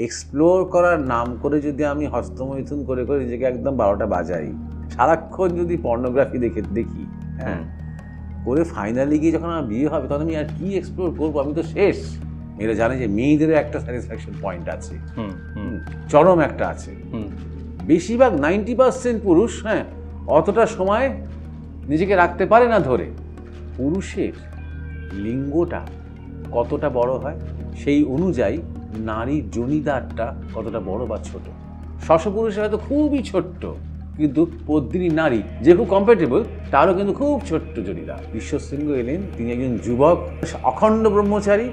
Explore করার নাম করে যদি আমি হস্তমৈথুন করে করে নিজেকে একদম 12টা বাজাই, সারাক্ষণ যদি পর্নোগ্রাফি দেখি, হ্যাঁ, করে ফাইনালি গিয়ে যখন আমার বিয়ে হবে তখন আমি আর কি এক্সপ্লোর করবো, আমি তো শেষ। মেয়েরা জানে যে মেয়েদেরও একটা স্যাটিসফ্যাকশন পয়েন্ট আছে, চরম একটা আছে। বেশিরভাগ 90% পুরুষ, হ্যাঁ, অতটা সময় নিজেকে রাখতে পারে না ধরে। পুরুষের লিঙ্গটা কতটা বড় হয় সেই অনুযায়ী নারীর জনিদারটা কতটা বড় বা ছোট। শশপুরুষের হয়তো খুবই ছোট্ট, কিন্তু পদ্মিনী নারী যে খুব কম্প্যাটেবল তারও কিন্তু খুব ছোট্ট জনিদার। ঈশ্বরসিংহ এলেন, তিনি একজন যুবক অখণ্ড ব্রহ্মচারী,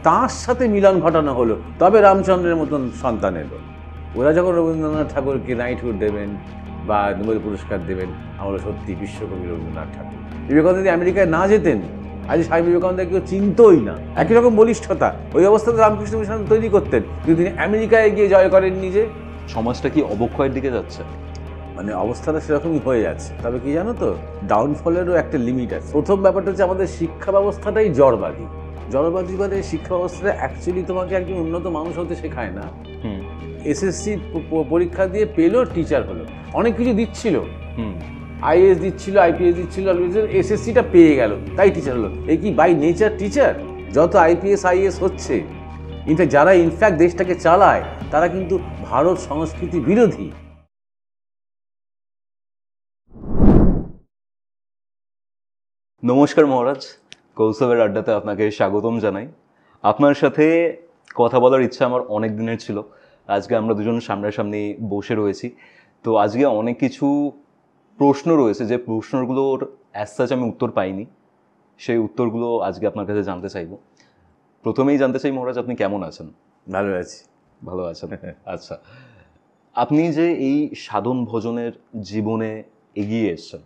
তাঁর সাথে মিলন ঘটানো হলো, তবে রামচন্দ্রের মতন সন্তান এলো। ওরা যখন রবীন্দ্রনাথ ঠাকুরকে নাইটহুড দেবেন বা নোবেল পুরস্কার দেবেন, আমরা সত্যি বিশ্বকবি রবীন্দ্রনাথ ঠাকুর। বিবেকানন্দ যদি আমেরিকায় না যেতেন, আজ স্বামী বিবেকানন্দ কেউ চিনতই না। একই রকম বলিষ্ঠতা, ওই অবস্থাতে রামকৃষ্ণ মিশন তৈরি করতেন, কিন্তু তিনি আমেরিকায় গিয়ে জয় করেন নিজে। সমাজটা কি অবক্ষয়ের দিকে যাচ্ছে? মানে অবস্থাটা সেরকমই হয়ে যাচ্ছে। তবে কি জানো তো, ডাউনফলেরও একটা লিমিট আছে। প্রথম ব্যাপারটা হচ্ছে আমাদের শিক্ষা ব্যবস্থাটাই জড়বাদী। জড়বাদী মানে শিক্ষা ব্যবস্থাটা অ্যাকচুয়ালি তোমাকে একজন উন্নত মানুষ হতে শেখায় না। এসএসসি পরীক্ষা দিয়ে পেলো, টিচার হলো, অনেক কিছু দিচ্ছিল, আইএএস দিচ্ছিল, আইপিএস দিচ্ছিল, এসএসসিটা পেয়ে গেল তাই টিচার হলো। এই কি বাই নেচার টিচার? যত আইপিএস আইএএস হচ্ছে, ইনফ্যাক্ট যারা ইনফ্যাক্ট দেশটাকে চালায় তারা কিন্তু ভারত সংস্কৃতি বিরোধী। নমস্কার মহারাজ, কৌশবের আড্ডাতে আপনাকে স্বাগতম জানাই। আপনার সাথে কথা বলার ইচ্ছা আমার অনেক দিনের ছিল। আজকে আমরা দুজন সামনাসামনি বসে রয়েছি, তো আজকে অনেক কিছু প্রশ্ন রয়েছে যে প্রশ্নগুলোর অ্যাজ সাচ আমি উত্তর পাইনি, সেই উত্তরগুলো আজকে আপনার কাছে জানতে চাইব। প্রথমেই জানতে চাই মহারাজ, আপনি কেমন আছেন? ভালো আছি। ভালো আছেন, আচ্ছা। আপনি যে এই সাধন ভজনের জীবনে এগিয়ে এসছেন,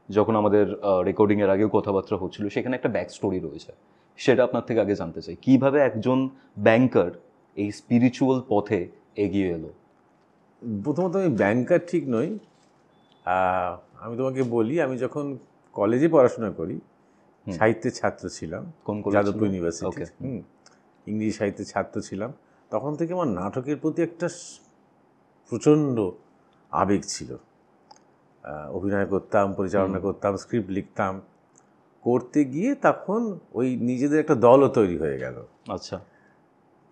যখন আমাদের রেকর্ডিংয়ের আগেও কথাবার্তা হচ্ছিল, সেখানে একটা ব্যাক স্টোরি রয়েছে, সেটা আপনার থেকে আগে জানতে চাই। কিভাবে একজন ব্যাংকার এই স্পিরিচুয়াল পথে এগিয়ে এলো? প্রথমত আমি ব্যাংকার ঠিক নই। আমি তোমাকে বলি, আমি যখন কলেজে পড়াশোনা করি, সাহিত্যের ছাত্র ছিলাম, যাদবপুর ইউনিভার্সিটি, ইংরেজি সাহিত্যের ছাত্র ছিলাম। তখন থেকে আমার নাটকের প্রতি একটা প্রচণ্ড আবেগ ছিল। অভিনয় করতাম, পরিচালনা করতাম, স্ক্রিপ্ট লিখতাম। করতে গিয়ে তখন ওই নিজেদের একটা দলও তৈরি হয়ে গেল। আচ্ছা।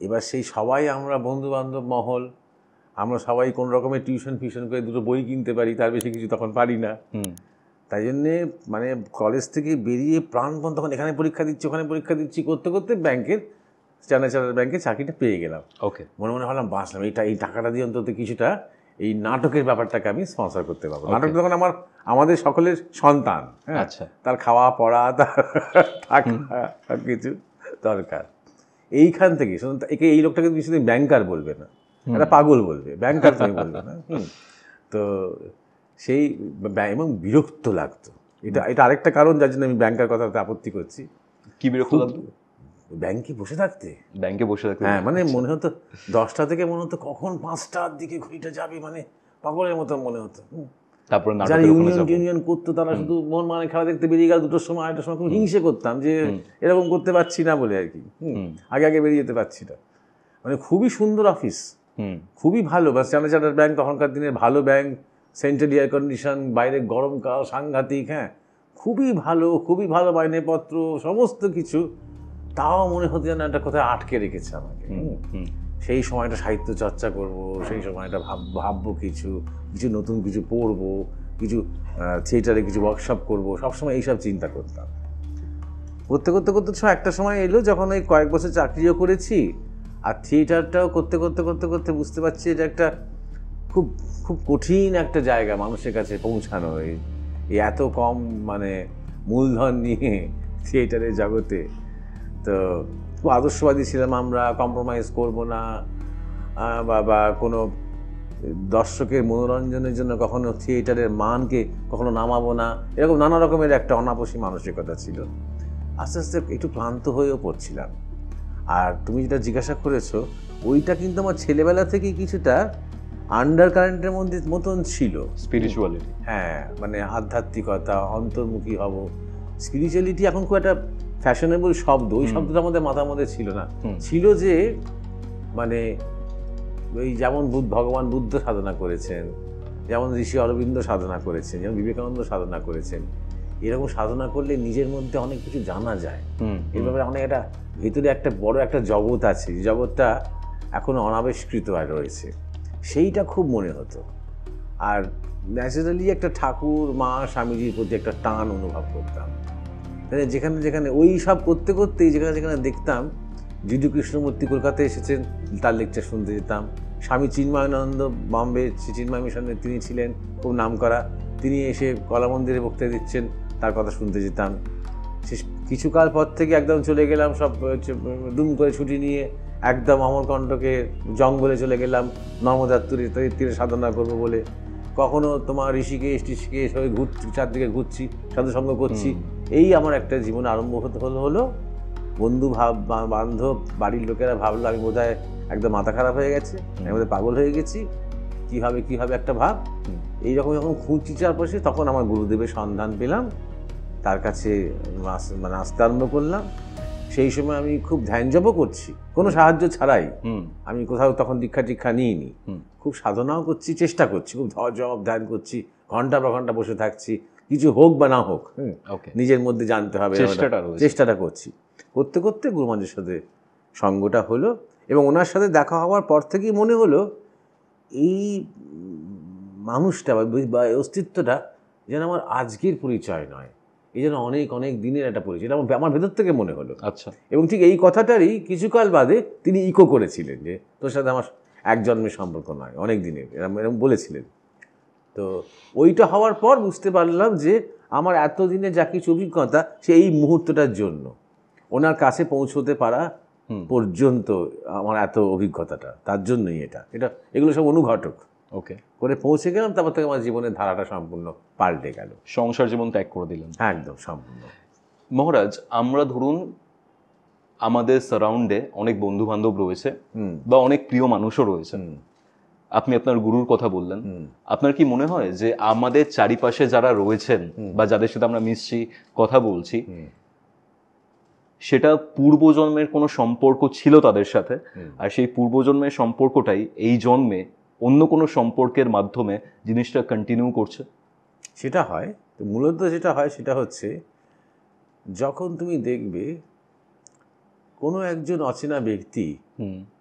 এবার সেই সবাই আমরা বন্ধুবান্ধব মহল, আমরা সবাই কোনো রকমের টিউশন ফিউশন করে দুটো বই কিনতে পারি, তার বেশি কিছু তখন পারি না। তাই জন্যে মানে কলেজ থেকে বেরিয়ে প্রাণপণ তখন এখানে পরীক্ষা দিচ্ছি, ওখানে পরীক্ষা দিচ্ছি করতে করতে ব্যাংকের স্ট্যান্ডার্ড ব্যাংকের চাকরিটা পেয়ে গেলাম। ওকে, মনে মনে ভাবলাম বাঁচলাম, এই টাকাটা দিয়ে অন্তত কিছুটা এই নাটকের ব্যাপারটাকে আমি স্পন্সর করতে পারবো। নাটক তখন আমাদের সকলের সন্তান, হ্যাঁ, তার খাওয়া পড়া, তার থাকা সব কিছু দরকার। এইখান থেকে একে এই লোকটাকে তুমি শুধু ব্যাংকার বলবে না, একটা পাগল বলবে, ব্যাংকার তুমি বলবে না। তো সেই এবং বিরক্ত লাগতো। এটা আরেকটা কারণ যার জন্য আমি ব্যাংকার কথাতে আপত্তি করছি। কি বিরক্ত লাগতো? ব্যাংকে বসে থাকতে, হ্যাঁ, মানে মনে হতো 10টা থেকে মনে হতো কখন 5টার দিকে ঘড়িটা যাবে, মানে পাগলের মতো মনে হতো। তারপর যারা ইউনিয়ন করতো তারা শুধু মন মানে খেলা দেখতে বেরিয়ে গেল 2টোর সময়, 8টার সময় খুব হিংসে করতাম যে এরকম করতে পারছি না বলে আর কি, আগে বেরিয়ে যেতে পারছি না। মানে খুবই সুন্দর অফিস, খুবই ভালো, বা স্ট্যান্ডার্ড ব্যাংক তখনকার দিনের ভালো ব্যাংক, সেন্ট্রাল এয়ার কন্ডিশন, বাইরে গরমকাল সাংঘাতিক, হ্যাঁ, খুবই ভালো মাইনেপত্র, সমস্ত কিছু। তাও মনে হতো যেন একটা কোথায় আটকে রেখেছে আমাকে। সেই সময়টা সাহিত্য চর্চা করব, সেই সময়টা ভাববো কিছু নতুন কিছু পড়বো, কিছু থিয়েটারে কিছু ওয়ার্কশপ করবো, সবসময় এইসব চিন্তা করতাম। করতে একটা সময় এলো যখন ওই কয়েক বছর চাকরিও করেছি, আর থিয়েটারটাও করতে বুঝতে পারছি এটা একটা খুব খুব কঠিন একটা জায়গা মানুষের কাছে পৌঁছানো, এই এত কম মানে মূলধন নিয়ে থিয়েটারের জগতে। তো খুব আদর্শবাদী ছিলাম আমরা, কম্প্রোমাইজ করবো না, বা কোনো দর্শকের মনোরঞ্জনের জন্য কখনো থিয়েটারের মানকে কখনো নামাবো না, এরকম নানা রকমের একটা অনাপসী মানসিকতা ছিল। আস্তে আস্তে একটু ক্লান্ত হয়েও পড়ছিলাম। আর তুমি যেটা জিজ্ঞাসা করেছো, ওইটা কিন্তু আমার ছেলেবেলা থেকেই কিছুটা আন্ডার কারেন্টের মতন ছিল, স্পিরিচুয়ালিটি। হ্যাঁ, মানে আধ্যাত্মিকতা, অন্তর্মুখী হব। স্পিরিচুয়ালিটি এখন খুব একটা ফ্যাশনেবল শব্দ, ওই শব্দটা আমাদের মাথার মধ্যে ছিল না। ছিল যে মানে ওই যেমন ভগবান বুদ্ধ সাধনা করেছেন, যেমন ঋষি অরবিন্দ সাধনা করেছেন, যেমন বিবেকানন্দ সাধনা করেছেন, এরকম সাধনা করলে নিজের মধ্যে অনেক কিছু জানা যায়। এর ব্যাপারে অনেক একটা ভিতরে একটা বড় একটা জগৎ আছে, যে জগৎটা এখনো অনাবিষ্কৃত রয়েছে, সেইটা খুব মনে হতো। আর ন্যাচারালি একটা ঠাকুর, মা, স্বামীজির প্রতি একটা টান অনুভব করতাম। তাহলে যেখানে যেখানে ওই সব করতে করতেই যেখানে যেখানে দেখতাম জিডু কৃষ্ণমূর্তি কলকাতায় এসেছেন, তার লেকচার শুনতে যেতাম। স্বামী চিন্ময়ানন্দ বম্বে চিন্ময় মিশনে তিনি ছিলেন, খুব নামকরা, তিনি এসে কলা মন্দিরে বক্তৃতা দিচ্ছেন, তার কথা শুনতে যেতাম। কিছুকাল পর থেকে একদম চলে গেলাম সব দুম করে ছুটি নিয়ে, একদম অমরকণ্টকে জঙ্গলে চলে গেলাম নর্মদার তীরে সাধনা করবো বলে। কখনো তোমার ঋষিকেশ হয়ে ঘুরছি, চারদিকে ঘুরছি, সাধুসঙ্গ করছি। এই আমার একটা জীবন আরম্ভ হলো। বন্ধু বান্ধব বাড়ির লোকেরা ভাবলো আমি বোধহয় একদম মাথা খারাপ হয়ে গেছে, আমি বোধহয় পাগল হয়ে গেছি, কীভাবে একটা ভাব। এইরকম যখন খুঁজছি চারপাশে, তখন আমার গুরুদেবের সন্ধান পেলাম, তার কাছে মানে আসতে আরম্ভ করলাম। সেই সময় আমি খুব ধ্যান জপও করছি, কোনো সাহায্য ছাড়াই। আমি কোথাও তখন দীক্ষা নিইনি, খুব সাধনাও করছি, চেষ্টা করছি, খুব জপ ধ্যান করছি, ঘন্টা পর ঘন্টা বসে থাকছি, কিছু হোক বা না হোক, নিজের মধ্যে জানতে হবে, চেষ্টাটা করছি। করতে করতে গুরুমহারাজের সাথে সঙ্গটা হলো, এবং ওনার সাথে দেখা হওয়ার পর থেকেই মনে হলো এই মানুষটা বা অস্তিত্বটা যেন আমার আজকের পরিচয় নয়, এই যেন অনেক অনেক দিনের একটা পরিচয়, এটা আমার ভেতর থেকে মনে হলো। আচ্ছা। এবং ঠিক এই কথাটারই কিছুকাল বাদে তিনি ইকো করেছিলেন, যে তোর সাথে আমার এক জন্মের সম্পর্ক নয়, অনেক দিনের, এরকম বলেছিলেন। তো ওইটা হওয়ার পর বুঝতে পারলাম যে আমার এতদিনে যা কিছু অভিজ্ঞতা, সে এই মুহূর্তটার জন্য, ওনার কাছে পৌঁছতে পারা পর্যন্ত আমার এত অভিজ্ঞতাটা, তার জন্যই এগুলো সব অনুঘটক করে পৌঁছে গেলাম। তারপর থেকে আমার জীবনের ধারাটা সম্পূর্ণ পাল্টে গেল, সংসার জীবন ত্যাগ করে দিলেন। হ্যাঁ, একদম সম্পূর্ণ। মহারাজ, আমরা ধরুন আমাদের সারাউন্ডে অনেক বন্ধু বান্ধব রয়েছে বা অনেক প্রিয় মানুষও রয়েছে, আপনি আপনার গুরুর কথা বললেন, আপনার কি মনে হয় যে আমাদের চারিপাশে যারা রয়েছেন বা যাদের সাথে আমরা মিশছি, কথা বলছি, সেটা পূর্বজন্মের কোনো সম্পর্ক ছিল তাদের সাথে, আর সেই পূর্বজন্মের সম্পর্কটাই এই জন্মে অন্য কোনো সম্পর্কের মাধ্যমে জিনিসটা কন্টিনিউ করছে? সেটা হয়। তো মূলত যেটা হয় সেটা হচ্ছে, যখন তুমি দেখবে কোনো একজন অচেনা ব্যক্তি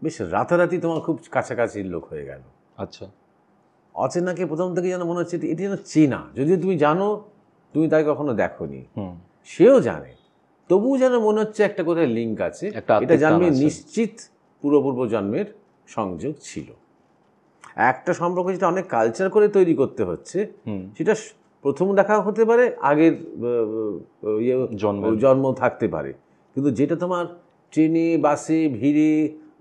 বেশ রাতারাতি তোমার খুব কাছাকাছির লোক হয়ে গেল। আচ্ছা। অচেনাকে প্রথম থেকে যেন মনে হচ্ছে এটি যেন চেনা, যদিও তুমি জানো, তুমি তাকে কখনো দেখোনি, সেও জানে, তবুও যেন মনে হচ্ছে একটা কোথায় লিঙ্ক আছে, এটা জানবে নিশ্চিত পূর্ব জন্মের সংযোগ ছিল। একটা সম্পর্ক যেটা অনেক কালচার করে তৈরি করতে হচ্ছে, সেটা প্রথম দেখা হতে পারে, আগের জন্ম থাকতে পারে, কিন্তু যেটা তোমার ট্রেনে, বাসে, ভিড়ে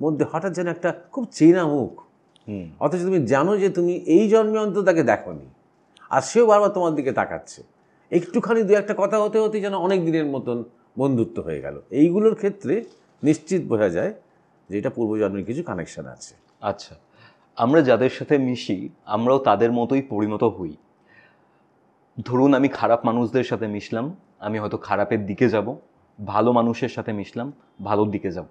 মধ্যে হঠাৎ যেন একটা খুব চেনা মুখ, অথচ তুমি জানো যে তুমি এই জন্মে অন্তত তাকে দেখোনি, আর সেও বারবার তোমার দিকে তাকাচ্ছে, একটুখানি দু একটা কথা হতে হতেই যেন অনেক দিনের মতন বন্ধুত্ব হয়ে গেল। এইগুলোর ক্ষেত্রে নিশ্চিত বোঝা যায় যে এটা পূর্বজন্মের কিছু কানেকশন আছে। আচ্ছা, আমরা যাদের সাথে মিশি আমরাও তাদের মতোই পরিণত হই। ধরুন আমি খারাপ মানুষদের সাথে মিশলাম, আমি হয়তো খারাপের দিকে যাব, ভালো মানুষের সাথে মিশলাম, ভালোর দিকে যাব।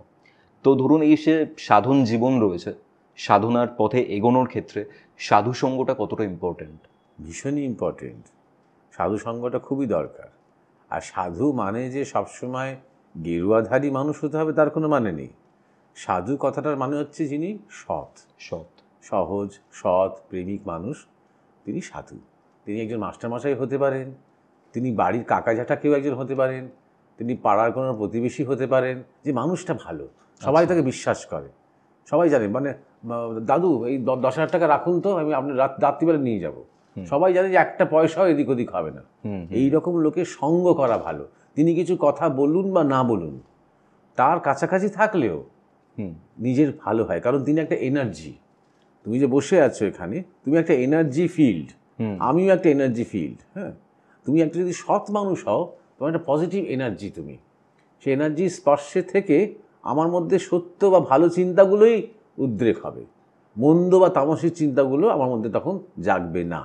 তো ধরুন এই সে সাধন জীবন রয়েছে, সাধনার পথে এগোনোর ক্ষেত্রে সাধু সঙ্গটা কতটা ইম্পর্টেন্ট? ভীষণই ইম্পর্টেন্ট, সাধু সঙ্গটা খুবই দরকার। আর সাধু মানে যে সবসময় গেরুয়াধারী মানুষ হতে হবে তার কোনো মানে নেই। সাধু কথাটার মানে হচ্ছে যিনি সহজ, সৎ, প্রেমিক মানুষ, তিনি সাধু। তিনি একজন মাস্টারমশাই হতে পারেন, তিনি বাড়ির কাকা জ্যাঠা কেউ একজন হতে পারেন, তিনি পাড়ার কোনো প্রতিবেশী হতে পারেন, যে মানুষটা ভালো, সবাই তাকে বিশ্বাস করে, সবাই জানে, মানে দাদু এই 10,000 টাকা রাখুন তো, আমি আপনার রাত্রিবেলা নিয়ে যাব, সবাই জানে যে একটা পয়সাও এদিক ওদিক হবে না। এই রকম লোকের সঙ্গ করা ভালো। তিনি কিছু কথা বলুন বা না বলুন, তার কাছাকাছি থাকলেও নিজের ভালো হয়, কারণ তিনি একটা এনার্জি। তুমি যে বসে আছো এখানে, তুমি একটা এনার্জি ফিল্ড, আমিও একটা এনার্জি ফিল্ড। হ্যাঁ, তুমি একটা যদি সৎ মানুষ হও, তোমার একটা পজিটিভ এনার্জি, তুমি সেই এনার্জির স্পর্শে থেকে আমার মধ্যে সত্য বা ভালো চিন্তাগুলোই উদ্রেক হবে, মন্দ বা তামসিক চিন্তাগুলো আমার মধ্যে তখন জাগবে না।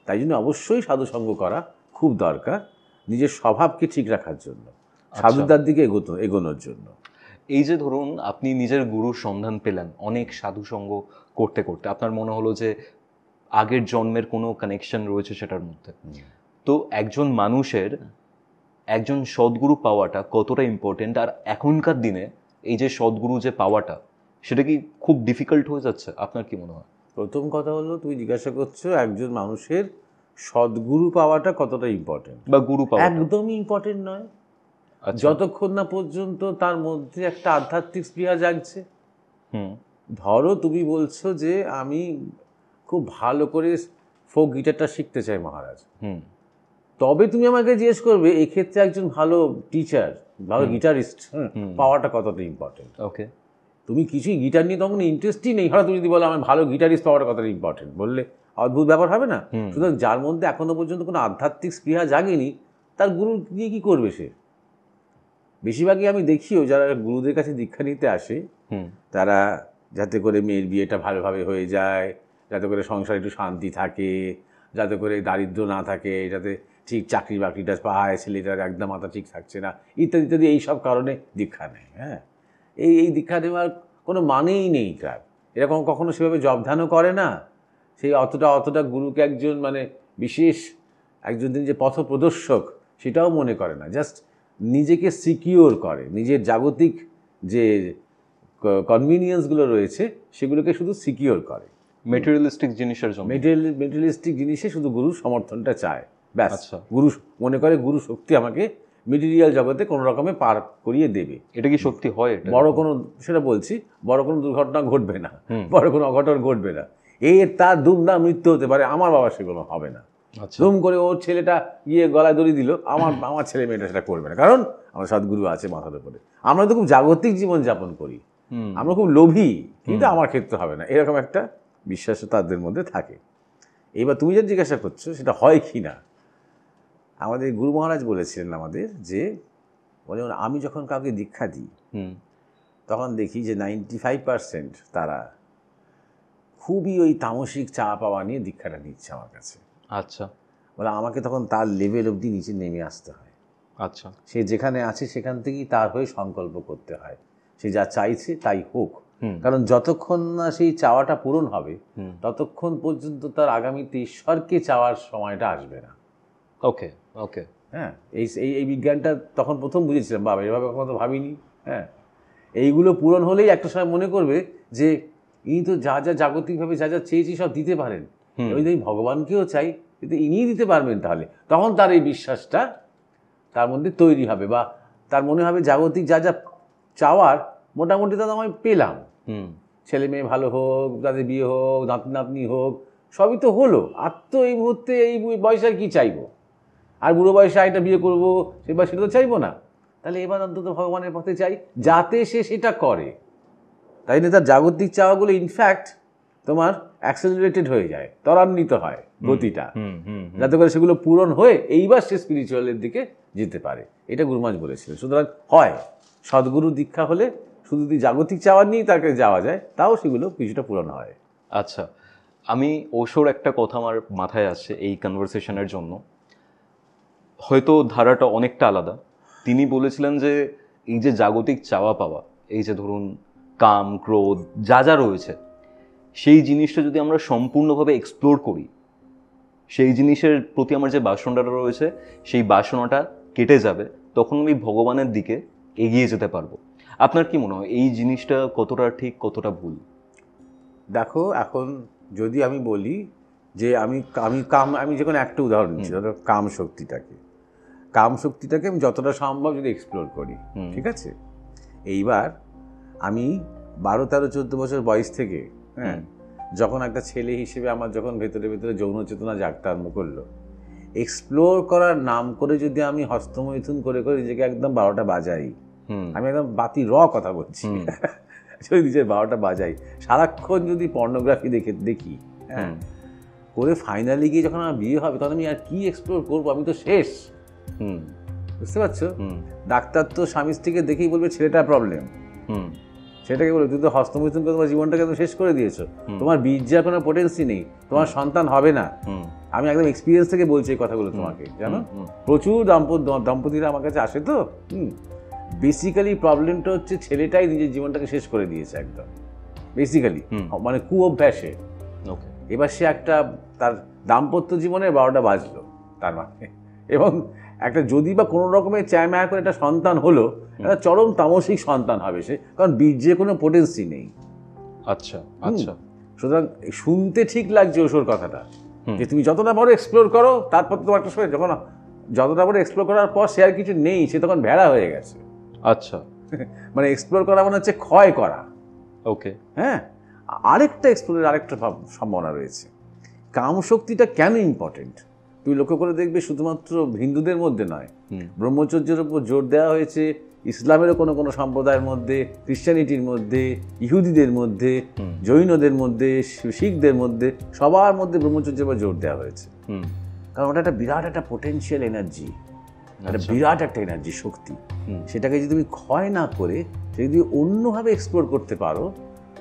তাই জন্য অবশ্যই সাধুসঙ্গ করা খুব দরকার, নিজের স্বভাবকে ঠিক রাখার জন্য, সাধুতার দিকে এগোনোর জন্য। এই যে ধরুন আপনি নিজের গুরুর সন্ধান পেলেন অনেক সাধু সঙ্গ করতে করতে, আপনার মনে হলো যে আগের জন্মের কোনো কানেকশন রয়েছে সেটার মধ্যে, তো একজন মানুষের একজন সদ্গুরু পাওয়াটা কতটা ইম্পর্টেন্ট, আর এখনকার দিনে এই যে সদ্গুরু যে পাওয়াটা সেটা কি খুব ডিফিকাল্ট হয়ে যাচ্ছে, আপনার কি মনে হয়? প্রথম কথা হলো, তুমি জিজ্ঞাসা করছো একজন মানুষের সদ্গুরু পাওয়াটা কতটা ইম্পর্টেন্ট, বা গুরু পাওয়া একদমই ইম্পর্টেন্ট নয়। যতক্ষণ না পর্যন্ত তার মধ্যে একটা আধ্যাত্মিক স্পৃহা জাগছে। ধরো তুমি বলছো যে আমি খুব ভালো করে ফোক গিটারটা শিখতে চাই মহারাজ, তবে তুমি আমাকে জিজ্ঞেস করবে এক্ষেত্রে একজন ভালো টিচার, ভালো গিটারিস্ট পাওয়াটা কতটা ইম্পর্টেন্ট। ওকে, তুমি কিছুই গিটার নিয়ে তখন ইন্টারেস্টই নেই, হঠাৎ তুমি যদি বলো আমার ভালো গিটারিস্ট পাওয়াটা কতটা ইম্পর্টেন্ট, বললে অদ্ভুত ব্যাপার হবে না? সুতরাং যার মধ্যে এখনো পর্যন্ত কোনো আধ্যাত্মিক স্পৃহা জাগেনি তার গুরু নিয়ে কী করবে সে? বেশিরভাগই আমি দেখিও যারা গুরুদের কাছে দীক্ষা নিতে আসে তারা যাতে করে মেয়ের বিয়েটা ভালোভাবে হয়ে যায়, যাতে করে সংসারে একটু শান্তি থাকে, যাতে করে দারিদ্র না থাকে, যাতে ঠিক চাকরি বাকরিটা পায়, ছেলেটার একদম মাথা ঠিক থাকছে না, ইত্যাদি ইত্যাদি, এইসব কারণে দীক্ষা নেয়। হ্যাঁ, এই দীক্ষা নেওয়ার কোনো মানেই নেই তার। এরকম কখনো সেভাবে জবধানও করে না, সেই অতটা গুরুকে একজন মানে বিশেষ একজন যে পথ প্রদর্শক সেটাও মনে করে না, জাস্ট নিজেকে সিকিওর করে, নিজের জাগতিক যে কনভিনিয়েন্সগুলো রয়েছে সেগুলোকে শুধু সিকিওর করে, মেটেরিয়ালিস্টিক জিনিসের জন্য, মেটেরিয়ালিস্টিক জিনিসে শুধু গুরুর সমর্থনটা চায়, ব্যাস। গুরু মনে করে গুরু শক্তি আমাকে মেটেরিয়াল জগতে কোনো রকমে পার করিয়ে দেবে। এটা কি সত্যি হয়? বড় কোনো, সেটা বলছি, বড় কোনো দুর্ঘটনা ঘটবে না, বড় কোনো অঘটন ঘটবে না, তার দুমদাম মৃত্যু হতে পারে, আমার বাবা সেগুলো হবে না। দুম করে ওর ছেলেটা গিয়ে গলায় দড়ি দিল, আমার ছেলে মেয়েটা সেটা করবে না, কারণ আমার সদ্গুরু আছে মাথার উপরে। আমরা তো খুব জাগতিক জীবনযাপন করি, আমরা খুব লোভী, কিন্তু আমার ক্ষেত্রে হবে না, এরকম একটা বিশ্বাস তাদের মধ্যে থাকে। এইবার তুমি যেটা জিজ্ঞাসা করছো সেটা হয় কি না, আমাদের গুরু মহারাজ বলেছিলেন আমাদের যে যেমন আমি যখন কাউকে দীক্ষা দিই তখন দেখি যে 95% তারা খুবই ওই তামসিক চা পাওয়া নিয়ে দীক্ষাটা নিচ্ছে আমার কাছে। আচ্ছা, বলে আমাকে তখন তার লেভেল অবধি নিচে নেমে আসতে হয়। আচ্ছা, সে যেখানে আছে সেখান থেকেই তার হয়ে সংকল্প করতে হয়, সে যা চাইছে তাই হোক, কারণ যতক্ষণ না সেই চাওয়াটা পূরণ হবে ততক্ষণ পর্যন্ত তার আগামীতে ঈশ্বরকে চাওয়ার সময়টা আসবে না। ওকে, ওকে, হ্যাঁ, এই বিজ্ঞানটা তখন প্রথম বুঝেছিলাম, বাবা এভাবে কখনো তো ভাবিনি। হ্যাঁ, এইগুলো পূরণ হলেই একটা সময় মনে করবে যে ইনি তো যা যা জাগতিকভাবে যা যা চেয়েছি সব দিতে পারেন, আমি ভগবানকেও চাই, কিন্তু ইনিই দিতে পারবেন, তাহলে তখন তার এই বিশ্বাসটা তার মধ্যে তৈরি হবে, বা তার মনে হবে জাগতিক যা যা চাওয়ার মোটামুটি তো আমি পেলাম, ছেলে মেয়ে ভালো হোক, তাদের বিয়ে হোক, নাতনি নাতনি হোক, সবই তো হলো, আর তো এই মুহূর্তে এই বয়সে আর কী চাইবো, আর বুড়ো বয়সে আরেকটা বিয়ে করবো সেবার সেটা তো চাইবো না, তাহলে এবার অন্তত ভগবানের পথে চাই, যাতে সে সেটা করে। তাই না, তার জাগতিক চাওয়াগুলো ইনফ্যাক্ট তোমার অ্যাক্সেলারেটেড হয়ে যায়, ত্বরান্বিত হয় গতিটা, যাতে করে সেগুলো পূরণ হয়ে এইবার সে স্পিরিচুয়ালের দিকে যেতে পারে। এটা গুরুমাজ বলেছিলেন। সুতরাং হয় সদ্গুরু দীক্ষা হলে শুধু যদি জাগতিক চাওয়া নিয়েই তাকে যাওয়া যায়, তাও সেগুলো কিছুটা পূরণ হয়। আচ্ছা, আমি ওশোর একটা কথা আমার মাথায় আসছে এই কনভারসেশনের জন্য, হয়তো ধারাটা অনেকটা আলাদা। তিনি বলেছিলেন যে এই যে জাগতিক চাওয়া পাওয়া, এই যে ধরুন কাম ক্রোধ যা যা রয়েছে, সেই জিনিসটা যদি আমরা সম্পূর্ণভাবে এক্সপ্লোর করি, সেই জিনিসের প্রতি আমার যে বাসনাটা রয়েছে সেই বাসনাটা কেটে যাবে, তখন আমি ভগবানের দিকে এগিয়ে যেতে পারবো। আপনার কি মনে হয় এই জিনিসটা কতটা ঠিক কতটা ভুল? দেখো, এখন যদি আমি বলি যে আমি যে কোনো একটা উদাহরণ দিচ্ছি, ধরো কাম শক্তিটাকে আমি যতটা সম্ভব যদি এক্সপ্লোর করি, ঠিক আছে, এইবার আমি 12, 13, 14 বছর বয়স থেকে, হ্যাঁ, যখন একটা ছেলে হিসেবে আমার যখন ভেতরে ভেতরে যৌন চেতনা জাগতে আরম্ভ করলো, এক্সপ্লোর করার নাম করে যদি আমি হস্তমৈথুন করে করে নিজেকে একদম 12টা বাজাই, আমি একদম বাতি কথা বলছি, যদি নিজের 12টা বাজাই, সারাক্ষণ যদি পর্নোগ্রাফি দেখি, হ্যাঁ, করে ফাইনালি গিয়ে যখন আমার বিয়ে হবে তখন আমি আর কি এক্সপ্লোর করবো, আমি তো শেষ। বুঝতে পারছো? ডাক্তার তো স্বামী স্ত্রীকে দেখেই বলবে ছেলেটার প্রবলেম, সেটাকে বলবে তুই তো হস্তমৈথুন করে তোমার জীবনটাকে তুমি শেষ করে দিয়েছো, তোমার বীর্যের কোনো পোটেন্সি নেই, তোমার সন্তান হবে না। আমি একদম এক্সপিরিয়েন্স থেকে বলছি এই কথাগুলো তোমাকে, জানো, প্রচুর দম্পতিরা আমার কাছে আসে, তো বেসিক্যালি প্রবলেমটা হচ্ছে ছেলেটাই নিজের জীবনটাকে শেষ করে দিয়েছে একদম, বেসিক্যালি মানে কুঅভ্যাসে। ওকে। এবার সে একটা তার দাম্পত্য জীবনে 12টা বাজলো তার মানে, এবং একটা যদি বা কোনো রকমের চ্যামায়া করে একটা সন্তান হলো, একটা চরম তামসিক সন্তান হবে সে, কারণ বীর্যে কোনো পোটেন্সি নেই। আচ্ছা আচ্ছা। সুতরাং শুনতে ঠিক লাগছে ওসর কথাটা, যে তুমি যতটা বড় এক্সপ্লোর করো, তারপর তোমার একটা সময় যখন যতটা বড় এক্সপ্লোর করার পর সে আর কিছু নেই, সে তখন ভেড়া হয়ে গেছে। আচ্ছা। মানে এক্সপ্লোর করা মানে হচ্ছে ক্ষয় করা। ওকে। হ্যাঁ, আরেকটা এক্সপ্লোরের আরেকটা সম্ভাবনা রয়েছে। কামশক্তিটা কেন ইম্পর্টেন্ট তুমি লক্ষ্য করে দেখবে, শুধুমাত্র হিন্দুদের মধ্যে নয়, ব্রহ্মচর্যের উপর জোর দেওয়া হয়েছে ইসলামেরও কোনো কোনো সম্প্রদায়ের মধ্যে, খ্রিস্টানিটির মধ্যে, ইহুদিদের মধ্যে, জৈনদের মধ্যে, শিখদের মধ্যে, সবার মধ্যে ব্রহ্মচর্যের উপর জোর দেওয়া হয়েছে। কারণ ওটা একটা বিরাট একটা পোটেনশিয়াল এনার্জি, একটা বিরাট একটা এনার্জি, শক্তি। সেটাকে যদি তুমি ক্ষয় না করে সে যদি অন্যভাবে এক্সপ্লোর করতে পারো,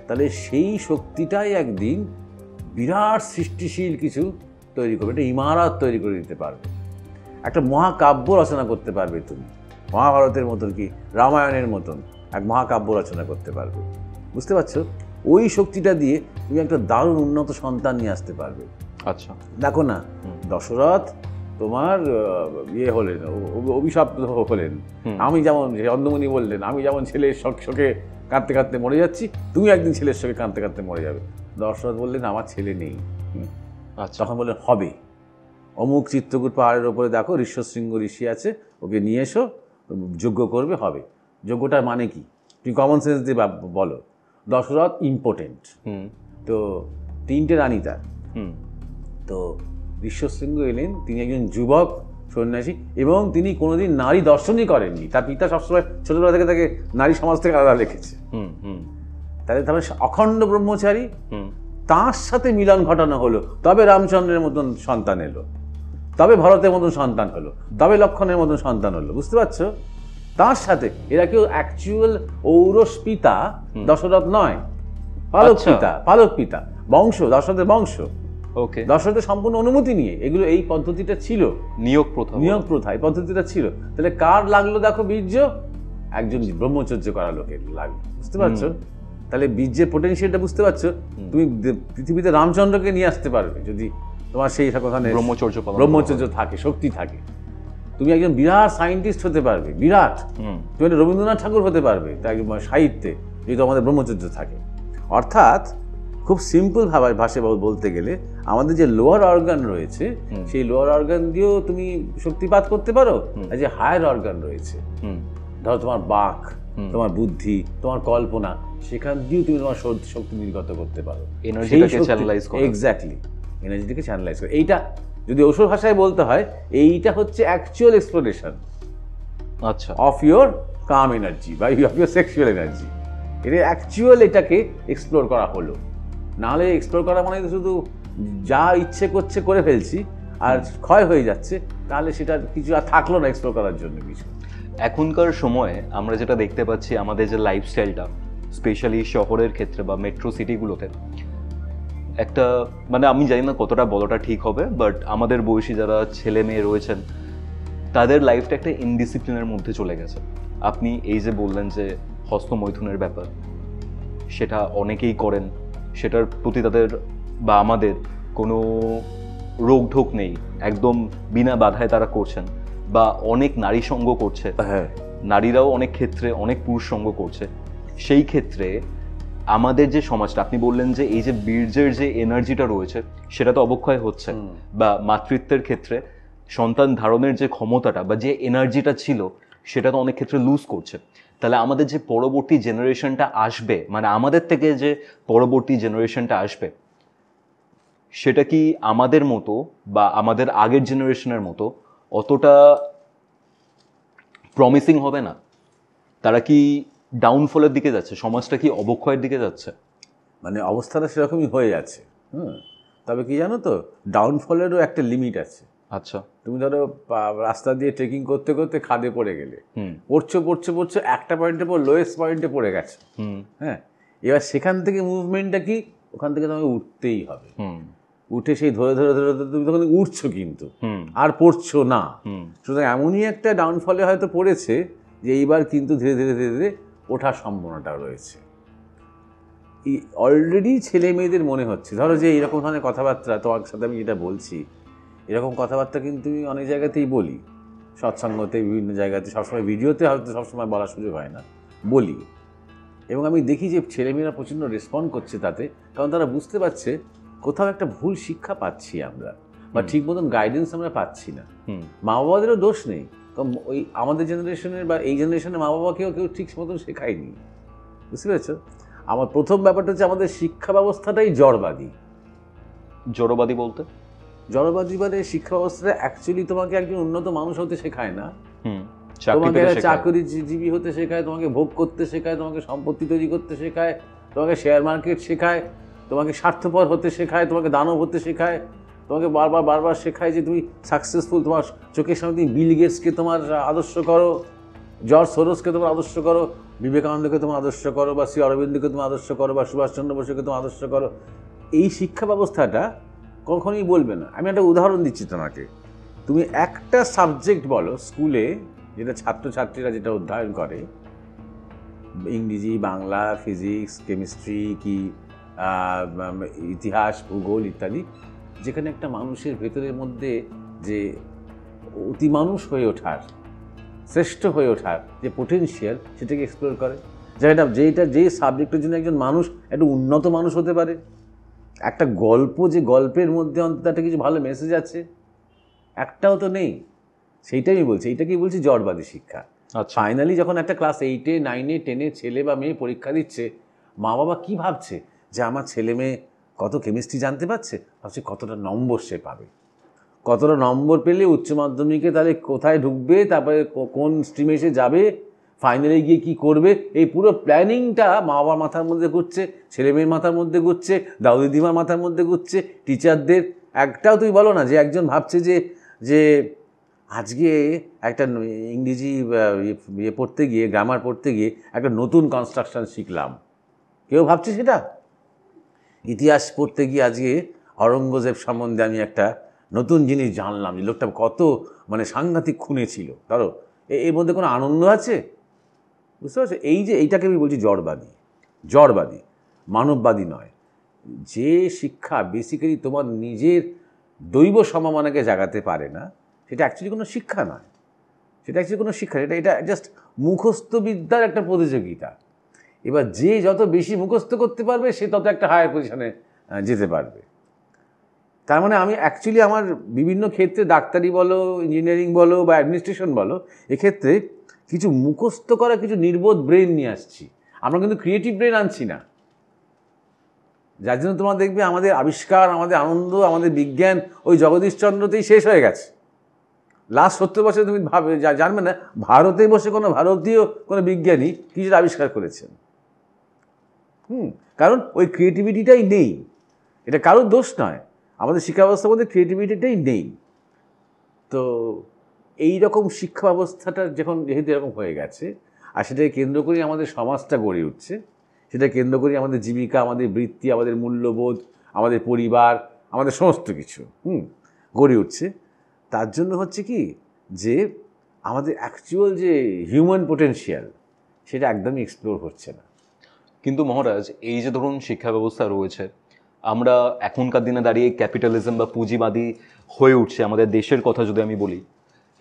তাহলে সেই শক্তিটাই একদিন বিরাট সৃষ্টিশীল কিছু তৈরি করবে, একটা ইমারত তৈরি করে দিতে পারবে, একটা মহাকাব্য রচনা করতে পারবে তুমি, মহাভারতের মতন কি রামায়ণের মতন এক মহাকাব্য রচনা করতে পারবে। বুঝতে পারছো? ওই শক্তিটা দিয়ে তুমি একটা দারুণ উন্নত সন্তান নিয়ে আসতে পারবে। আচ্ছা, দেখো না, দশরথ তোমার ইয়ে হলেন, অভিশপ্ত হলেন। আমি যেমন অন্ধমণি বললেন, আমি যেমন ছেলের শোকে কাঁদতে কাঁদতে মরে যাচ্ছি, তুমি একদিন ছেলের শোকে কাঁদতে কাঁদতে মরে যাবে। দশরথ বললেন আমার ছেলে নেই। তখন বললেন হবে, অমুক চিত্রকূট পাহাড়ের ওপরে দেখো ঋষ্যশৃঙ্গ ঋষি আছে, ওকে নিয়ে এসো, যজ্ঞ করবে, হবে। যজ্ঞটার মানে কি তুমি কমন সেন্স দিয়ে বলো। দশরথ ইম্পর্টেন্ট, তো 3টে রানী তার, তো ঋষ্যশৃঙ্গ এলেন, তিনি একজন যুবক সন্ন্যাসী, এবং তিনি কোনোদিন নারী দর্শনই করেননি। তার পিতা সবসময় ছোটবেলা থেকে তাকে নারী সমাজ থেকে আলাদা রেখেছে। তাহলে অখণ্ড ব্রহ্মচারী, তার সাথে মিলন ঘটানো হলো, তবে রামচন্দ্রের মতন সন্তান এলো, তবে ভরতের মতন সন্তান হলো, তবে লক্ষণের মতন সন্তান হলো। বুঝতে পারছো? তার সাথে এরা কেউ অ্যাকচুয়াল ঔরস পিতা দশরথ নয়, পালক পিতা, পালক পিতা, বংশ, দশরথের বংশ। ওকে। দশরথের সম্পূর্ণ অনুমতি নিয়ে এগুলো, এই পদ্ধতিটা ছিল, নিয়োগ প্রথা, এই পদ্ধতিটা ছিল। তাহলে কার লাগলো দেখো বীর্য? একজন ব্রহ্মচর্য করা লোকের লাগলো। বুঝতে পারছো? তাহলে বীর্যের পোটেনশিয়ালটা বুঝতে পারছো? তুমি পৃথিবীতে রামচন্দ্রকে নিয়ে আসতে পারবে যদি তোমার সেই ওখানে ব্রহ্মচর্য থাকে, শক্তি থাকে। তুমি একজন বিরাট সায়েন্টিস্ট হতে পারবে, বিরাট। তুমি একটা রবীন্দ্রনাথ ঠাকুর হতে পারবে সাহিত্যে, যদি তোমাদের ব্রহ্মচর্য থাকে। অর্থাৎ খুব সিম্পল ভাষায় বলতে গেলে, আমাদের যে লোয়ার অর্গান রয়েছে, সেই লোয়ার অর্গান দিয়েও তুমি শক্তিপাত করতে পারো, আর যে হায়ার অর্গান রয়েছে, ধরো তোমার বাক, তোমার বুদ্ধি, তোমার কল্পনা, সেখান দিয়েও তুমি তোমার শক্তি নির্গত করতে পারো, এনার্জিটাকে চ্যানেলাইজ করো। এক্স্যাক্টলি, এনার্জিটাকে চ্যানেলাইজ করো। এইটা যদি ওষুধ ভাষায় বলতে হয়, এইটা হচ্ছে অ্যাকচুয়াল এক্সপ্লোরেশন আচ্ছা অফ ইউর কাম এনার্জি বা অফ ইউর সেক্সুয়াল এনার্জি। এটা অ্যাকচুয়াল, এটাকে এক্সপ্লোর করা হলো। নাহলে এক্সপ্লোর করা মানে শুধু যা ইচ্ছে করছে করে ফেলছি আর ক্ষয় হয়ে যাচ্ছে, তাহলে সেটা কিছু আর থাকলো না এক্সপ্লোর করার জন্য কিছু। এখনকার সময়ে আমরা যেটা দেখতে পাচ্ছি, আমাদের যে লাইফস্টাইলটা, স্পেশালি শহরের ক্ষেত্রে বা মেট্রো সিটিগুলোতে, একটা মানে আমি জানি না কতটা বলাটা ঠিক হবে, বাট আমাদের বয়সী যারা ছেলে মেয়ে রয়েছেন, তাদের লাইফটা একটা ইনডিসিপ্লিনের মধ্যে চলে গেছে। আপনি এই যে বললেন যে হস্তমৈথুনের ব্যাপার, সেটা অনেকেই করেন, সেটার প্রতি তাদের বা আমাদের কোনো রোকঢোক নেই, একদম বিনা বাধায় তারা করছেন, বা অনেক নারী সঙ্গ করছে, নারীরাও অনেক ক্ষেত্রে অনেক পুরুষ সঙ্গ করছে। সেই ক্ষেত্রে আমাদের যে সমাজটা, আপনি বললেন যে এই যে বীর্যের যে এনার্জিটা রয়েছে সেটা তো অবক্ষয় হচ্ছে, বা মাতৃত্বের ক্ষেত্রে সন্তান ধারণের যে ক্ষমতাটা বা যে এনার্জিটা ছিল সেটা তো অনেক ক্ষেত্রে লুজ করছে। তাহলে আমাদের যে পরবর্তী জেনারেশনটা আসবে, মানে আমাদের থেকে যে পরবর্তী জেনারেশনটা আসবে, সেটা কি আমাদের মতো বা আমাদের আগের জেনারেশনের মতো অতটা প্রমিসিং হবে না? তারা কি ডাউনফলের দিকে যাচ্ছে? সমাজটা কি অবক্ষয়ের দিকে যাচ্ছে? মানে অবস্থাটা সেরকমই হয়ে যাচ্ছে। তবে কি জানো তো, ডাউনফলেরও একটা লিমিট আছে। আচ্ছা, তুমি ধরো রাস্তা দিয়ে ট্রেকিং করতে করতে খাদে পড়ে গেলে, পড়ছো একটা পয়েন্টে পর লোয়েস্ট পয়েন্টে পড়ে গেছে। হ্যাঁ, এবার সেখান থেকে মুভমেন্টটা কি, ওখান থেকে তোমাকে উঠতেই হবে। উঠে সেই ধরে ধরে ধরে তুমি তখন উঠছো, কিন্তু আর পড়ছো না। সুতরাং এমনই একটা ডাউনফলে হয়তো পড়েছে যে এইবার কিন্তু ধীরে ধীরে ধীরে ধীরে ওঠার সম্ভাবনাটা রয়েছে। অলরেডি ছেলে মেয়েদের মনে হচ্ছে, ধরো যে এরকম ধরনের কথাবার্তা তোমার সাথে আমি যেটা বলছি, এরকম কথাবার্তা কিন্তু আমি অনেক জায়গাতেই বলি, সৎসঙ্গতে, বিভিন্ন জায়গাতে, সবসময় ভিডিওতে হয়তো সবসময় বলার সুযোগ হয় না, বলি। এবং আমি দেখি যে ছেলেমেয়েরা প্রচণ্ড রেসপন্ড করছে তাতে, কারণ তারা বুঝতে পারছে কোথাও একটা ভুল শিক্ষা পাচ্ছি আমরা, বা ঠিক মতন গাইডেন্স আমরা পাচ্ছি না। মা বাবাদেরও দোষ নেই, কারণ ওই আমাদের জেনারেশনের বা এই জেনারেশনের মা বাবাকেও কেউ ঠিক মতন শেখায়নি, বুঝতে পেরেছো? আমার প্রথম ব্যাপারটা হচ্ছে আমাদের শিক্ষা ব্যবস্থাটাই জড়বাদী। জড়বাদী বলতে? জড়বাদী মানে শিক্ষা ব্যবস্থাটা অ্যাকচুয়ালি তোমাকে একজন উন্নত মানুষ হতে শেখায় না, তোমাকে চাকরিজীবী হতে শেখায়, তোমাকে ভোগ করতে শেখায়, তোমাকে সম্পত্তি তৈরি করতে শেখায়, তোমাকে শেয়ার মার্কেট শেখায়, তোমাকে স্বার্থপর হতে শেখায়, তোমাকে দানব হতে শেখায়, তোমাকে বারবার শেখায় যে তুমি সাকসেসফুল, তোমার চোখের সামনে তুমি বিল গেটসকে তোমার আদর্শ করো, জর্জ সোরসকে তোমার আদর্শ করো, বিবেকানন্দকে তোমার আদর্শ করো, বা শ্রী অরবিন্দকে তোমার আদর্শ করো, বা সুভাষচন্দ্র বসুকে তোমার আদর্শ করো। এই শিক্ষা ব্যবস্থাটা কখনোই বলবে না। আমি একটা উদাহরণ দিচ্ছি তোমাকে। তুমি একটা সাবজেক্ট বলো স্কুলে, যেটা ছাত্রছাত্রীরা যেটা অধ্যয়ন করে, ইংরেজি, বাংলা, ফিজিক্স, কেমিস্ট্রি, কি ইতিহাস, ভূগোল ইত্যাদি, যেখানে একটা মানুষের ভেতরের মধ্যে যে অতিমানুষ হয়ে ওঠার, শ্রেষ্ঠ হয়ে ওঠার যে পোটেনশিয়াল, সেটাকে এক্সপ্লোর করে, যে সাবজেক্টের জন্য একজন মানুষ একটা উন্নত মানুষ হতে পারে। একটা গল্প, যে গল্পের মধ্যে অন্তত একটা কিছু ভালো মেসেজ আছে, একটাও তো নেই। সেইটাই আমি বলছি, এইটাকেই বলছি জড়বাদী শিক্ষা। ফাইনালি যখন একটা ক্লাস 8-এ 9-এ 10-এ ছেলে বা মেয়ে পরীক্ষা দিচ্ছে, মা বাবা কী ভাবছে? যে আমার ছেলে মেয়ে কত কেমিস্ট্রি জানতে পারছে, ভাবছে কতটা নম্বর সে পাবে, কতটা নম্বর পেলে উচ্চ মাধ্যমিকে তাহলে কোথায় ঢুকবে, তারপরে কোন স্ট্রিমে সে যাবে, ফাইনালে গিয়ে কি করবে, এই পুরো প্ল্যানিংটা মা বাবার মাথার মধ্যে ঘুরছে, ছেলে মেয়ের মাথার মধ্যে ঘুরছে, দাদু দিদিমার মাথার মধ্যে ঘুরছে, টিচারদের। একটাও তুই বলো না যে একজন ভাবছে যে আজকে একটা ইংরেজি ইয়ে পড়তে গিয়ে, গ্রামার পড়তে গিয়ে একটা নতুন কনস্ট্রাকশন শিখলাম, কেউ ভাবছে সেটা? ইতিহাস পড়তে গিয়ে আজকে অরঙ্গজেব সম্বন্ধে আমি একটা নতুন জিনিস জানলাম, যে লোকটা কত মানে সাংঘাতিক খুনে ছিল, ধরো এর মধ্যে কোনো আনন্দ আছে? বুঝতে পারছো? এইটাকে আমি বলছি জড়বাদী, মানববাদী নয়। যে শিক্ষা বেসিক্যালি তোমার নিজের দৈব সমমানাকে জাগাতে পারে না, সেটা অ্যাকচুয়ালি কোনো শিক্ষা নয়। এটা জাস্ট মুখস্থ বিদ্যার একটা প্রতিযোগিতা। এবার যে যত বেশি মুখস্থ করতে পারবে, সে তত একটা হায়ার পজিশনে যেতে পারবে। তার মানে আমি অ্যাকচুয়ালি আমার বিভিন্ন ক্ষেত্রে, ডাক্তারি বলো, ইঞ্জিনিয়ারিং বলো, বা অ্যাডমিনিস্ট্রেশন বলো, এক্ষেত্রে কিছু মুখস্থ করা, কিছু নির্বোধ ব্রেন নিয়ে আসছি। আমরা কিন্তু ক্রিয়েটিভ ব্রেন আনছি না। যার জন্য তোমরা দেখবে আমাদের আবিষ্কার, আমাদের আনন্দ, আমাদের বিজ্ঞান ওই জগদীশচন্দ্রতেই শেষ হয়ে গেছে। লাস্ট 70 বছরে তুমি জানবে না ভারতে বসে কোনো ভারতীয় কোনো বিজ্ঞানী কিছুটা আবিষ্কার করেছেন। কারণ ওই ক্রিয়েটিভিটিটাই নেই। এটা কারোর দোষ নয়, আমাদের শিক্ষা ব্যবস্থার মধ্যে ক্রিয়েটিভিটিটাই নেই। তো এই রকম শিক্ষা ব্যবস্থাটা যেহেতু এরকম হয়ে গেছে, আর সেটাকে কেন্দ্র করেই আমাদের সমাজটা গড়ে উঠছে, সেটা কেন্দ্র করেই আমাদের জীবিকা, আমাদের বৃত্তি, আমাদের মূল্যবোধ, আমাদের পরিবার, আমাদের সমস্ত কিছু গড়ে উঠছে। তার জন্য হচ্ছে কি, যে আমাদের অ্যাকচুয়াল যে হিউম্যান পোটেনশিয়াল, সেটা একদমই এক্সপ্লোর হচ্ছে না। কিন্তু মহারাজ, এই যে ধরুন শিক্ষা ব্যবস্থা রয়েছে, আমরা এখনকার দিনে দাঁড়িয়ে ক্যাপিটালিজম বা পুঁজিবাদী হয়ে উঠছে আমাদের দেশের কথা যদি আমি বলি,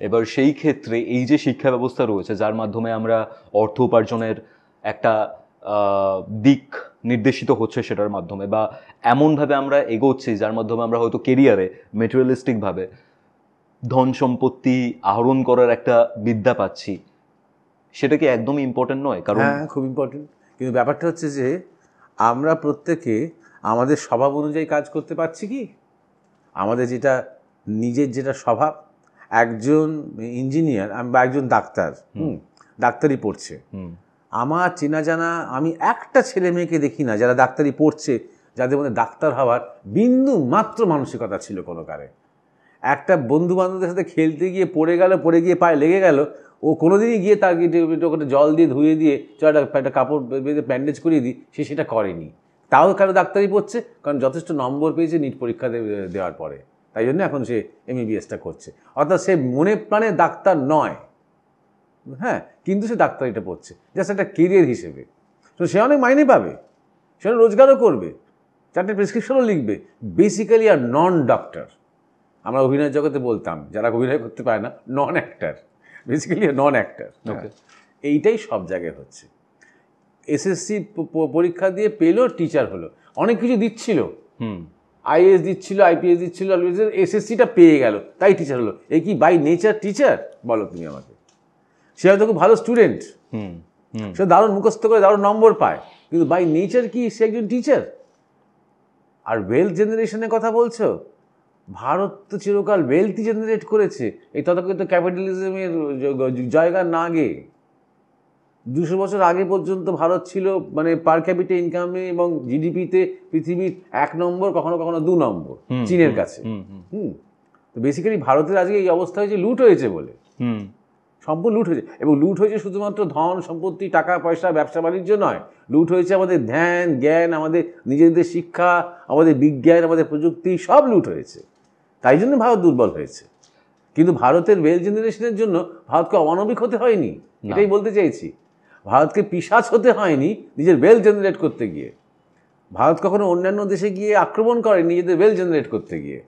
এবার সেই ক্ষেত্রে এই যে শিক্ষা ব্যবস্থা রয়েছে, যার মাধ্যমে আমরা অর্থ উপার্জনের একটা দিক নির্দেশিত হচ্ছে, সেটার মাধ্যমে বা এমনভাবে আমরা এগোচ্ছি যার মাধ্যমে আমরা হয়তো কেরিয়ারে মেটেরিয়ালিস্টিকভাবে ধন সম্পত্তি আহরণ করার একটা বিদ্যা পাচ্ছি, সেটা কি একদমই ইম্পর্টেন্ট নয়? কারণ হ্যাঁ, খুব ইম্পর্টেন্ট। কিন্তু ব্যাপারটা হচ্ছে যে আমরা প্রত্যেকে আমাদের স্বভাব অনুযায়ী কাজ করতে পারছি কি? আমাদের নিজের যেটা স্বভাব, একজন ইঞ্জিনিয়ার বা একজন ডাক্তার ডাক্তারি পড়ছে, আমার চেনা জানা আমি একটা ছেলে মেয়েকে দেখি না যারা ডাক্তারি পড়ছে যাদের মধ্যে ডাক্তার হওয়ার বিন্দু মাত্র মানসিকতা ছিল কোনো কারে। একটা বন্ধু বান্ধবদের সাথে খেলতে গিয়ে পড়ে গিয়ে পায়ে লেগে গেল, ও কোনোদিনই গিয়ে তাকে ওখানে জল দিয়ে ধুয়ে দিয়ে একটা কাপড় বেঁধে ব্যান্ডেজ করিয়ে দিই, সেটা করেনি। তাও কেন ডাক্তারি পড়ছে? কারণ যথেষ্ট নম্বর পেয়েছে নিট পরীক্ষা দেওয়ার পরে, তাই জন্য এখন সে MBBSটা করছে। অর্থাৎ সে মনে প্রাণে ডাক্তার নয়, হ্যাঁ, কিন্তু সে ডাক্তারিটা পড়ছে জাস্ট একটা কেরিয়ার হিসেবে। তো সে অনেক মাইনে পাবে, সে অনেক রোজগারও করবে, 4টে প্রেসক্রিপশনও লিখবে। বেসিক্যালি আর নন ডক্টর, আমরা অভিনয় জগতে বলতাম যারা অভিনয় করতে পারে না, নন অ্যাক্টার, বেসিক্যালি নন অ্যাক্টার। এইটাই সব জায়গায় হচ্ছে। এসএসসি পরীক্ষা দিয়ে পেলো, টিচার হলো, অনেক কিছু দিচ্ছিল, আইএএস দিচ্ছিল, আইপিএস দিচ্ছিল, এসএসসিটা পেয়ে গেল তাই টিচার হলো। এই কি বাই নেচার টিচার? বলো তুমি আমাকে। সে হয়তো খুব ভালো স্টুডেন্ট, সে দারুণ মুখস্থ করে দারুণ নম্বর পায়, কিন্তু বাই নেচার কি সে একজন টিচার? আর ওয়েলথ জেনারেশনের কথা বলছো, ভারত তো চিরকাল ওয়েলথই জেনারেট করেছে। এই তথাকথিত ক্যাপিটালিজমের জায়গা না গিয়ে 200 বছর আগে পর্যন্ত ভারত ছিল মানে পার ক্যাপিটা ইনকামে এবং জিডিপিতে পৃথিবীর 1 নম্বর, কখনো কখনো 2 নম্বর চীনের কাছে। তো বেসিক্যালি ভারতের আজকে এই অবস্থা হয়েছে লুট হয়েছে বলে, সম্পূর্ণ লুট হয়েছে। এবং লুট হয়েছে শুধুমাত্র ধন সম্পত্তি, টাকা পয়সা, ব্যবসা বাণিজ্য নয়, লুট হয়েছে আমাদের ধ্যান জ্ঞান, আমাদের নিজেদের শিক্ষা, আমাদের বিজ্ঞান, আমাদের প্রযুক্তি, সব লুট হয়েছে। তাই জন্য ভারত দুর্বল হয়েছে। কিন্তু ভারতের ওয়েলথ জেনারেশনের জন্য ভারতকে অমানবিক হতে হয়নি, এটাই বলতে চাইছি। ভারতকে পিশাচ হতে হয়নি নিজের ওয়েলথ জেনারেট করতে গিয়ে। ভারত কখনো অন্যান্য দেশে গিয়ে আক্রমণ করে নিজেদের ওয়েলথ জেনারেট করতে গিয়ে।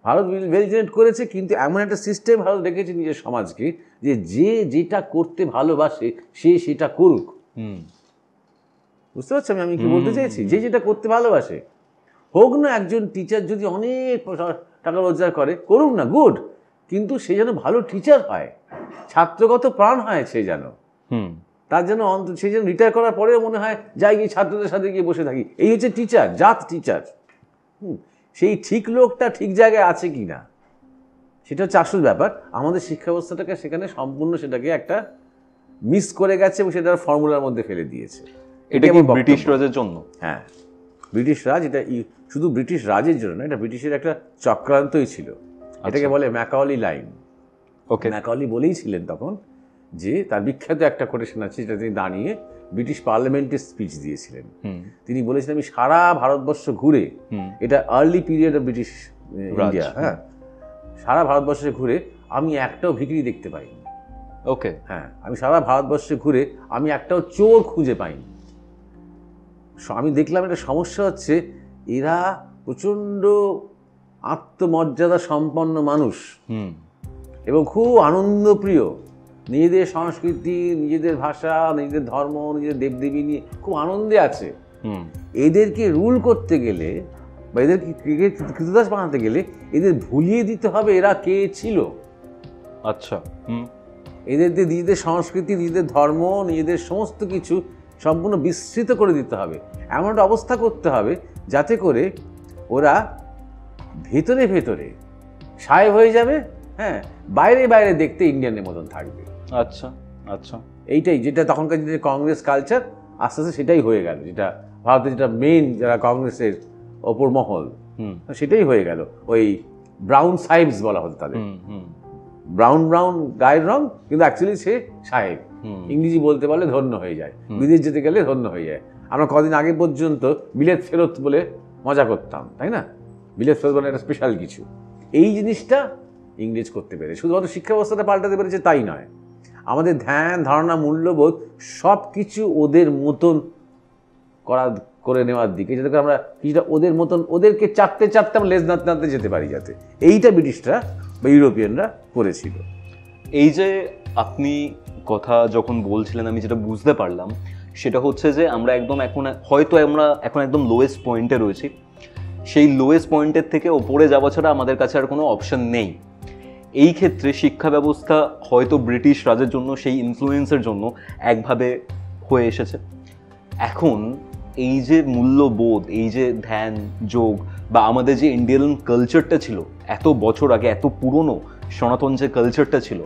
ভারত ওয়েলথ জেনারেট করেছে, কিন্তু এমন একটা সিস্টেম ভারত রেখেছে নিজের সমাজকে যে যে যেটা করতে ভালোবাসে সে সেটা করুক। বুঝতে পারছি আমি কি বলতে চাইছি? যে যেটা করতে ভালোবাসে, হোক না একজন টিচার যদি অনেক টাকা রোজগার করে, করুক না, গুড, কিন্তু সে যেন ভালো টিচার হয়, ছাত্রগত প্রাণ হয় সে যেন, তার জন্য সে যেন রিটায়ার করার পরেও মনে হয় যাই গিয়ে ছাত্রদের সাথে গিয়ে বসে থাকি। এই হচ্ছে টিচার, জাত টিচার। সেই ঠিক লোকটা ঠিক জায়গায় আছে কি না, সেটা হচ্ছে আসল ব্যাপার। আমাদের শিক্ষা ব্যবস্থাটাকে সেখানে সম্পূর্ণ সেটাকে একটা মিস করে গেছে এবং সেটা ফর্মুলার মধ্যে ফেলে দিয়েছে। এটা কি ব্রিটিশ রাজের জন্য? হ্যাঁ, ব্রিটিশ রাজ। এটা শুধু ব্রিটিশ রাজের জন্য না, এটা ব্রিটিশের একটা চক্রান্তই ছিল। এটাকে বলে ম্যাকাওলি লাইন। ওকে, ম্যাকাওলি বলেই ছিলেন তখন যে তার বিখ্যাত একটা কোটেশন আছে, যেটা তিনি দাঁড়িয়ে ব্রিটিশ পার্লামেন্টে স্পিচ দিয়েছিলেন। তিনি বলেছিলেন, আমি সারা ভারতবর্ষ ঘুরে, এটা early period of British India, হ্যাঁ, সারা ভারতবর্ষে ঘুরে আমি একটাও ভিখিরি দেখতে পাইনি। ওকে, হ্যাঁ, আমি সারা ভারতবর্ষে ঘুরে আমি একটাও চোর খুঁজে পাইনি। আমি দেখলাম একটা সমস্যা হচ্ছে, এরা প্রচণ্ড আত্মমর্যাদা সম্পন্ন মানুষ এবং খুব আনন্দপ্রিয়, নিজেদের সংস্কৃতি, নিজেদের ভাষা, নিজেদের ধর্ম, নিজেদের দেবদেবী নিয়ে খুব আনন্দে আছে। এদেরকে রুল করতে গেলে বা এদেরকে কৃতদাস বানাতে গেলে এদের ভুলিয়ে দিতে হবে এরা কে ছিল। আচ্ছা, এদেরকে নিজেদের সংস্কৃতি, নিজেদের ধর্ম, নিজেদের সমস্ত কিছু সম্পূর্ণ বিস্মৃত করে দিতে হবে। এমন একটা অবস্থা করতে হবে যাতে করে ওরা ভেতরে ভেতরে সাহেব হয়ে যাবে, হ্যাঁ, বাইরে বাইরে দেখতে ইন্ডিয়ানের মতন থাকবে। আচ্ছা আচ্ছা, এইটাই যেটা তখনকার যে কংগ্রেস কালচার, আস্তে আস্তে সেটাই হয়ে গেল, যেটা ভারতের যেটা মেইন যারা কংগ্রেসের ওপর মহল, সেটাই হয়ে গেল। ওই ব্রাউন সাহেবস বলা হতো তাদের, ব্রাউন ব্রাউন গায়ের রং, কিন্তু অ্যাকচুয়ালি সে সাহেব। ইংরেজি বলতে পারলে ধন্য হয়ে যায়, বিদেশ যেতে গেলে ধন্য হয়ে যায়। আমরা কদিন আগে পর্যন্ত বিলেত ফেরত বলে মজা করতাম, তাই না? বিলেত ফেরত বলে একটা স্পেশাল কিছু। এই জিনিসটা ইংরেজ করতে পেরে, শুধুমাত্র শিক্ষা ব্যবস্থাটা পাল্টাতে পেরেছে তাই নয়, আমাদের ধ্যান ধারণা মূল্যবোধ সব কিছু ওদের মতন করে নেওয়ার দিকে, যাতে আমরা কিছুটা ওদের মতন, ওদেরকে চাপতে চাপতে আমরা লেজ নাড়তে নাড়তে যেতে পারি, যাতে এইটা ব্রিটিশরা বা ইউরোপিয়ানরা করেছিল। এই যে আপনি কথা যখন বলছিলেন, আমি যেটা বুঝতে পারলাম সেটা হচ্ছে যে আমরা একদম এখন একদম লোয়েস্ট পয়েন্টে রয়েছি। সেই লোয়েস্ট পয়েন্টের থেকে ওপরে যাওয়া ছাড়া আমাদের কাছে আর কোনো অপশন নেই। এই ক্ষেত্রে শিক্ষা ব্যবস্থা হয়তো ব্রিটিশ রাজের জন্য, সেই ইনফ্লুয়েন্সের জন্য একভাবে হয়ে এসেছে। এখন এই যে মূল্যবোধ, এই যে ধ্যান যোগ বা আমাদের যে ইন্ডিয়ান কালচারটা ছিল এত বছর আগে, এত পুরনো সনাতন যে কালচারটা ছিল,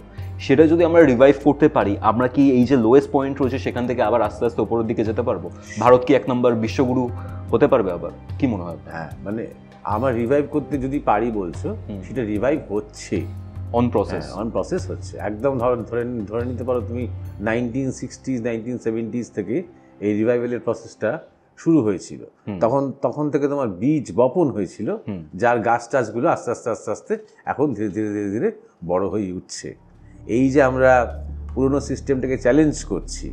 সেটা যদি আমরা রিভাইভ করতে পারি, আমরা কি এই যে লোয়েস্ট পয়েন্ট রয়েছে সেখান থেকে আবার আস্তে আস্তে উপরের দিকে যেতে পারবো? ভারত কি 1 নম্বর বিশ্বগুরু হতে পারবে আবার? কি মনে হয়? হ্যাঁ, মানে আমরা রিভাইভ করতে যদি পারি বলছো, সেটা রিভাইভ হচ্ছে, অন প্রসেস হচ্ছে। একদম ধরে নিতে পারো তুমি 1960s 1970s থেকে এই রিভাইভেলের প্রসেসটা শুরু হয়েছিল। তখন থেকে তোমার বীজ বপন হয়েছিল, যার গাছ টাছগুলো আস্তে আস্তে আস্তে আস্তে এখন ধীরে ধীরে ধীরে ধীরে বড় হয়ে উঠছে। এই যে আমরা পুরনো সিস্টেমটাকে চ্যালেঞ্জ করছি,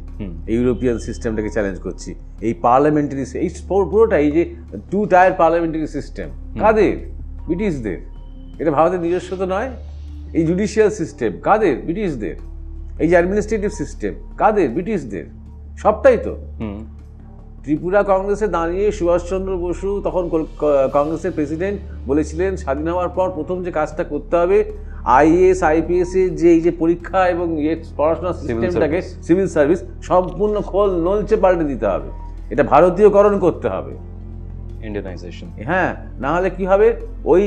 ইউরোপিয়ান সিস্টেমটাকে চ্যালেঞ্জ করছি। এই পার্লামেন্টারি, এই পুরোটা এই যে 2 টায়ার পার্লামেন্টারি সিস্টেম কাদের? ব্রিটিশদের। এটা ভারতের নিজস্ব তো নয়। এই জুডিশিয়াল সিস্টেম কাদের? ব্রিটিশদের। এই যে অ্যাডমিনিস্ট্রেটিভ সিস্টেম কাদের? ব্রিটিশদের। সবটাই তো। ত্রিপুরা কংগ্রেসে দাঁড়িয়ে সুভাষচন্দ্র বসু তখন কংগ্রেসের প্রেসিডেন্ট বলেছিলেন স্বাধীন হওয়ার পর প্রথম যে কাজটা করতে হবে, আইএএস আইপিএস এর যে এই যে পরীক্ষা এবং পড়াশোনার সিস্টেমটাকে, সিভিল সার্ভিস সম্পূর্ণ নলচে পাল্টে দিতে হবে। এটা ভারতীয়করণ করতে হবে, ইন্ডিয়ানাইজেশন। হ্যাঁ, না হলে কি হবে, ওই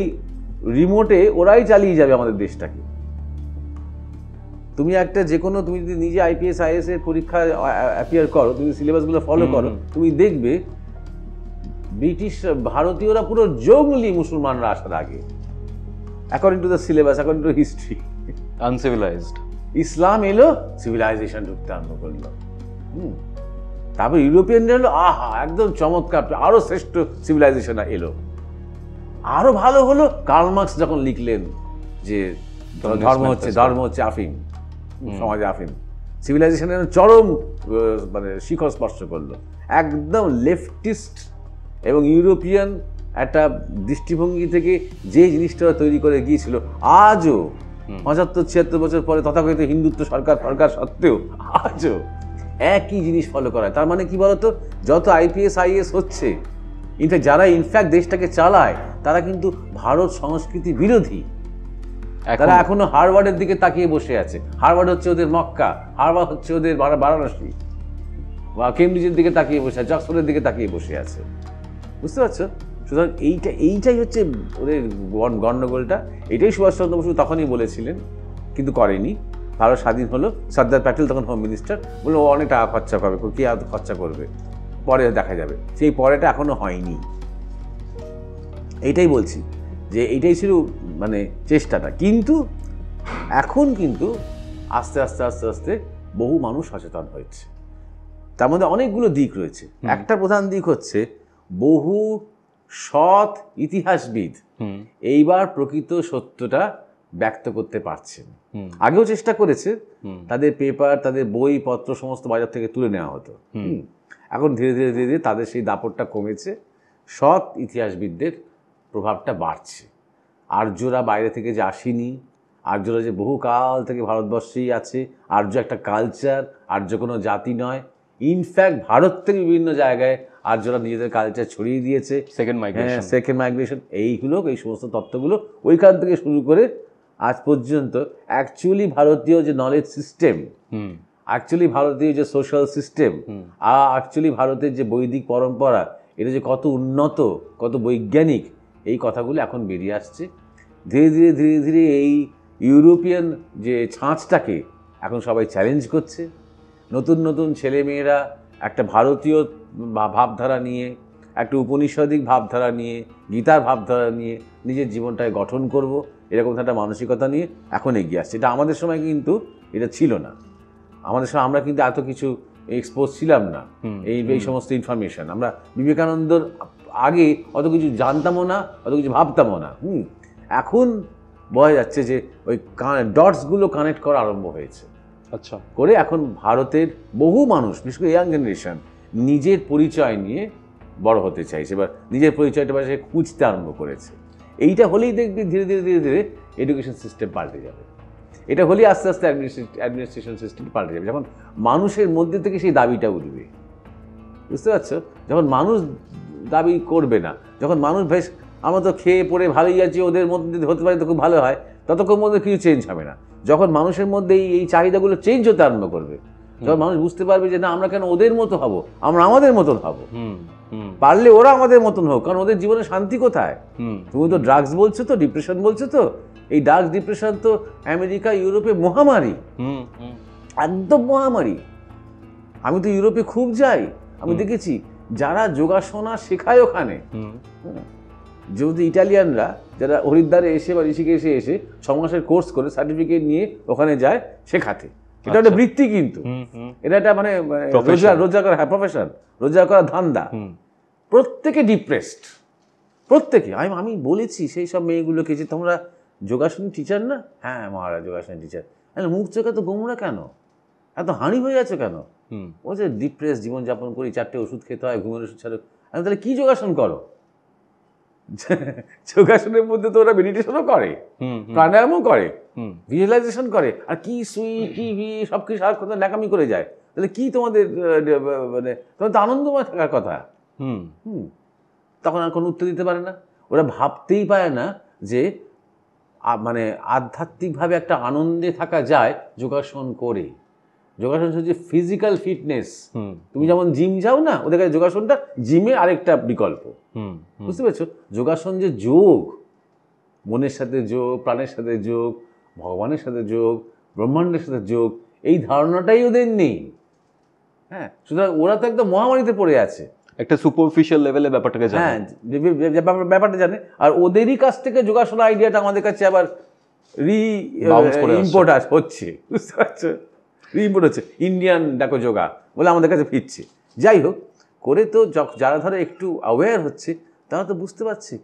রিমোটে ওরাই চালিয়ে যাবে আমাদের দেশটাকে। তুমি একটা যে কোনো, তুমি যদি নিজে আইপিএস আইএস এর পরীক্ষা অ্যাপিয়ার করো, তুমি সিলেবাসগুলো ফলো করো, তুমি দেখবে ব্রিটিশ ভারতীয়রা পুরো জঙ্গলি মুসলমানরা আসার আগে, according to the syllabus, according to history. Uncivilised. ইসলাম এলো, সিভিলাইজেশন ঢুকতে আরম্ভ করলো। তারপর ইউরোপিয়ানরা এলো, আহা একদম চমৎকার, আরো শ্রেষ্ঠ সিভিলাইজেশন এলো। আরো ভালো হলো কার্ল মার্কস যখন লিখলেন যে ধর্ম হচ্ছে আফিম, সমাজে আফিম। সিভিলাইজেশনের চরম মানে শিখর স্পর্শ করলো। একদম লেফটিস্ট এবং ইউরোপিয়ান একটা দৃষ্টিভঙ্গি থেকে যে জিনিসটা তৈরি করে গিয়েছিল, আজও 75-76 বছর পরে তথাকথিত হিন্দুত্ব সরকার সত্ত্বেও আজও একই জিনিস ফলো করা। তার মানে কি বলতো, যত আইপিএস আইএস হচ্ছে, যারা ইনফ্যাক্ট দেশটাকে চালায়, তারা কিন্তু ভারত সংস্কৃতি বিরোধী। তারা এখনো হার্ভার্ডের দিকে তাকিয়ে বসে আছে। হার্ভার্ড হচ্ছে ওদের মক্কা, হার্ভার্ড হচ্ছে ওদের বারাণসী, বা কেমব্রিজের দিকে তাকিয়ে বসে আছে, অক্সফোর্ডের দিকে তাকিয়ে বসে আছে। বুঝতে পারছো? সুতরাং এইটাই হচ্ছে ওদের গণ্ডগোলটা। এটাই সুভাষচন্দ্র বসু তখনই বলেছিলেন, কিন্তু করেনি। ভারত স্বাধীন হলো, সর্দার প্যাটেল তখন হোম মিনিস্টার, বললো ও অনেক টাকা খরচা করবে, কি আর খরচা করবে, পরে দেখা যাবে। সেই পরেটা এখনো হয়নি। এইটাই বলছি যে এইটাই ছিল মানে চেষ্টাটা। কিন্তু এখন কিন্তু আস্তে আস্তে আস্তে আস্তে বহু মানুষ সচেতন হয়েছে। তার মধ্যে অনেকগুলো দিক রয়েছে। একটা প্রধান দিক হচ্ছে বহু সৎ ইতিহাসবিদ এইবার প্রকৃত সত্যটা ব্যক্ত করতে পারছেন। আগেও চেষ্টা করেছে, তাদের পেপার, তাদের বই পত্র সমস্ত বাজার থেকে তুলে নেওয়া হতো। এখন ধীরে ধীরে ধীরে ধীরে তাদের সেই দাপটটা কমেছে, সৎ ইতিহাসবিদদের প্রভাবটা বাড়ছে। আর্যরা বাইরে থেকে যে আসেনি, আর্যরা যে বহুকাল থেকে ভারতবর্ষেই আছে, আর্য একটা কালচার, আর্য কোনো জাতি নয়। ইনফ্যাক্ট ভারত থেকে বিভিন্ন জায়গায় আর্যরা নিজেদের কালচার ছড়িয়ে দিয়েছে। সেকেন্ড মাইগ্রেশন, এই সমস্ত তত্ত্বগুলো ওইখান থেকে শুরু করে আজ পর্যন্ত অ্যাকচুয়ালি ভারতীয় যে নলেজ সিস্টেম, অ্যাকচুয়ালি ভারতীয় যে সোশ্যাল সিস্টেম, অ্যাকচুয়ালি ভারতের যে বৈদিক পরম্পরা, এটা যে কত উন্নত, কত বৈজ্ঞানিক, এই কথাগুলো এখন বেরিয়ে আসছে। ধীরে ধীরে ধীরে ধীরে এই ইউরোপিয়ান যে ছাঁচটাকে এখন সবাই চ্যালেঞ্জ করছে। নতুন নতুন ছেলেমেয়েরা একটা ভারতীয় ভাবধারা নিয়ে, একটা উপনিষদিক ভাবধারা নিয়ে, গীতার ভাবধারা নিয়ে নিজের জীবনটাকে গঠন করব, এরকম একটা মানসিকতা নিয়ে এখন এগিয়ে আসছে। এটা আমাদের সময় কিন্তু এটা ছিল না। আমাদের সময় আমরা কিন্তু এত কিছু এক্সপোজ ছিলাম না এই সমস্ত ইনফরমেশন। আমরা বিবেকানন্দর আগে অত কিছু জানতামও না, অত কিছু ভাবতামও না। এখন বোঝা যাচ্ছে যে ওই ডটসগুলো কানেক্ট করা আরম্ভ হয়েছে। আচ্ছা করে এখন ভারতের বহু মানুষ, বিশেষ করে ইয়াং জেনারেশন, নিজের পরিচয় নিয়ে বড় হতে চাইছে, এবার নিজের পরিচয়টা সে খুঁজতে আরম্ভ করেছে। এইটা হলেই দেখবি ধীরে ধীরে ধীরে ধীরে এডুকেশন সিস্টেম পাল্টে যাবে। এটা হলেই আস্তে আস্তে অ্যাডমিনিস্ট্রেশন সিস্টেম পাল্টে যাবে, যখন মানুষের মধ্যে থেকে সেই দাবিটা উঠবে। বুঝতে পারছো? যখন মানুষ দাবি করবে না, যখন মানুষ বেশ আমরা তো খেয়ে পড়ে ভালোই আছি, ওদের মধ্যে হতে পারে তো খুব ভালো হয়, ততক্ষণ মধ্যে কিছু চেঞ্জ হবে না। যখন মানুষের মধ্যে এই চাহিদাগুলো চেঞ্জ হতে আরম্ভ করবে, যখন মানুষ বুঝতে পারবে যে না, আমরা কেন ওদের মতো হব, আমরা আমাদের মতন হব, পারলে ওরা আমাদের মতন হোক, কারণ ওদের জীবনে শান্তি কোথায়? তুমি তো ড্রাগস বলছো, তো ডিপ্রেশন বলছো, তো এই ড্রাগস ডিপ্রেশন তো আমেরিকা ইউরোপে মহামারী, একদম মহামারী। আমি তো ইউরোপে খুব যাই, আমি দেখেছি যারা যোগাসনা শেখায় ওখানে, যেহেতু ইটালিয়ানরা যারা হরিদ্বারে এসে বা ঋষিকেশে এসে 6 মাসের কোর্স করে সার্টিফিকেট নিয়ে ওখানে যায় শেখাতে। এটা একটা বৃত্তি, কিন্তু এটা একটা মানে রোজগার করা, হ্যাঁ প্রফেশন, রোজগার করা ধান্দা। প্রত্যেকে ডিপ্রেসড, প্রত্যেকে। আমি বলেছি সেই সব মেয়েগুলোকে যে তোমরা যোগাসন টিচার না? হ্যাঁ মহারাজ যোগাসন টিচার। মুখ চোখে তো গোমরা কেন? এত হানি হয়ে যাচ্ছে কেন? হুম ও যে ডিপ্রেস জীবনযাপন করি, 4টে ওষুধ খেতে হয়, ঘুমের ওষুধ ছাড়ো। আমি তাহলে কী যোগাসন করো? যোগাসনের মধ্যে তো ওরা মেডিটেশনও করে, হুম প্রাণায়ামও করে, হুম ভিজুয়ালাইজেশন করে, আর কি সুই কি সব কিছু সারাক্ষণ ন্যাকামি করে যায়। তাহলে কি তোমাদের মানে তোমার তো আনন্দময় থাকার কথা। হুম হুম তখন আর কোনো উত্তর দিতে পারে না। ওরা ভাবতেই পারে না যে মানে আধ্যাত্মিকভাবে একটা আনন্দে থাকা যায় যোগাসন করে। যোগাসন হচ্ছে ফিজিক্যাল ফিটনেস। হুম তুমি যেমন জিম যাও না, ওদের কাছে যোগাসনটা জিমের আরেকটা বিকল্প। হুম বুঝতে পেরেছো? যোগাসন যে যোগ, মনের সাথে যোগ, প্রাণের সাথে যোগ, ভগবানের সাথে যোগ, ব্রহ্মাণ্ডের সাথে যোগ, এই ধারণাটাই ওদের নেই। হ্যাঁ, সুতরাং ওরা তো একদম মহামারীতে পড়ে আছে। একটা সুপারফিশিয়াল লেভেলে ব্যাপারটাকে জানে। হ্যাঁ, ব্যাপারটা জানে। আর ওদেরই কাছ থেকে যোগাসন আইডিয়াটা আমাদের কাছে আবার ইম্পোর্ট হচ্ছে। বুঝতে পারছো? ইম্পোর্ট হচ্ছে, ইন্ডিয়ান ডাকো যোগা বলে আমাদের কাছে ফিরছে। যাই হোক করে, তো যারা ধরো একটু অ্যাওয়্যার হচ্ছে তারা তো বুঝতে পারছে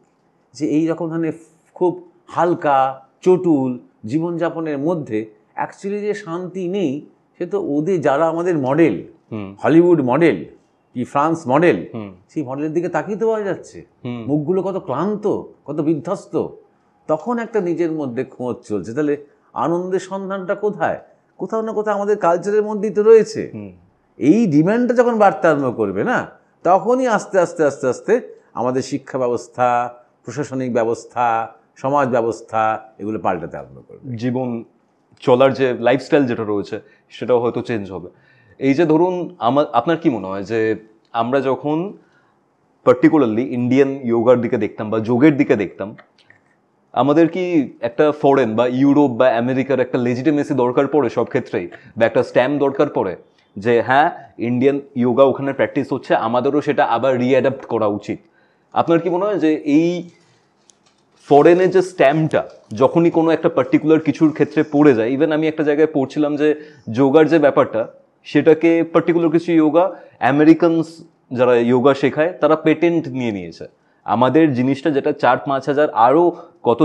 যে এই রকম ধরনের খুব হালকা চটুল জীবনযাপনের মধ্যে অ্যাকচুয়ালি যে শান্তি নেই, সে তো ওদের যারা আমাদের মডেল, হলিউড মডেল কি ফ্রান্স মডেল, সেই মডেলের দিকে তাকিয়ে তো পাওয়া যাচ্ছে। মুখগুলো কত ক্লান্ত, কত বিধ্বস্ত। তখন একটা নিজের মধ্যে খোঁজ চলছে, তাহলে আনন্দের সন্ধানটা কোথায়? কোথাও না কোথাও আমাদের কালচারের মধ্যেই তো রয়েছে। এই ডিমান্ডটা যখন বাড়তে আরম্ভ করবে না, তখনই আস্তে আস্তে আস্তে আস্তে আমাদের শিক্ষা ব্যবস্থা, প্রশাসনিক ব্যবস্থা, সমাজ ব্যবস্থা এগুলো পাল্টাতে আরম্ভ করবে। জীবন চলার যে লাইফস্টাইল যেটা রয়েছে সেটাও হয়তো চেঞ্জ হবে। এই যে ধরুন আপনার কি মনে হয় যে আমরা যখন পার্টিকুলারলি ইন্ডিয়ান যোগার দিকে দেখতাম বা যোগের দিকে দেখতাম, আমাদের কি একটা ফরেন বা ইউরোপ বা আমেরিকার একটা লেজিটিমেসি দরকার পড়ে সব ক্ষেত্রেই, বা একটা স্ট্যাম্প দরকার পড়ে যে হ্যাঁ ইন্ডিয়ান যোগা ওখানে প্র্যাকটিস হচ্ছে, আমাদেরও সেটা আবার রিঅ্যাডাপ্ট করা উচিত? আপনার কি মনে হয় যে এই ফরেনের যে স্ট্যাম্পটা যখনই কোনো একটা পার্টিকুলার কিছুর ক্ষেত্রে পড়ে যায়, ইভেন আমি একটা জায়গায় পড়ছিলাম যে যোগার যে ব্যাপারটা সেটাকে পার্টিকুলার কিছু যোগা আমেরিকানস যারা যোগা শেখায় তারা পেটেন্ট নিয়ে নিয়েছে, আমাদের জিনিসটা যেটা 4-5 হাজার আরও কত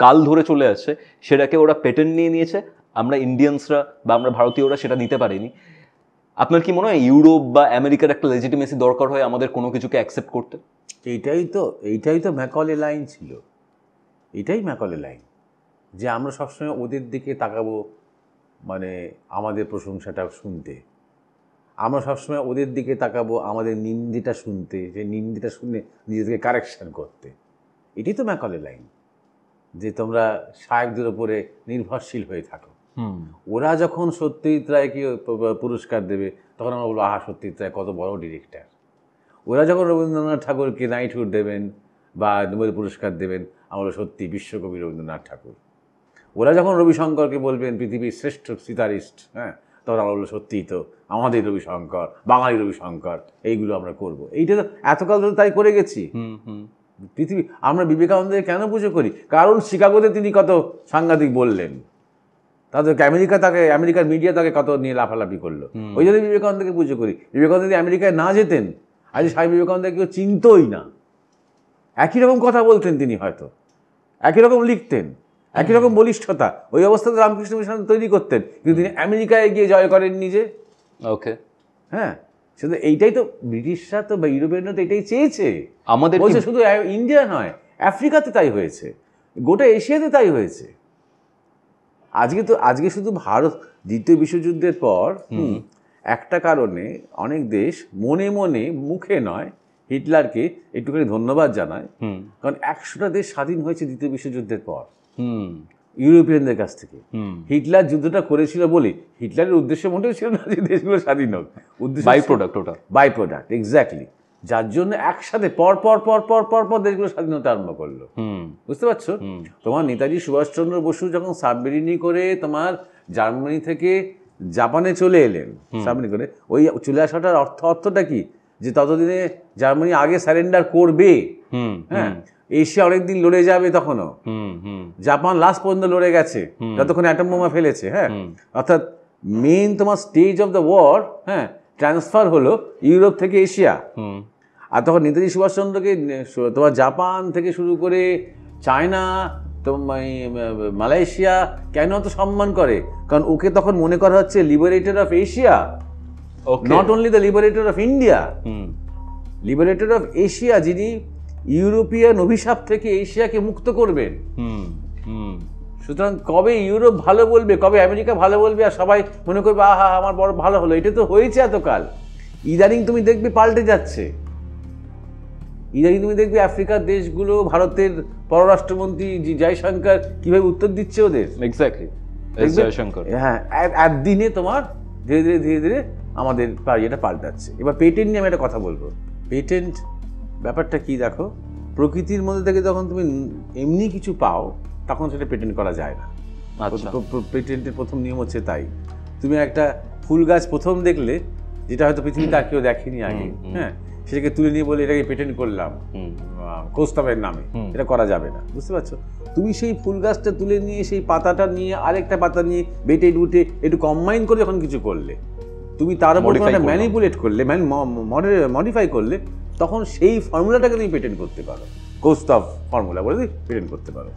কাল ধরে চলে আসছে সেটাকে ওরা পেটেন্ট নিয়ে নিয়েছে, আমরা ইন্ডিয়ানসরা বা আমরা ভারতীয়রা সেটা নিতে পারিনি। আপনার কি মনে হয় ইউরোপ বা আমেরিকার একটা লেজিটিমেসি দরকার হয় আমাদের কোনো কিছুকে অ্যাকসেপ্ট করতে? এইটাই তো ম্যাকলে লাইন ছিল। এটাই ম্যাকলে লাইন, যে আমরা সবসময় ওদের দিকে তাকাবো, মানে আমাদের প্রশংসাটা শুনতে। আমরা সবসময় ওদের দিকে তাকাবো আমাদের নিন্দিটা শুনতে, যে নিন্দিটা শুনে নিজেদেরকে কারেকশান করতে। এটাই তো ম্যাকলে লাইন, যে তোমরা শায়কদের ওপরে নির্ভরশীল হয়ে থাকো। ওরা যখন সত্যজিৎ রায়কে পুরস্কার দেবে তখন আমরা বলবো আহা, সত্যজিৎ রায় কত বড় ডিরেক্টর। ওরা যখন রবীন্দ্রনাথ ঠাকুরকে নাইটহুড দেবেন বা নোবেল পুরস্কার দেবেন, আমরা সত্যি বিশ্বকবি রবীন্দ্রনাথ ঠাকুর। ওরা যখন রবিশঙ্করকে বলবেন পৃথিবীর শ্রেষ্ঠ সিতারিস্ট, হ্যাঁ, তখন আমরা বলবো সত্যিই তো আমাদের রবিশঙ্কর, বাঙালি রবিশঙ্কর, এইগুলো আমরা করব। এইটা তো এতকাল ধরে তাই করে গেছি। পৃথিবী, আমরা বিবেকানন্দকে কেন পুজো করি? কারণ শিকাগোতে তিনি কত সাংঘাতিক বললেন, তাদেরকে আমেরিকার মিডিয়া তাকে কত নিয়ে লাফালাফি করলো, ওই জন্য বিবেকানন্দকে পুজো করি। বিবেকানন্দ যদি আমেরিকায় না যেতেন, আজ স্বামী বিবেকানন্দকে কেউ চিনতই না। একই রকম কথা বলতেন তিনি, হয়তো একই রকম লিখতেন, একই রকম বলিষ্ঠতা, ওই অবস্থাতে রামকৃষ্ণ মিশন তৈরি করতেন, কিন্তু তিনি আমেরিকায় গিয়ে জয় করেন নিজে। ওকে, হ্যাঁ, শুধু এইটাই তো ব্রিটিশরা তো বা ইউরোপিয়ানরা তো এটাই চেয়েছে। আমাদের বলছে শুধু ইন্ডিয়া নয়, আফ্রিকাতে তাই হয়েছে, গোটা এশিয়াতে তাই হয়েছে। আজকে শুধু ভারত দ্বিতীয় বিশ্বযুদ্ধের পর একটা কারণে অনেক দেশ মনে মনে, মুখে নয়, হিটলারকে একটুখানি ধন্যবাদ জানায়, কারণ 100টা দেশ স্বাধীন হয়েছে দ্বিতীয় বিশ্বযুদ্ধের পর ইউরোপিয়ানদের কাছ থেকে। হিটলার যুদ্ধটা করেছিল বলে, হিটলারের উদ্দেশ্য মোটেও ছিল না যে দেশগুলো স্বাধীন হোক, উদ্দেশ্য বাই প্রোডাক্ট, এক্স্যাক্টলি, যার জন্য একসাথে পর পর পর পর পর পর দেশগুলো স্বাধীনতা আরম্ভ করলো। বুঝতে পারছো? তোমার নেতাজি সুভাষচন্দ্র বসু যখন সাবমেরিনে করে তোমার জার্মানি থেকে জাপানে চলে এলেন, সাবমেরিনে করে, ওই চলে আসাটার অর্থটা কি? যে ততদিনে জার্মানি আগে স্যারেন্ডার করবে, হ্যাঁ, এশিয়া অনেকদিন লড়ে যাবে, তখনও জাপান লাস্ট পর্যন্ত লড়ে গেছে, যতক্ষণ অ্যাটম বোমা ফেলেছে। হ্যাঁ, অর্থাৎ মেইন তোমার স্টেজ অফ দ্য ওয়ার, হ্যাঁ, ট্রান্সফার হলো ইউরোপ থেকে এশিয়া। আর তখন নেতাজি সুভাষচন্দ্রকে তোমার জাপান থেকে শুরু করে চায়না, তো মালয়েশিয়া কেন অত সম্মান করে? কারণ ওকে তখন মনে করা হচ্ছে liberator of Asia, not only the liberator of India, liberator of Asia, যিনি ইউরোপিয়ান অভিশাপ থেকে এশিয়াকে মুক্ত করবেন। সুতরাং কবে ইউরোপ ভালো বলবে, কবে আমেরিকা ভালো বলবে, আর সবাই মনে করবে আহা আমার বড় ভালো হলো? এটা তো হয়েছে এতকাল। ইদানিং তুমি দেখবে পাল্টে যাচ্ছে। ইদানিং তুমি দেখবে আফ্রিকার দেশগুলো ভারতের পররাষ্ট্রমন্ত্রী জয়শঙ্কর কিভাবে উত্তর দিচ্ছে ওদের। এক্স্যাক্টলি, জয়শঙ্কর। হ্যাঁ, একদিনে তোমার ধীরে ধীরে ধীরে ধীরে আমাদের এটা পাল্টাচ্ছে। এবার পেটেন্ট নিয়ে আমি একটা কথা বলবো। পেটেন্ট ব্যাপারটা কি দেখো, প্রকৃতির মধ্যে থেকে যখন তুমি এমনি কিছু পাও তখন সেটা পেটেন্ট করা যায় না। পেটেন্টের প্রথম নিয়ম হচ্ছে তাই। তুমি একটা ফুল গাছ প্রথম দেখলে, যেটা হয়তো পৃথিবীতে আর কেউ দেখেনি আগে, হ্যাঁ, সেটাকে তুলে নিয়ে বলে এটাকে পেটেন্ট করলাম কৌস্তবের নামে, এটা করা যাবে না, বুঝতে পারছো? তুমি সেই ফুল গাছটা তুলে নিয়ে সেই পাতাটা নিয়ে আরেকটা পাতা নিয়ে বেটে ডুটে একটু কম্বাইন করে যখন কিছু করলে, তুমি তার উপর ম্যানিপুলেট করলে, মডিফাই করলে, তখন সেই ফর্মুলাটাকে তুমি পেটেন্ট করতে পারো, কৌস্তব ফর্মুলা বলে পেটেন্ট করতে পারো।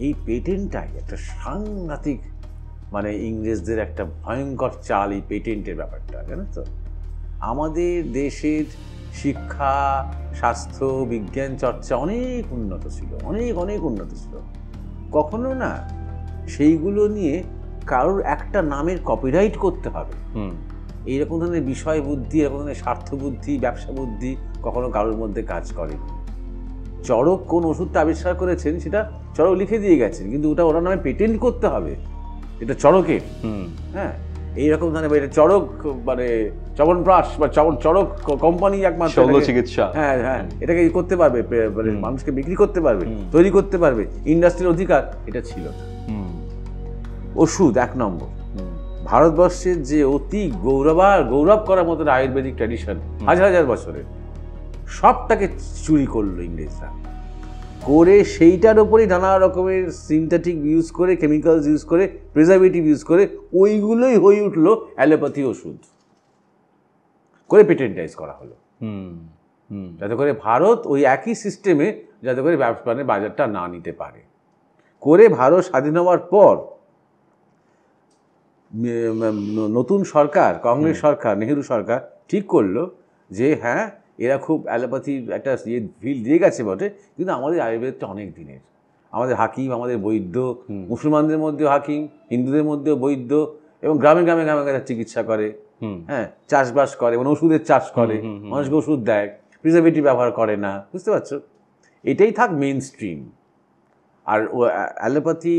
এই পেটেন্টটাই একটা সাংঘাতিক, মানে ইংরেজদের একটা ভয়ঙ্কর চাল এই পেটেন্টের ব্যাপারটা, জানো তো? আমাদের দেশের শিক্ষা, স্বাস্থ্য, বিজ্ঞান চর্চা অনেক উন্নত ছিল, অনেক অনেক উন্নত ছিল। কখনো না সেইগুলো নিয়ে কারোর একটা নামের কপিরাইট করতে হবে, এইরকম ধরনের বিষয় বুদ্ধি, এরকম ধরনের স্বার্থ বুদ্ধি, ব্যবসা বুদ্ধি কখনো কারোর মধ্যে কাজ করেনি। চড়ক কোন ওষুধটা আবিষ্কার করেছেন সেটা চড়ক লিখে দিয়ে গেছেন, কিন্তু ওটা ওনার নামে পেটেন্ট করতে হবে, এটা চড়কের। হ্যাঁ, এইরকম ধরনের এটা চড়ক, মানে চবনপ্রাশ বা চড়ক কোম্পানি একমাত্র চিকিৎসা, হ্যাঁ হ্যাঁ, এটাকে করতে পারবে, মানে মানুষকে বিক্রি করতে পারবে, তৈরি করতে পারবে, ইন্ডাস্ট্রির অধিকার এটা ছিল না। ওষুধ এক নম্বর। ভারতবর্ষের যে অতি গৌরব করার মতো আয়ুর্বেদিক ট্র্যাডিশন হাজার হাজার বছরের, সবটাকে চুরি করলো ইংরেজরা, করে সেইটার ওপরই নানা রকমের সিনথেটিক ইউজ করে, কেমিক্যালস ইউজ করে, প্রিজারভেটিভ ইউজ করে, ওইগুলোই হয়ে উঠলো অ্যালোপ্যাথি ওষুধ, করে পেটেন্টাইজ করা হলো, যাতে করে ভারত ওই একই সিস্টেমে, যাতে করে মানে বাজারটা না নিতে পারে। করে ভারত স্বাধীন হওয়ার পর নতুন সরকার, কংগ্রেস সরকার, নেহেরু সরকার ঠিক করলো যে হ্যাঁ, এরা খুব অ্যালোপ্যাথির একটা ফিল্ড দিয়ে গেছে বটে, কিন্তু আমাদের আয়ুর্বেদটা অনেক দিনের। আমাদের হাকিম, আমাদের বৈদ্য, মুসলমানদের মধ্যেও হাকিম, হিন্দুদের মধ্যেও বৈদ্য, এবং গ্রামে গ্রামে গ্রামে গ্রামে চিকিৎসা করে, হ্যাঁ, চাষবাস করে, মানে ওষুধের চাষ করে, মানুষকে ওষুধ দেয়, প্রিজারভেটিভ ব্যবহার করে না, বুঝতে পারছো? এটাই থাক মেইন স্ট্রিম। আর অ্যালোপ্যাথি,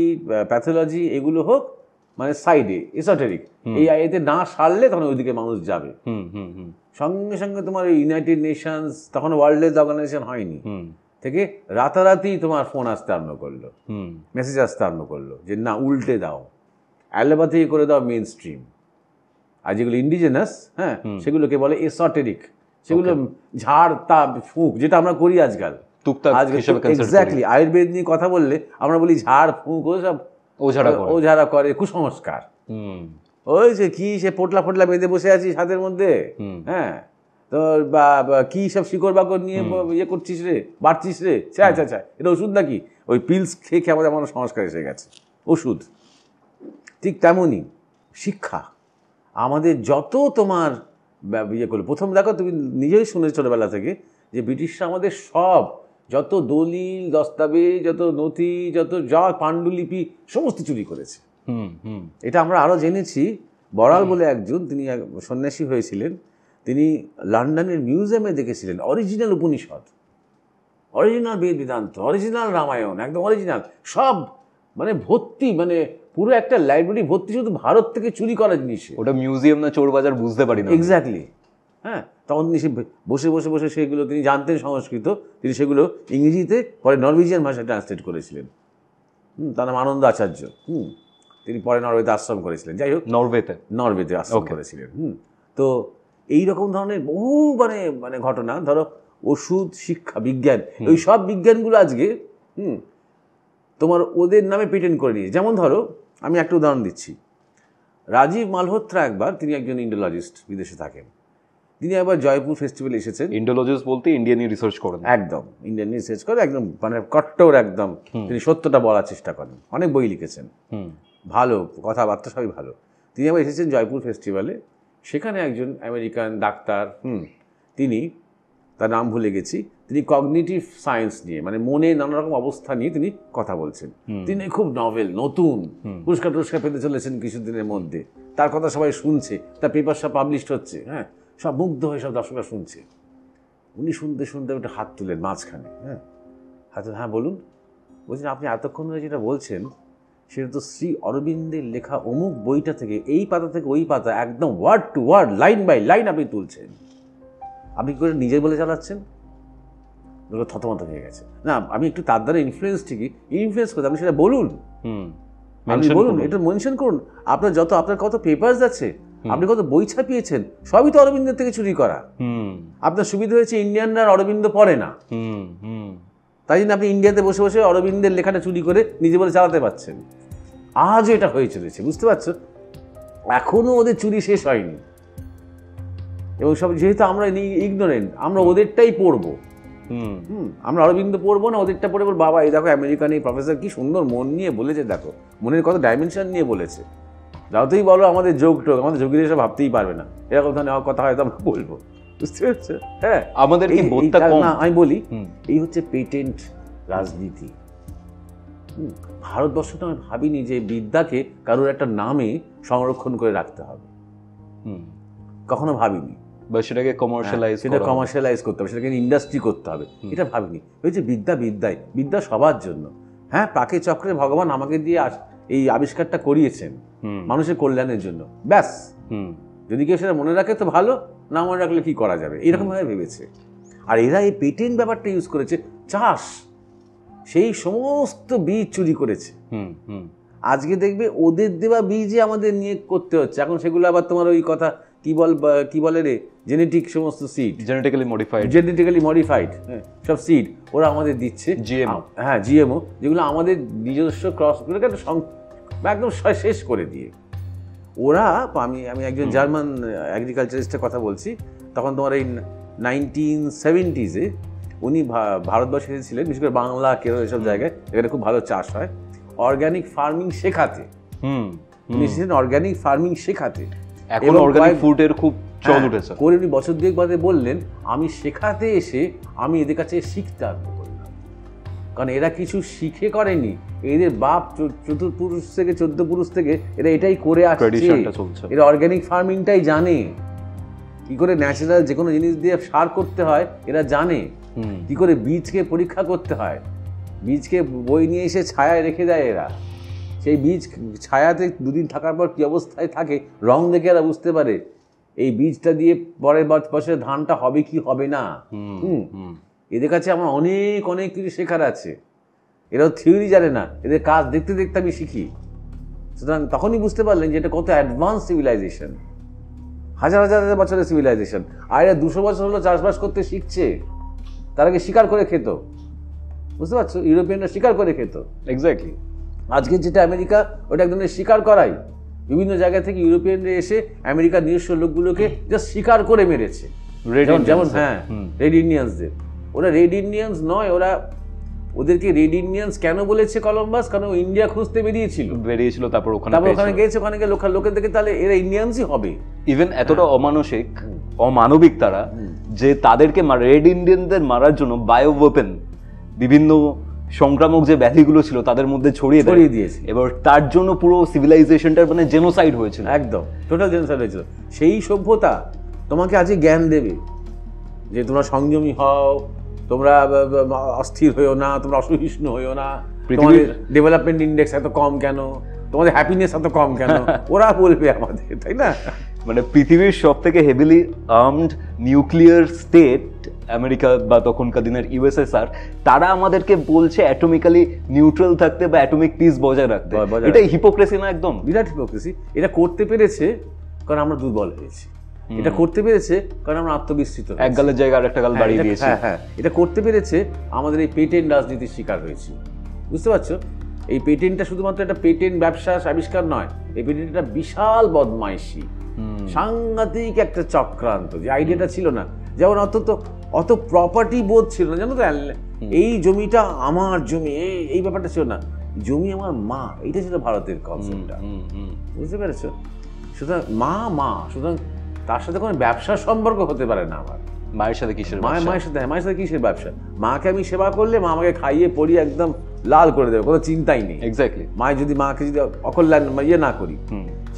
প্যাথোলজি এগুলো হোক মানে সাইডে, এসোটেরিক, এই এতে না সারলে তখন ওইদিকে মানুষ যাবে। সঙ্গে সঙ্গে তোমার ইউনাইটেড নেশনস, তখন ওয়ার্ল্ড হেলথ অর্গানাইজেশন হয়নি, থেকে রাতারাতি তোমার ফোন আসতে আরম্ভ করলো, মেসেজ আসতে আরম্ভ করলো যে না, উল্টে দাও, অ্যালোপ্যাথি করে দাও মেইন স্ট্রিম। আর যেগুলো ইন্ডিজেনাস, হ্যাঁ, সেগুলোকে বলে এসোটেরিক, সেগুলো ঝাড় তাপ ফুঁক, যেটা আমরা করি আজকাল। এক্স্যাক্টলি, আয়ুর্বেদ নিয়ে কথা বললে আমরা বলি ঝাড় ফুঁক, ওসব ওঝারা করে, কুসংস্কার। ওই যে কি সে পোটলা ফোটলা বেঁধে বসে আছিস হাতের মধ্যে, হ্যাঁ, তো বা কি সব শিকড় বাকড় নিয়ে ইয়ে করছিস রে, বাড়ছিস রে, আচ্ছা এটা ওষুধ নাকি? ওই পিলস খেয়ে খেয়ে আমাদের সংস্কার এসে গেছে, ওষুধ। ঠিক তেমনই শিক্ষা, আমাদের যত তোমার ইয়ে করলো, প্রথম দেখো তুমি নিজেই শুনে ছোটবেলা থেকে যে ব্রিটিশরা আমাদের সব যত দলিল, দস্তাবেজ, যত নথি, যত যা পাণ্ডুলিপি সমস্ত চুরি করেছে। এটা আমরা আরও জেনেছি। বড়াল বলে একজন, তিনি সন্ন্যাসী হয়েছিলেন, তিনি লন্ডনের মিউজিয়ামে দেখেছিলেন অরিজিনাল উপনিষদ, অরিজিনাল বেদ বেদান্ত, অরিজিনাল রামায়ণ, একদম অরিজিনাল সব, মানে ভর্তি, মানে পুরো একটা লাইব্রেরি ভর্তি শুধু ভারত থেকে চুরি করা জিনিস। ওটা মিউজিয়াম না চোর বাজার বুঝতে পারি না। এক্স্যাক্টলি, হ্যাঁ। তখন তিনি বসে বসে বসে সেগুলো, তিনি জানতেন সংস্কৃত, তিনি সেগুলো ইংরেজিতে পরে নরওয়েজিয়ান ভাষায় ট্রান্সলেট করেছিলেন। তার নাম আনন্দ আচার্য। তিনি পরে নরওয়েতে আশ্রম করেছিলেন। যাই হোক, নরওয়েতে আশ্রম করেছিলেন। তো এইরকম ধরনের বহু মানে ঘটনা, ধরো ওষুধ, শিক্ষা, বিজ্ঞান, ওই সব বিজ্ঞানগুলো আজকে তোমার ওদের নামে পেটেন্ট করে নিয়েছে। যেমন ধরো, আমি একটা উদাহরণ দিচ্ছি। রাজীব মালহোত্রা একবার, তিনি একজন ইন্ডোলজিস্ট, বিদেশে থাকেন, তিনি আবার জয়পুর ফেস্টিভ্যালে এসেছেন। ইন্ডোলজিস্ট বলতে ইন্ডিয়ানই রিসার্চ করেন। একদম ইন্ডিয়ান রিসার্চ করে, একদম মানে কট্টর একদম তিনি সত্যটা বলার চেষ্টা করেন, অনেক বই লিখেছেন, ভালো কথাবার্তা সবই ভালো। তিনি আবার এসেছেন জয়পুর ফেস্টিভ্যালে, সেখানে একজন আমেরিকান ডাক্তার, তিনি তার নাম ভুলে গেছি, তিনি কগনিটিভ সায়েন্স নিয়ে মানে মনে নানা রকম অবস্থা নিয়ে তিনি কথা বলছেন। তিনি খুব নভেল, নতুন, পুরস্কার পেতে চলেছেন কিছুদিনের মধ্যে, তার কথা সবাই শুনছে, তার পেপার সব পাবলিশড হচ্ছে, হ্যাঁ, সব মুগ্ধ হয়ে সব দর্শকরা শুনছে। উনি শুনতে শুনতে একটা হাত তুলেন মাঝখানে, হ্যাঁ বলুন, বলছেন আপনি এতক্ষণ ধরে যেটা বলছেন সেটা তো শ্রী অরবিন্দের লেখা অমুক বইটা থেকে এই পাতা থেকে ওই পাতা একদম word to word line by line আপনি তুলছেন, আপনি কি করে নিজের বলে চালাচ্ছেন? থতমত হয়ে গেছে। না, আমি একটু তার দ্বারা ইনফ্লুয়েন্স ঠিকই, ইনফ্লুয়েন্স করতে আপনি সেটা বলুন, আপনি বলুন, এটা মেনশন করুন, আপনার আপনার কত পেপারস আছে, আপনি কত বই ছাপিয়েছেন, সবই তো অরবিন্দের থেকে চুরি করা। আপনার সুবিধা হয়েছে ইন্ডিয়ানরা অরবিন্দ পড়ে না, তাই জন্য আপনি ইন্ডিয়াতে বসে বসে অরবিন্দের লেখাটা চুরি করে নিজে বলে চালাতে পারছেন। আজও এটা হয়ে চলেছে, বুঝতে পারছো? এখনো ওদের চুরি শেষ হয়নি, এবং সব যেহেতু আমরা ইগনোরেন্ট, আমরা ওদেরটাই পড়বো, আমরা অরবিন্দ পড়বো না, ওদেরটা পড়ে বল বাবা এই দেখো আমেরিকান এই প্রফেসর কি সুন্দর মন নিয়ে বলেছে, দেখো মনের কত ডাইমেনশন নিয়ে বলেছে। যতই বলো আমাদের যোগ টোক, আমাদের যোগীরা এসব ভাবতেই পারবে না, এরকম ধরনের কথা হয়তো আমরা বলবো, বুঝতে পারছো? হ্যাঁ, আমাদের আমি বলি এই হচ্ছে পেটেন্ট রাজনীতি। ভারতবর্ষটা আমি ভাবিনি যে বিদ্যাকে কারোর একটা নামে সংরক্ষণ করে রাখতে হবে, কখনো ভাবিনি। বা সেটাকে কমার্শিয়ালাইজ করতে হবে, সেটাকে ইন্ডাস্ট্রি করতে হবে, এটা ভাবিনি। ওই যে বিদ্যা সবার জন্য। হ্যাঁ, পাকে চক্রে ভগবান আমাকে দিয়ে এই আবিষ্কারটা করিয়েছেন মানুষের কল্যাণের জন্য, ব্যাস। যদি কেউ সেটা মনে রাখে তো ভালো, না মনে রাখলে কি করা যাবে, এরকম ভাবে ভেবেছে। আর এরা এই পেটেন্ট ব্যাপারটা ইউজ করেছে, চাষ, সেই সমস্ত বীজ চুরি করেছে। আজকে দেখবে ওদের দেওয়া বীজই আমাদের নিয়ে করতে হচ্ছে এখন, সেগুলো আবার তোমার ওই কথা কি বলে রে, জেনেটিক সমস্ত সিড, জেনেটিক্যালি মডিফাইড সব সিড ওরা আমাদের দিচ্ছে, হ্যাঁ জিএমও, যেগুলো আমাদের নিজস্ব ক্রসগুলোকে একদম শেষ করে দিয়ে ওরা। আমি একজন জার্মান এগ্রিকালচারিস্টের কথা বলছি, তখন তোমার এই 1970s উনি ভারতবর্ষে এসেছিলেন, বিশেষ করে বাংলা, কেরল এসব জায়গায়, এখানে খুব ভালো চাষ হয়, অর্গানিক ফার্মিং শেখাতে। উনি এসেছিলেন অর্গানিক ফার্মিং শেখাতে, এখন অর্গানিক ফুডের খুব চল উঠেছে করে উনি বছর দুয়েক বাদে বললেন আমি শেখাতে এসে আমি এদের কাছে শিখতে আরম্ভ করলাম, কারণ এরা কিছু শিখে করেনি, এদের বাপ চতুর্পুরুষ থেকে 14 পুরুষ থেকে এরা এটাই করে আসছে, এরা অর্গানিক ফার্মিংটাই জানে, কি করে ন্যাচারাল যে কোনো জিনিস দিয়ে সার করতে হয় এরা জানে, কি করে বীজকে পরীক্ষা করতে হয়, বীজকে বই নিয়ে এসে ছায়ায় রেখে দেয় এরা, সেই বীজ ছায়াতে দুদিন থাকার পর কি অবস্থায় থাকে রং দেখে এরা বুঝতে পারে এই বীজটা দিয়ে পরের বছরে ধানটা হবে কি হবে না। এদের কাছে আমার অনেক অনেক কিছু শেখার আছে, এরাও থিওরি জানে না, এদের কাজ দেখতে দেখতে আমি শিখি। সুতরাং তখনই বুঝতে পারলেন যে এটা কত অ্যাডভান্স সিভিলাইজেশন, হাজার হাজার হাজার বছরের সিভিলাইজেশন, আর এরা 200 বছর হলো চাষবাস করতে শিখছে, তার আগে শিকার করে খেত, বুঝতে পারছো? ইউরোপিয়ানরা শিকার করে খেত, এক্স্যাক্টলি। আজকে যেটা আমেরিকা, ওটা এক ধরনের শিকার করাই, বিভিন্ন জায়গা থেকে ইউরোপিয়ানরা এসে আমেরিকার নিজস্ব লোকগুলোকে জাস্ট শিকার করে মেরেছে, যেমন হ্যাঁ রেড ইন্ডিয়ানসদের। ওরা রেড ইন্ডিয়ানস নয়, ওদেরকে রেড ইন্ডিয়ানস কেন বলেছে কলম্বাস, কারণ ও ইন্ডিয়া খুঁজতে বেরিয়েছিল, তারপর ওখানে গিয়েছে, ওখানে গিয়ে লোকের দেখে তাহলে এরা ইন্ডিয়ানসই হবে। ইভেন এতটা অমানবিক তারা যে তাদেরকে রেড ইন্ডিয়ানদের মারার জন্য বায়ো ওয়েপেন, বিভিন্ন সংক্রামক যে ব্যাধিগুলো ছিল তাদের মধ্যে ছড়িয়ে দিয়েছে। এবার তার জন্য পুরো সিভিলাইজেশনটার মানে জেনোসাইড হয়েছিল, একদম টোটাল জেনোসাইড হয়েছিল। সেই সভ্যতা তোমাকে আজকে জ্ঞান দেবে যে তোমরা সংযমী হও, তোমরা অস্থির হইও না, তোমরা অসহিষ্ণু হইও না, তোমাদের ডেভেলপমেন্ট ইন্ডেক্স এত কম কেন, তোমাদের হ্যাপিনেস এত কম কেন, ওরা বলবে আমাদের, তাই না? মানে পৃথিবীর সব থেকে heavily armed nuclear state America বা তখনকার দিনের ইউএসএসআর, তারা আমাদেরকে বলছে অ্যাটমিক্যালি নিউট্রাল থাকতে বা অ্যাটমিক পিস বজায় রাখতে। এটা হিপোক্রেসি না? একদম বিরাট হিপোক্রেসি। এটা করতে পেরেছে কারণ আমরা দুর্বল হয়েছি, এটা করতে পেরেছে কারণ আমরা আত্মবিস্মৃত, এক গালের জায়গায় আরেকটা গাল বাড়িয়ে দিয়েছি। হ্যাঁ, এটা করতে পেরেছে আমাদের এই পেটেন্ট রাজনীতির শিকার হয়েছি, বুঝতে পারছো? এই পেটেন্টটা শুধুমাত্র একটা পেটেন্ট ব্যবসা আবিষ্কার নয়, এই পেটেন্ট একটা বিশাল বদমাইশি, সাংঘাতিক একটা চক্রান্ত, যে আইডিয়াটা ছিল না। যেমন অত প্রপার্টি বোধ ছিল না, জানো তো, এই জমিটা আমার জমি, এই ব্যাপারটা ছিল না, জমি আমার মা, এইটা ছিল ভারতের কনসেপ্টটা, বুঝতে পেরেছো? সুতরাং মা, সুতরাং তার সাথে কোনো ব্যবসার সম্পর্ক হতে পারে না আমার। মায়ের সাথে কিসের মায়ের সাথে কিসের ব্যবসা? মাকে আমি সেবা করলে মা আমাকে খাইয়ে পরিয়ে একদম লাল করে দেবে, কোনো চিন্তাই নেই। এক্স্যাক্টলি। মাকে যদি অকল্যাণ ইয়ে না করি,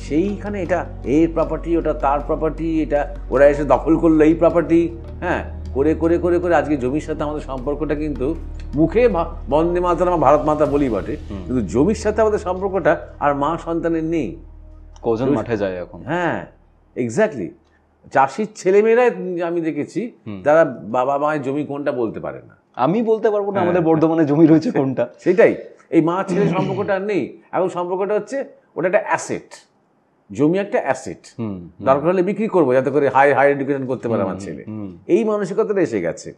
সেইখানে এটা এর প্রপার্টি, ওটা তার প্রপার্টি, এটা ওরা এসে দখল করলো এই প্রপার্টি, হ্যাঁ, করে করে করে করে আজকে জমির সাথে আমাদের সম্পর্কটা কিন্তু মুখে বন্দে মাতরম ভারত মাতা বলি বটে, কিন্তু জমির সাথে আমাদের সম্পর্কটা আর মা সন্তানের নেই। কজন মাঠে যায় এখন? হ্যাঁ, এক্স্যাক্টলি। চাষির ছেলেমেয়েরা আমি দেখেছি তারা বাবা মায়ের জমি কোনটা বলতে পারে না। আমি বলতে পারবো না আমাদের বর্ধমানে জমি রয়েছে কোনটা। সেটাই, এই মা ছেলে সম্পর্কটা আর নেই। এখন সম্পর্কটা হচ্ছে ওটা একটা অ্যাসেট, জমি একটা অ্যাসেট, দরকার হলে বিক্রি করবো যাতে করে হাই এডুকেশন করতে পারে আমার ছেলে, এই মানসিকতাটা এসে গেছে।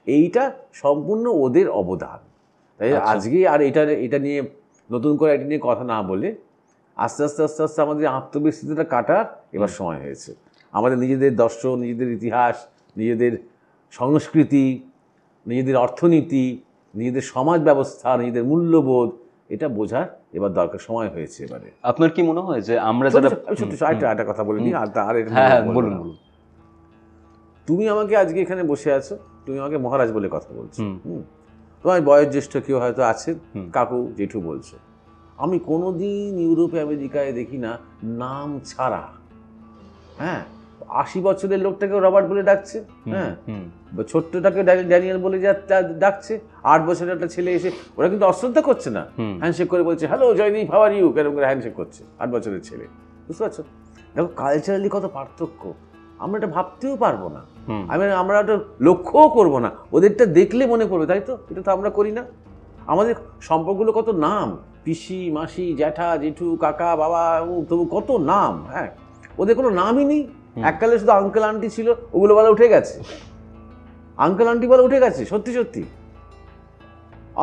এইটা সম্পূর্ণ ওদের অবদান। তাই আজকে আর এটা নিয়ে নতুন করে এটা নিয়ে কথা না বলে আস্তে আস্তে আস্তে আস্তে আমাদের আত্মবিস্মৃতিটা কাটার এবার সময় হয়েছে। আমাদের নিজেদের দর্শন, নিজেদের ইতিহাস, নিজেদের সংস্কৃতি, নিজেদের অর্থনীতি, নিজেদের সমাজ ব্যবস্থা, নিজেদের মূল্যবোধ, এটা বোঝার এবার দরকার, সময় হয়েছে এবারে। আপনার কি মনে হয় যে আমরা যারা একটা কথা বলে নিই, বলুন। তুমি আমাকে আজকে এখানে বসে আছো, তুমি আমাকে মহারাজ বলে কথা বলছো, তোমার বয়োজ্যেষ্ঠ কেউ হয়তো আছে, কাকু জেঠু বলছো। আমি কোনোদিন ইউরোপে আমেরিকায় দেখি না নাম ছাড়া, হ্যাঁ, 80 বছরের লোকটাকে রবার্ট বলে ডাকছে, হ্যাঁ, ছোট্টটাকে ড্যানিয়েল বলে ডাকছে, 8 বছরের একটা ছেলে এসে, ওরা কিন্তু অশ্রদ্ধা করছে না, হ্যান্ডশেক করে বলছে hello Joydeep, how are you, এরকম করে হ্যান্ডশেক করছে 8 বছরের ছেলে। বুঝতে পারছো? দেখো কালচারালি কত পার্থক্য, আমরা এটা ভাবতেও পারবো না, আমরা ওটা লক্ষ্যও করবো না, ওদেরটা দেখলে মনে পড়বে, তাই তো? এটা তো আমরা করি না। আমাদের সম্পর্কগুলো কত নাম, পিসি, মাসি, জ্যাঠা, জেঠু, কাকা, বাবা, তবু কত নাম, হ্যাঁ, ওদের কোনো নামই নেই। এককালে শুধু আঙ্কেল আন্টি ছিল, ওগুলো বলা উঠে গেছে, আঙ্কেল আন্টি বলা উঠে গেছে। সত্যি সত্যি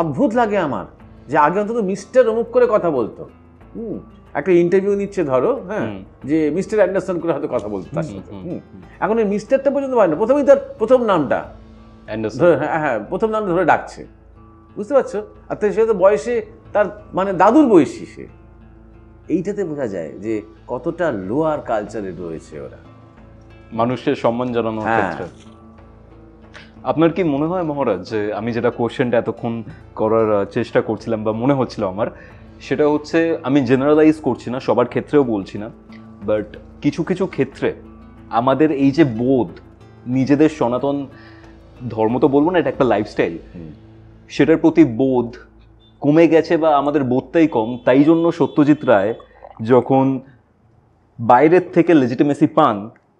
অদ্ভুত লাগে আমার, যে আগে অন্তত মিস্টার অমুক করে কথা বলতো। একটা ইন্টারভিউ নিচ্ছে ধরো, হ্যাঁ, যে মিস্টার অ্যান্ডারসন করে হয়তো কথা বলতো তার সাথে, এখন এই মিস্টারটা পর্যন্ত পারে না, প্রথমেই তার প্রথম নামটা, হ্যাঁ, প্রথম নামটা ধরে ডাকছে, বুঝতে পারছো? আর সে তো বয়সে তার মানে দাদুর বয়সী সে। এইটাতে বোঝা যায় যে কতটা লোয়ার কালচারে রয়েছে ওরা, মানুষের সম্মান জানানোর ক্ষেত্রে। আপনার কি মনে হয় মহারাজ, যে আমি যেটা কোশ্চেনটা এতক্ষণ করার চেষ্টা করছিলাম বা মনে হচ্ছিল আমার, সেটা হচ্ছে, আমি জেনারেলাইজ করছি না, সবার ক্ষেত্রেও বলছি না, বাট কিছু কিছু ক্ষেত্রে আমাদের এই যে বোধ, নিজেদের সনাতন ধর্ম তো বলবো না, এটা একটা লাইফস্টাইল, সেটার প্রতি বোধ কমে গেছে, বা আমাদের বোধটাই কম। তাই জন্য সত্যজিৎ রায় যখন বাইরের থেকে লেজিটিমেসি পান,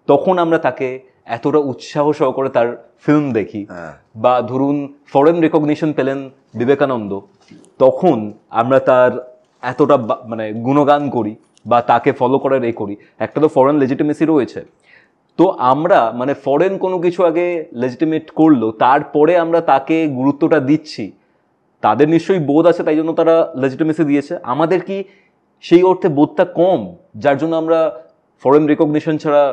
তখন আমরা তাকে এতটা উৎসাহ সহকারে তার ফিল্ম দেখি, বা ধরুন ফরেন রেকগনিশন পেলেন বিবেকানন্দ, তখন আমরা তার এতটা মানে গুণগান করি বা তাকে ফলো করার করি। একটা তো ফরেন লেজিটিমেসি রয়েছে, তো আমরা মানে ফরেন কোনো কিছু আগে লেজিটিমেট করলো, তারপরে আমরা তাকে গুরুত্বটা দিচ্ছি। তাদের নিশ্চয়ই বোধ আছে, তাই জন্য তারা লেজিটিমেসি দিয়েছে। আমাদের কি সেই অর্থে বোধটা কম, যার জন্য আমরা ফরেন রেকগনিশন ছাড়া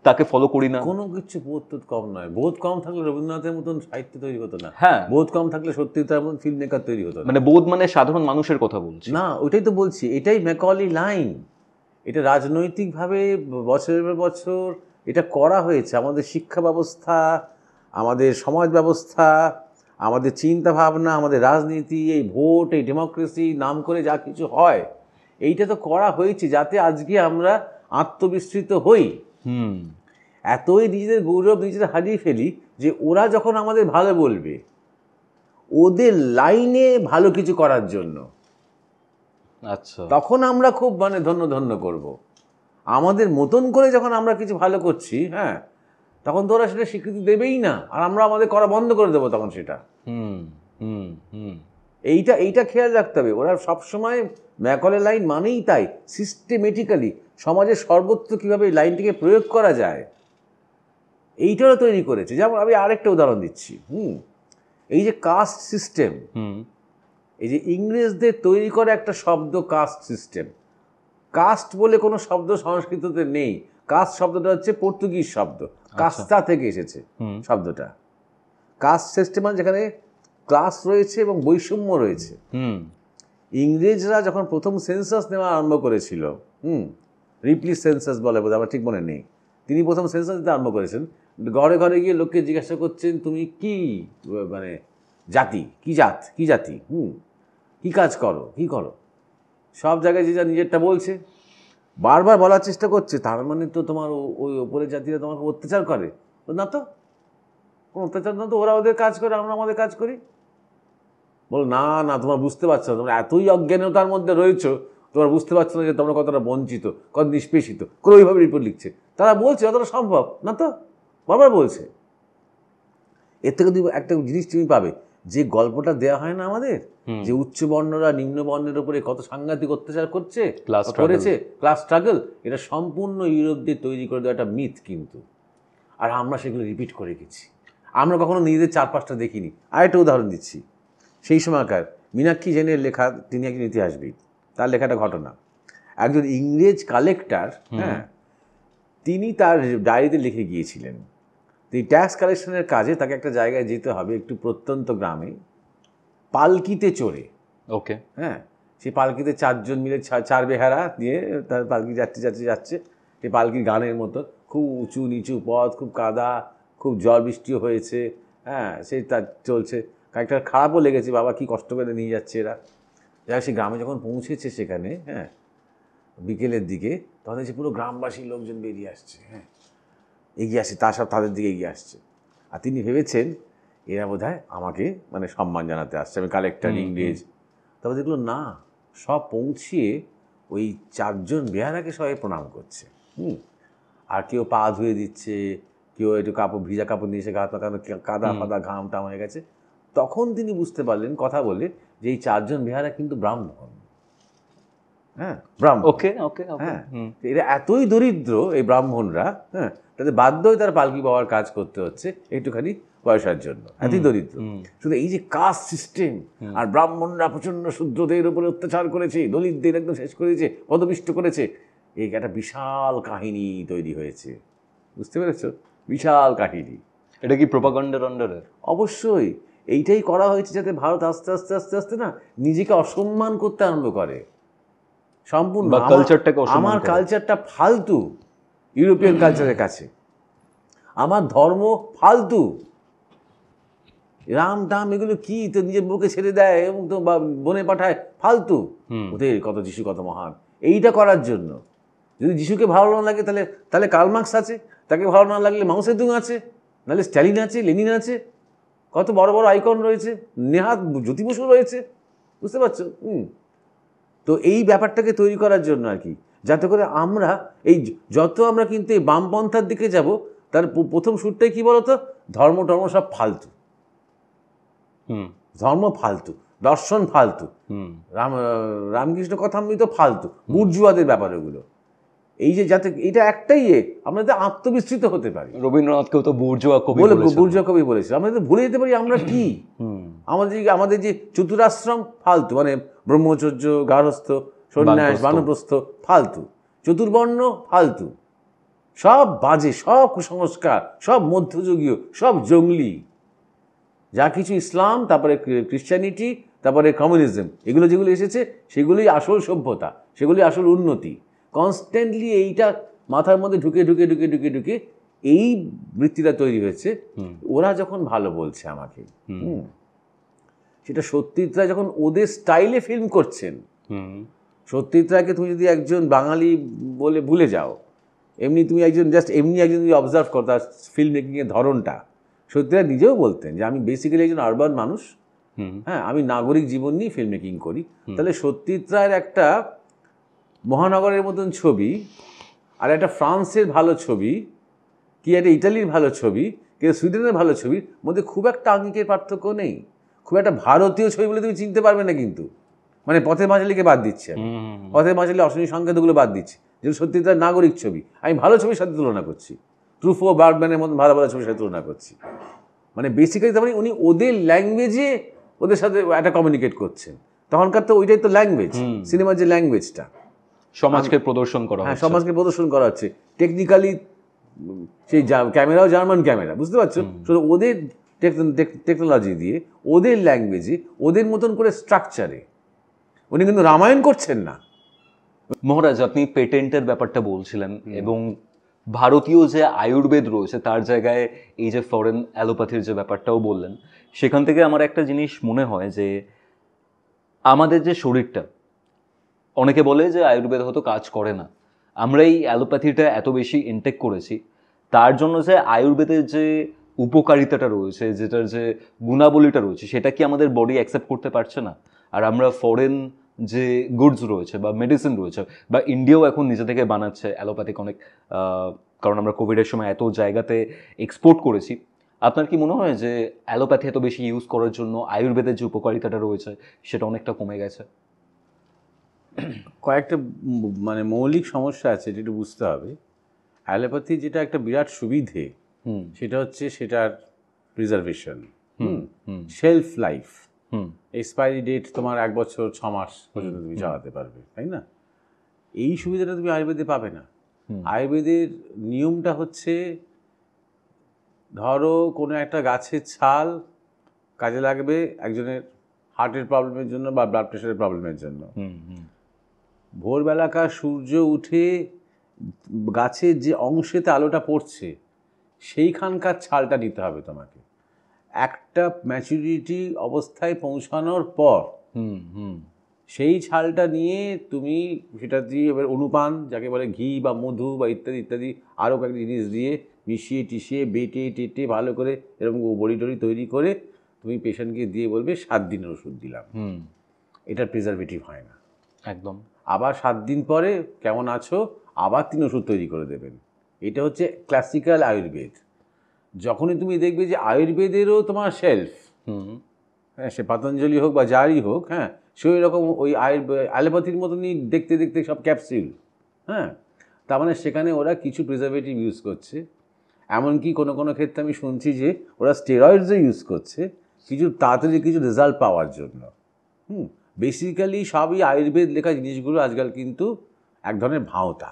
তাকে ফলো করি না? কোনো কিছু বোধ তো কম নয়। বোধ কম থাকলে রবীন্দ্রনাথের মতন সাহিত্য তৈরি হতো না। হ্যাঁ, বোধ কম থাকলে সত্যি তার মতন ফিল্ম মেকার তৈরি হতো না। মানে বোধ মানে সাধারণ মানুষের কথা বলছি না, ওইটাই তো বলছি, এটাই ম্যাকলি লাইন। এটা রাজনৈতিকভাবে বছরের পর বছর এটা করা হয়েছে। আমাদের শিক্ষা ব্যবস্থা, আমাদের সমাজ ব্যবস্থা, আমাদের চিন্তা ভাবনা, আমাদের রাজনীতি, এই ভোট, এই ডেমোক্রেসি নাম করে যা কিছু হয়, এইটা তো করা হয়েছে যাতে আজকে আমরা আত্মবিস্মৃত হই, এতই নিজেদের গৌরব নিজেদের হারিয়ে ফেলি যে ওরা যখন আমাদের ভালো বলবে, ওদের লাইনে ভালো কিছু করার জন্য, আচ্ছা, তখন আমরা খুব মানে ধন্য ধন্য করব। আমাদের মতন করে যখন আমরা কিছু ভালো করছি, হ্যাঁ, তখন তো ওরা সেটা স্বীকৃতি দেবেই না, আর আমরা আমাদের করা বন্ধ করে দেবো তখন সেটা। এইটা খেয়াল রাখতে হবে। ওরা সবসময় ম্যাকলে লাইন মানেই তাই সিস্টেমেটিক্যালি সমাজের সর্বত্র কীভাবে এই লাইনটিকে প্রয়োগ করা যায়, এইটাও তৈরি করেছে। যেমন আমি আরেকটা উদাহরণ দিচ্ছি, এই যে কাস্ট সিস্টেম, এই যে ইংরেজদের তৈরি করা একটা শব্দ কাস্ট সিস্টেম, কাস্ট বলে কোনো শব্দ সংস্কৃততে নেই। কাস্ট শব্দটা হচ্ছে পর্তুগিজ শব্দ, কাস্তা থেকে এসেছে শব্দটা। কাস্ট সিস্টেম মানে যেখানে ক্লাস রয়েছে এবং বৈষম্য রয়েছে। ইংরেজরা যখন প্রথম সেন্সাস নেওয়া আরম্ভ করেছিল, রিপ্লি সেন্সাস বলে বোধ, আমার ঠিক মনে নেই, তিনি প্রথম সেন্সাস দিতে আরম্ভ করেছেন। ঘরে ঘরে গিয়ে লোককে জিজ্ঞাসা করছেন তুমি কি মানে জাতি, কি জাত, কি জাতি, কি কাজ করো, কি করো। সব জায়গায় যে যা নিজেরটা বলছে, বারবার বলার চেষ্টা করছে তার মানে তো তোমার ওই ওপরের জাতিরা তোমাকে অত্যাচার করে। না তো, কোনো অত্যাচার না তো, ওরা ওদের কাজ করে, আমরা আমাদের কাজ করি। বলো না না, তোমরা বুঝতে পারছো না, তোমরা এতই অজ্ঞানতার মধ্যে রয়েছো, তোমরা বুঝতে পারছো না যে তোমরা কতটা বঞ্চিত, কত নিষ্পেষিত। করে ওইভাবে রিপোর্ট লিখছে, তারা বলছে যতটা সম্ভব। না তো, বারবার বলছে। এর থেকে তুমি একটা জিনিস তুমি পাবে, যে গল্পটা দেওয়া হয় না আমাদের, যে উচ্চ বর্ণরা নিম্ন বর্ণের উপরে কত সাংঘাতিক অত্যাচার করেছে, ক্লাস স্ট্রাগল, এটা সম্পূর্ণ ইউরোপদের তৈরি করে দেওয়া একটা মিথ কিন্তু। আর আমরা সেগুলো রিপিট করে গেছি, আমরা কখনো নিজেদের 4-5টা দেখিনি। আরেকটা উদাহরণ দিচ্ছি, সেই সময়কার মীনাক্ষী সেনের লেখা, তিনি একজন ইতিহাসবিদ, তার লেখাটা ঘটনা। একজন ইংরেজ কালেক্টর, তিনি তার ডায়েরিতে লিখে গিয়েছিলেন এই ট্যাক্স কালেকশনের কাজে তাকে একটা জায়গায় যেতে হবে, একটু প্রত্যন্ত গ্রামে, পালকিতে চড়ে। ওকে, হ্যাঁ, সেই পালকিতে 4 জন মিলে, 4 বেহারা নিয়ে তার পালকি যাচ্ছে। সেই পালকির গানের মতো, খুব উঁচু নিচু পথ, খুব কাদা, খুব জল বৃষ্টিও হয়েছে। হ্যাঁ, সেই তার চলছে। একটা খারাপও লেগেছে, বাবা কি কষ্ট করে নিয়ে যাচ্ছে এরা। যাই সে গ্রামে যখন পৌঁছেছে সেখানে, হ্যাঁ, বিকেলের দিকে, তখন সে পুরো গ্রামবাসী লোকজন বেরিয়ে আসছে, হ্যাঁ, এগিয়ে আসছে, তার সব তাদের দিকে এগিয়ে আসছে। আর তিনি ভেবেছেন এরা বোধহয় আমাকে মানে সম্মান জানাতে আসছে, আমি কালেক্টর ইংরেজ। তবে দেখলো না, সব পৌঁছিয়ে ওই 4 জন বেহারাকে সবাই প্রণাম করছে। আর কেউ পা ধুয়ে দিচ্ছে, কেউ একটু কাপড়, ভিজা কাপড় নিয়ে এসে কাদা ফাদা ঘাম টাম হয়ে গেছে। তখন তিনি বুঝতে পারলেন কথা বলে যে এই 4 জন বেহারা কিন্তু ব্রাহ্মণ। হ্যাঁ, ব্রাহ্মণ। ওকে ওকে, হ্যাঁ, এরা এতই দরিদ্র এই ব্রাহ্মণরা, হ্যাঁ, তাদের বাধ্য হয়ে তারা পালকি বাবার কাজ করতে হচ্ছে একটুখানি পয়সার জন্য, এতই দরিদ্র। শুধু এই যে কাস্ট সিস্টেম, আর ব্রাহ্মণরা প্রচণ্ড শূদ্রদের উপরে অত্যাচার করেছে, দলিতদের একদম শেষ করেছে, পদপিষ্ট করেছে, এই একটা বিশাল কাহিনী তৈরি হয়েছে। বুঝতে পেরেছ? বিশাল কাহিনী। এটা কি প্রোপাগান্ডার আন্ডারে? অবশ্যই এইটাই করা হয়েছে যাতে ভারত আস্তে আস্তে আস্তে আস্তে না নিজেকে অসম্মান করতে আরম্ভ করে সম্পূর্ণ। আমার কালচারটা ফালতু ইউরোপিয়ান কালচারের কাছে, আমার ধর্ম ফালতু, রাম টাম এগুলো কি, তো নিজের বুকে ছেড়ে দেয় এবং তো বনে পাঠায়, ফালতু। ওদের কত যিশু কত মহান, এইটা করার জন্য। যদি যিশুকে ভালো না লাগে তাহলে কার্ল মার্কস আছে, তাকে ভালো না লাগলে মাও সেতুং আছে, নাহলে স্ট্যালিন আছে, লেনিন আছে, কত বড় বড় আইকন রয়েছে, নেহাত জ্যোতি বসু রয়েছে। বুঝতে পারছো? তো এই ব্যাপারটাকে তৈরি করার জন্য আর কি, যাতে করে আমরা এই যত আমরা কিন্তু এই বামপন্থার দিকে যাব, তার প্রথম সুরটাই কি বলতো, ধর্ম সব ফালতু, ধর্ম ফালতু, দর্শন ফালতু, রামকৃষ্ণ কথামৃত ফালতু, বুর্জুয়াদের ব্যাপার ওগুলো। এই যে যাতে এটা একটাই আমরা যাতে আত্মবিস্তৃত হতে পারি। রবীন্দ্রনাথকেও তো বুর্জুয়া কবি বলেছিল। আমরা যাতে ভুলে যেতে পারি আমরা কি, আমাদের যে চতুরাশ্রম ফালতু, মানে ব্রহ্মচর্য, গার্হস্থ, সন্ন্যাস, বানপ্রস্থ ফালতু, চতুর্বর্ণ ফালতু, সব বাজে, সব কুসংস্কার, সব মধ্যযুগীয়, সব জঙ্গলি। যা কিছু ইসলাম, তারপরে খ্রিশ্চানিটি, তারপরে কমিউনিজম, এগুলো যেগুলো এসেছে সেগুলোই আসল সভ্যতা, সেগুলোই আসল উন্নতি। কনস্ট্যান্টলি এইটা মাথার মধ্যে ঢুকে ঢুকে ঢুকে ঢুকে ঢুকে এই বৃত্তিটা তৈরি হয়েছে। ওরা যখন ভালো বলছে আমাকে, সেটা সত্যজিৎ রায় যখন ওদের স্টাইলে ফিল্ম করছেন, সত্যজিৎ রায়কে তুমি যদি একজন বাঙালি বলে ভুলে যাও, এমনি তুমি একজন জাস্ট এমনি একজন যদি অবজার্ভ করো তার ফিল্ম মেকিংয়ের ধরনটা, সত্যজিৎ রায় নিজেও বলতেন যে আমি বেসিক্যালি একজন আরবান মানুষ, হ্যাঁ, আমি নাগরিক জীবন নিয়ে ফিল্ম মেকিং করি। তাহলে সত্যজিৎ রায়ের একটা মহানগরের মতন ছবি, আর একটা ফ্রান্সের ভালো ছবি, কি একটা ইটালির ভালো ছবি, কি সুইডেনের ভালো ছবির মধ্যে খুব একটা আঙ্গিকের পার্থক্য নেই। খুব একটা ভারতীয় ছবি বলে তুমি চিনতে পারবে না কিন্তু, মানে পথের পাঁচালীকে বাদ দিচ্ছে, পথের পাঁচালী, অশনি সংকেতগুলো বাদ দিচ্ছি, যেগুলো সত্যি তার নাগরিক ছবি, আমি ভালো ছবির সাথে তুলনা করছি, ট্রুফো, বার্গম্যানের মতন ভালো ভালো ছবির সাথে তুলনা করছি। মানে বেসিক্যালি তার মানে উনি ওদের ল্যাঙ্গুয়েজে ওদের সাথে একটা কমিউনিকেট করছেন। তখনকার তো ওইটাই তো ল্যাঙ্গুয়েজ, সিনেমার যে ল্যাঙ্গুয়েজটা। সমাজকে প্রদর্শন করা হ্যাঁ হচ্ছে। সমাজকে প্রদর্শন করা হচ্ছে টেকনিক্যালি। সেই ক্যামেরাও জার্মান ক্যামেরা, বুঝতে পারছো? শুধু ওদের টেকনোলজি দিয়ে, ওদের ল্যাঙ্গুয়েজে, ওদের মতন করে স্ট্রাকচারে। উনি কিন্তু রামায়ণ করছেন না। মহারাজ, আপনি পেটেন্টের ব্যাপারটা বলছিলেন এবং ভারতীয় যে আয়ুর্বেদ রয়েছে তার জায়গায় এই যে ফরেন অ্যালোপ্যাথির যে ব্যাপারটাও বললেন, সেখান থেকে আমার একটা জিনিস মনে হয় যে আমাদের যে শরীরটা, অনেকে বলে যে আয়ুর্বেদ হয়তো কাজ করে না, আমরা এই অ্যালোপ্যাথিটা এত বেশি ইনটেক করেছি, তার জন্য যে আয়ুর্বেদের যে উপকারিতাটা রয়েছে, যেটার যে গুণাবলীটা রয়েছে, সেটা কি আমাদের বডি অ্যাকসেপ্ট করতে পারছে না? আর আমরা ফরেন যে গুডস রয়েছে বা মেডিসিন রয়েছে, বা ইন্ডিয়াও এখন নিজে থেকে বানাচ্ছে অ্যালোপ্যাথিক অনেক, কারণ আমরা কোভিডের সময় এত জায়গাতে এক্সপোর্ট করেছি। আপনার কি মনে হয় যে অ্যালোপ্যাথি এত বেশি ইউজ করার জন্য আয়ুর্বেদের যে উপকারিতাটা রয়েছে সেটা অনেকটা কমে গেছে? কয়েকটা মানে মৌলিক সমস্যা আছে, যেটা একটু বুঝতে হবে। অ্যালোপ্যাথি যেটা একটা বিরাট সুবিধে, সেটা হচ্ছে সেটার preservation, shelf life. Expiry date তোমার 1 বছর 6 মাস পর্যন্ত তুমি চালাতে পারবে, তাই না? এই সুবিধাটা তুমি আয়ুর্বেদে পাবে না। আয়ুর্বেদের নিয়মটা হচ্ছে, ধরো কোনো একটা গাছের ছাল কাজে লাগবে একজনের হার্টের প্রবলেমের জন্য বা ব্লাড প্রেশারের প্রবলেমের জন্য। ভোরবেলাকার সূর্য উঠে গাছের যে অংশেতে আলোটা পড়ছে সেইখানকার ছালটা নিতে হবে তোমাকে। একটা ম্যাচুরিটি অবস্থায় পৌঁছানোর পর সেই ছালটা নিয়ে তুমি সেটা দিয়ে এবার অনুপান, যাকে বলে ঘি বা মধু বা ইত্যাদি ইত্যাদি আরও কয়েকটা জিনিস দিয়ে মিশিয়ে টিশিয়ে বেটে টেটে ভালো করে এরকম বড়ি টড়ি তৈরি করে তুমি পেশেন্টকে দিয়ে বলবে 7 দিনের ওষুধ দিলাম। এটার প্রিজারভেটিভ হয় না একদম। আবার 7 দিন পরে কেমন আছো আবার 3 ওষুধ তৈরি করে দেবেন। এটা হচ্ছে ক্লাসিক্যাল আয়ুর্বেদ। যখনই তুমি দেখবে যে আয়ুর্বেদেরও তোমার শেলফ, হ্যাঁ সে পতঞ্জলি হোক বা যারই হোক, হ্যাঁ সেই রকম ওই অ্যালোপ্যাথির মতনই দেখতে দেখতে সব ক্যাপসুল। হ্যাঁ, তার মানে সেখানে ওরা কিছু প্রিজারভেটিভ ইউজ করছে। এমনকি কোনো কোনো ক্ষেত্রে আমি শুনছি যে ওরা স্টেরয়েডসও ইউজ করছে কিছু তাড়াতাড়ি কিছু রেজাল্ট পাওয়ার জন্য। বেসিক্যালি সবই আয়ুর্বেদ লেখা জিনিসগুলো আজকাল কিন্তু এক ধরনের ভাওতা।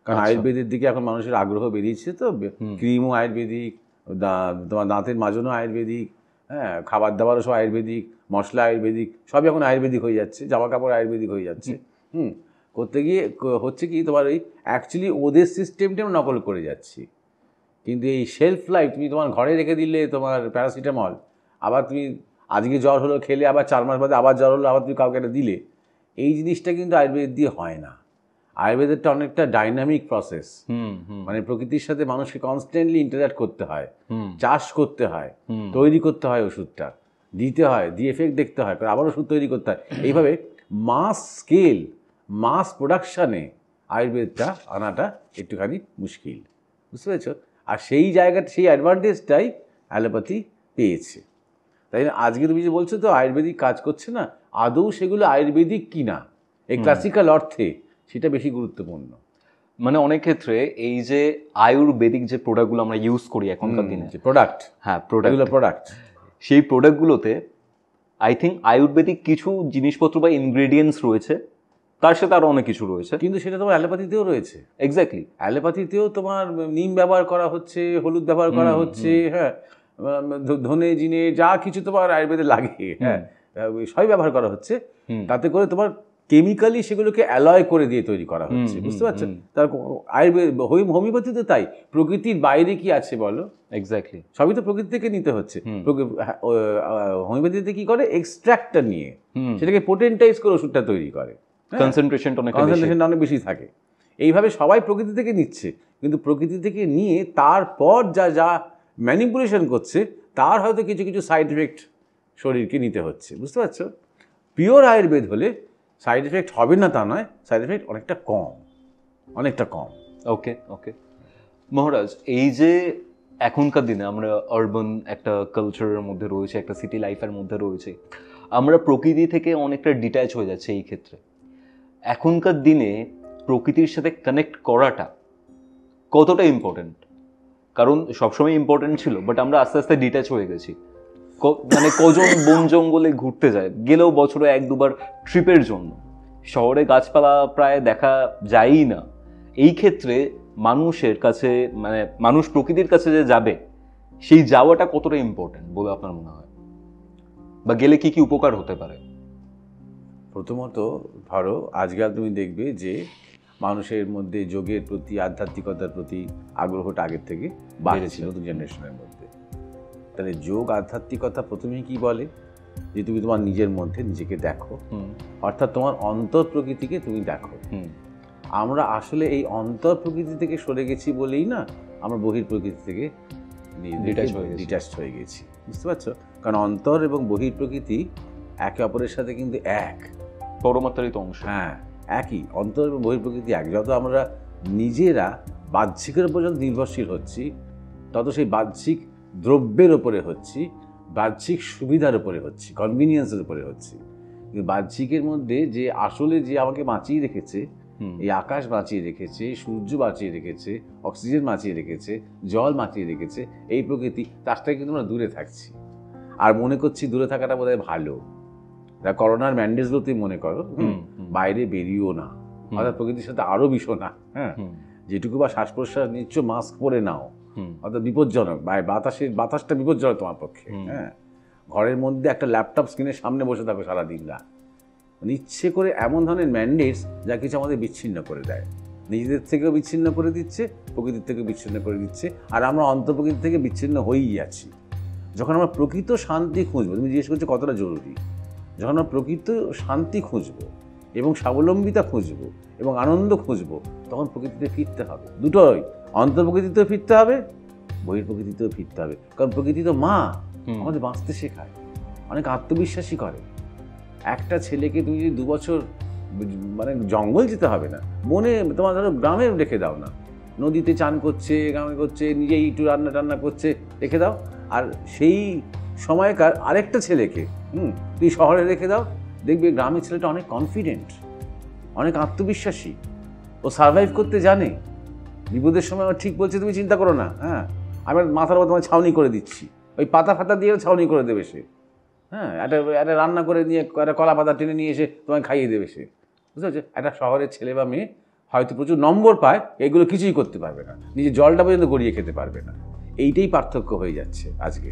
কারণ আয়ুর্বেদের দিকে এখন মানুষের আগ্রহ বেরিয়েছে, তো ক্রিমও আয়ুর্বেদিক, তোমার দাঁতের মাজনও আয়ুর্বেদিক, হ্যাঁ খাবার দাবারও সব আয়ুর্বেদিক, মশলা আয়ুর্বেদিক, সবই এখন আয়ুর্বেদিক হয়ে যাচ্ছে, জামা কাপড় আয়ুর্বেদিক হয়ে যাচ্ছে। করতে গিয়ে হচ্ছে কি তোমার এই অ্যাকচুয়ালি ওদের সিস্টেমটা নকল করে যাচ্ছি। কিন্তু এই শেলফ লাইফ তুমি তোমার ঘরে রেখে দিলে তোমার প্যারাসিটামল, আবার তুমি আজকে জ্বর হলো খেলে আবার 4 মাস বাদে আবার জ্বর হলো আবার তুমি কাউকে একটা দিলে, এই জিনিসটা কিন্তু আয়ুর্বেদ দিয়ে হয় না। আয়ুর্বেদেরটা অনেকটা ডাইনামিক প্রসেস, মানে প্রকৃতির সাথে মানুষকে কনস্ট্যান্টলি ইন্টারঅ্যাক্ট করতে হয়, চাষ করতে হয়, তৈরি করতে হয়, ওষুধটা দিতে হয়, দিয়ে এফেক্ট দেখতে হয়, আবার ওষুধ তৈরি করতে হয়। এইভাবে মাস স্কেল, মাস প্রোডাকশানে আয়ুর্বেদটা আনাটা একটুখানি মুশকিল, বুঝতে পেরেছো? আর সেই জায়গাটা, সেই অ্যাডভান্টেজটাই অ্যালোপ্যাথি পেয়েছে। তাই না আজকে তুমি যে বলছো তো আয়ুর্বেদিক কাজ করছে না, আদৌ সেগুলো আয়ুর্বেদিক কি না এই ক্লাসিক্যাল অর্থে সেটা বেশি গুরুত্বপূর্ণ। মানে অনেক ক্ষেত্রে এই যে আয়ুর্বেদিক যে প্রোডাক্টগুলো আমরা ইউজ করি এখনকার দিনে, প্রোডাক্ট, হ্যাঁ প্রোডাক্ট, সেই প্রোডাক্টগুলোতে আই থিঙ্ক আয়ুর্বেদিক কিছু জিনিসপত্র বা ইনগ্রেডিয়েন্টস রয়েছে, তার সাথে আরও অনেক কিছু রয়েছে। কিন্তু সেটা তোমার অ্যালোপ্যাথিতেও রয়েছে। এক্স্যাক্টলি, অ্যালোপ্যাথিতেও তোমার নিম ব্যবহার করা হচ্ছে, হলুদ ব্যবহার করা হচ্ছে, হ্যাঁ ধনে জিনে যা কিছু তোমার আয়ুর্বেদে লাগে, হ্যাঁ সবই ব্যবহার করা হচ্ছে। তাতে করে তোমার কেমিক্যালি সেগুলোকে অ্যালয় করে দিয়ে তৈরি করা হচ্ছে, বুঝতে পারছো? তার আয়ুর্বেদ হোমিওপ্যাথিতে তাই, প্রকৃতির বাইরে কি আছে বলো? এক্স্যাক্টলি, সবই তো প্রকৃতি থেকে নিতে হচ্ছে। হোমিওপ্যাথিতে কি করে, এক্সট্রাক্টটা নিয়ে সেটাকে পোটেন্টাইজ করে ওষুধটা তৈরি করে, কনসেন্ট্রেশনটা অনেক বেশি থাকে। এইভাবে সবাই প্রকৃতি থেকে নিচ্ছে, কিন্তু প্রকৃতি থেকে নিয়ে তারপর যা যা ম্যানিপুলেশন করছে তার হয়তো কিছু কিছু সাইড এফেক্ট শরীরকে নিতে হচ্ছে, বুঝতে পারছো? পিওর আয়ুর্বেদ হলে সাইড এফেক্ট হবে না তা নয়, সাইড এফেক্ট অনেকটা কম। ওকে ওকে মহারাজ, এই যে এখনকার দিনে আমরা আরবান একটা কালচারের মধ্যে রয়েছে, একটা সিটি লাইফের মধ্যে রয়েছে, আমরা প্রকৃতি থেকে অনেকটা ডিট্যাচ হয়ে যাচ্ছে। এই ক্ষেত্রে এখনকার দিনে প্রকৃতির সাথে কানেক্ট করাটা কতটা ইম্পর্টেন্ট? কারণ সবসময় ইম্পর্টেন্ট ছিল, বাট আমরা আস্তে আস্তে ডিট্যাচ হয়ে গেছি। মানে কজন বন জঙ্গলে ঘুরতে যায়, গেলেও বছরে 1-2 বার ট্রিপের জন্য, শহরে গাছপালা প্রায় দেখা যায়ই না। এই ক্ষেত্রে মানুষের কাছে মানে মানুষ প্রকৃতির কাছে যে যাবে, সেই যাওয়াটা কতটা ইম্পর্টেন্ট বলে আপনার মনে হয়, বা গেলে কি কি উপকার হতে পারে? প্রথমত ধরো আজকাল তুমি দেখবে যে মানুষের মধ্যে যোগের প্রতি, আধ্যাত্মিকতার প্রতি আগ্রহটা আগের থেকে বাড়ছে নতুন জেনারেশনের মধ্যে। তাহলে যোগ আধ্যাত্মিকতা প্রথমেই কি বলে, যে তুমি তোমার নিজের মধ্যে নিজেকে দেখো, অর্থাৎ তোমার অন্তর প্রকৃতিকে তুমি দেখো। আমরা আসলে এই অন্তর প্রকৃতি থেকে সরে গেছি বলেই না আমরা বহির প্রকৃতি থেকে ডিটাচড হয়ে গেছি, বুঝতে পারছো? কারণ অন্তর এবং বহির প্রকৃতি একে অপরের সাথে কিন্তু এক পরমাত্রিত অংশ। হ্যাঁ, একই। অন্তর এবং বহির প্রকৃতি এক। যত আমরা নিজেরা বাহ্যিকের উপর যত নির্ভরশীল হচ্ছি, তত সেই বাহ্যিক দ্রব্যের ওপরে হচ্ছি, বাহ্যিক সুবিধার উপরে হচ্ছি, কনভিনিয়েন্সের উপরে হচ্ছি। কিন্তু বাহ্যিকের মধ্যে যে আসলে যে আমাকে বাঁচিয়ে রেখেছে, এই আকাশ বাঁচিয়ে রেখেছে, সূর্য বাঁচিয়ে রেখেছে, অক্সিজেন বাঁচিয়ে রেখেছে, জল বাঁচিয়ে রেখেছে, এই প্রকৃতি, তার থেকে কিন্তু আমরা দূরে থাকছি। আর মনে করছি দূরে থাকাটা বোধহয় ভালো। করোনার ম্যান্ডেটসগুলো তুমি মনে করো, বাইরে বেরিয়েও না, অর্থাৎ প্রকৃতির সাথে আরো মিশো না। হ্যাঁ, যেটুকু বা শ্বাস প্রশ্বাস নিচ্ছ মাস্ক পরে নাও, অর্থাৎ বিপজ্জনক, বাতাসটা বিপজ্জনক তোমার পক্ষে। হ্যাঁ, ঘরের মধ্যে একটা ল্যাপটপ স্ক্রিনের সামনে বসে থাকো সারাদিন রাত। মানে ইচ্ছে করে এমন ধরনের ম্যান্ডেটস যা কিছু আমাদের বিচ্ছিন্ন করে দেয়, নিজেদের থেকেও বিচ্ছিন্ন করে দিচ্ছে, প্রকৃতির থেকেও বিচ্ছিন্ন করে দিচ্ছে, আর আমরা অন্তঃপ্রকৃতি থেকে বিচ্ছিন্ন হয়েই আছি। যখন আমরা প্রকৃত শান্তি খুঁজবো, তুমি জিজ্ঞেস করছো কতটা জরুরি, যখন আমরা প্রকৃত শান্তি খুঁজবো এবং স্বাবলম্বিতা খুঁজবো এবং আনন্দ খুঁজবো, তখন প্রকৃতিতে ফিরতে হবে। দুটোই, অন্তর্প্রকৃতিতেও ফিরতে হবে, বহির প্রকৃতিতেও ফিরতে হবে। কারণ প্রকৃতি তো মা, আমাদের বাঁচতে শেখায়, অনেক আত্মবিশ্বাসী করে। একটা ছেলেকে তুমি যদি 2 বছর মানে জঙ্গল যেতে হবে না, মনে তোমার ধরো গ্রামে রেখে দাও না, নদীতে চান করছে, গ্রামে করছে, নিজেই একটু রান্না করছে, রেখে দাও। আর সেই সময়কার আরেকটা ছেলেকে তুই শহরে রেখে দাও, দেখবে গ্রামের ছেলেটা অনেক কনফিডেন্ট, অনেক আত্মবিশ্বাসী, ও সার্ভাইভ করতে জানে। বিপদের সময় ও ঠিক বলছে, তুমি চিন্তা করো না, হ্যাঁ আমি মাথার উপর তোমার ছাউনি করে দিচ্ছি, ওই পাতা ফাতা দিয়ে ছাউনি করে দেবে সে। হ্যাঁ, একটা রান্না করে নিয়ে একটা কলা পাতা টেনে নিয়ে এসে তোমায় খাইয়ে দেবে সে, বুঝতে পারছো? একটা শহরের ছেলে বা মেয়ে হয়তো প্রচুর নম্বর পায়, এগুলো কিছুই করতে পারবে না, নিজের জলটা পর্যন্ত গড়িয়ে খেতে পারবে না। এইটাই পার্থক্য হয়ে যাচ্ছে আজকে।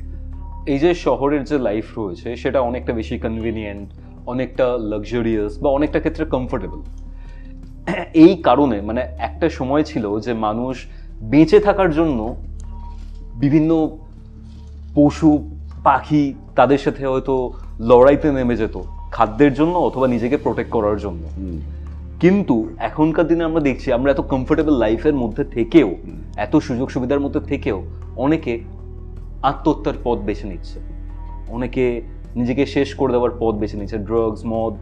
এই যে শহরের যে লাইফ রয়েছে সেটা অনেকটা বেশি কনভিনিয়েন্ট, অনেকটা লাক্সারিয়াস বা অনেকটা ক্ষেত্রে কমফোর্টেবল। এই কারণে মানে একটা সময় ছিল যে মানুষ বেঁচে থাকার জন্য বিভিন্ন পশু পাখি তাদের সাথে হয়তো লড়াইতে নেমে যেত, খাদ্যের জন্য অথবা নিজেকে প্রোটেক্ট করার জন্য। কিন্তু এখনকার দিনে আমরা দেখছি আমরা এত কমফোর্টেবল লাইফের মধ্যে থেকেও, এত সুযোগ সুবিধার মধ্যে থেকেও অনেকে আত্মহত্যার পথ বেছে নিচ্ছে, অনেকে নিজেকে শেষ করে দেওয়ার পথ বেছে নিচ্ছে, ড্রাগস, মদ,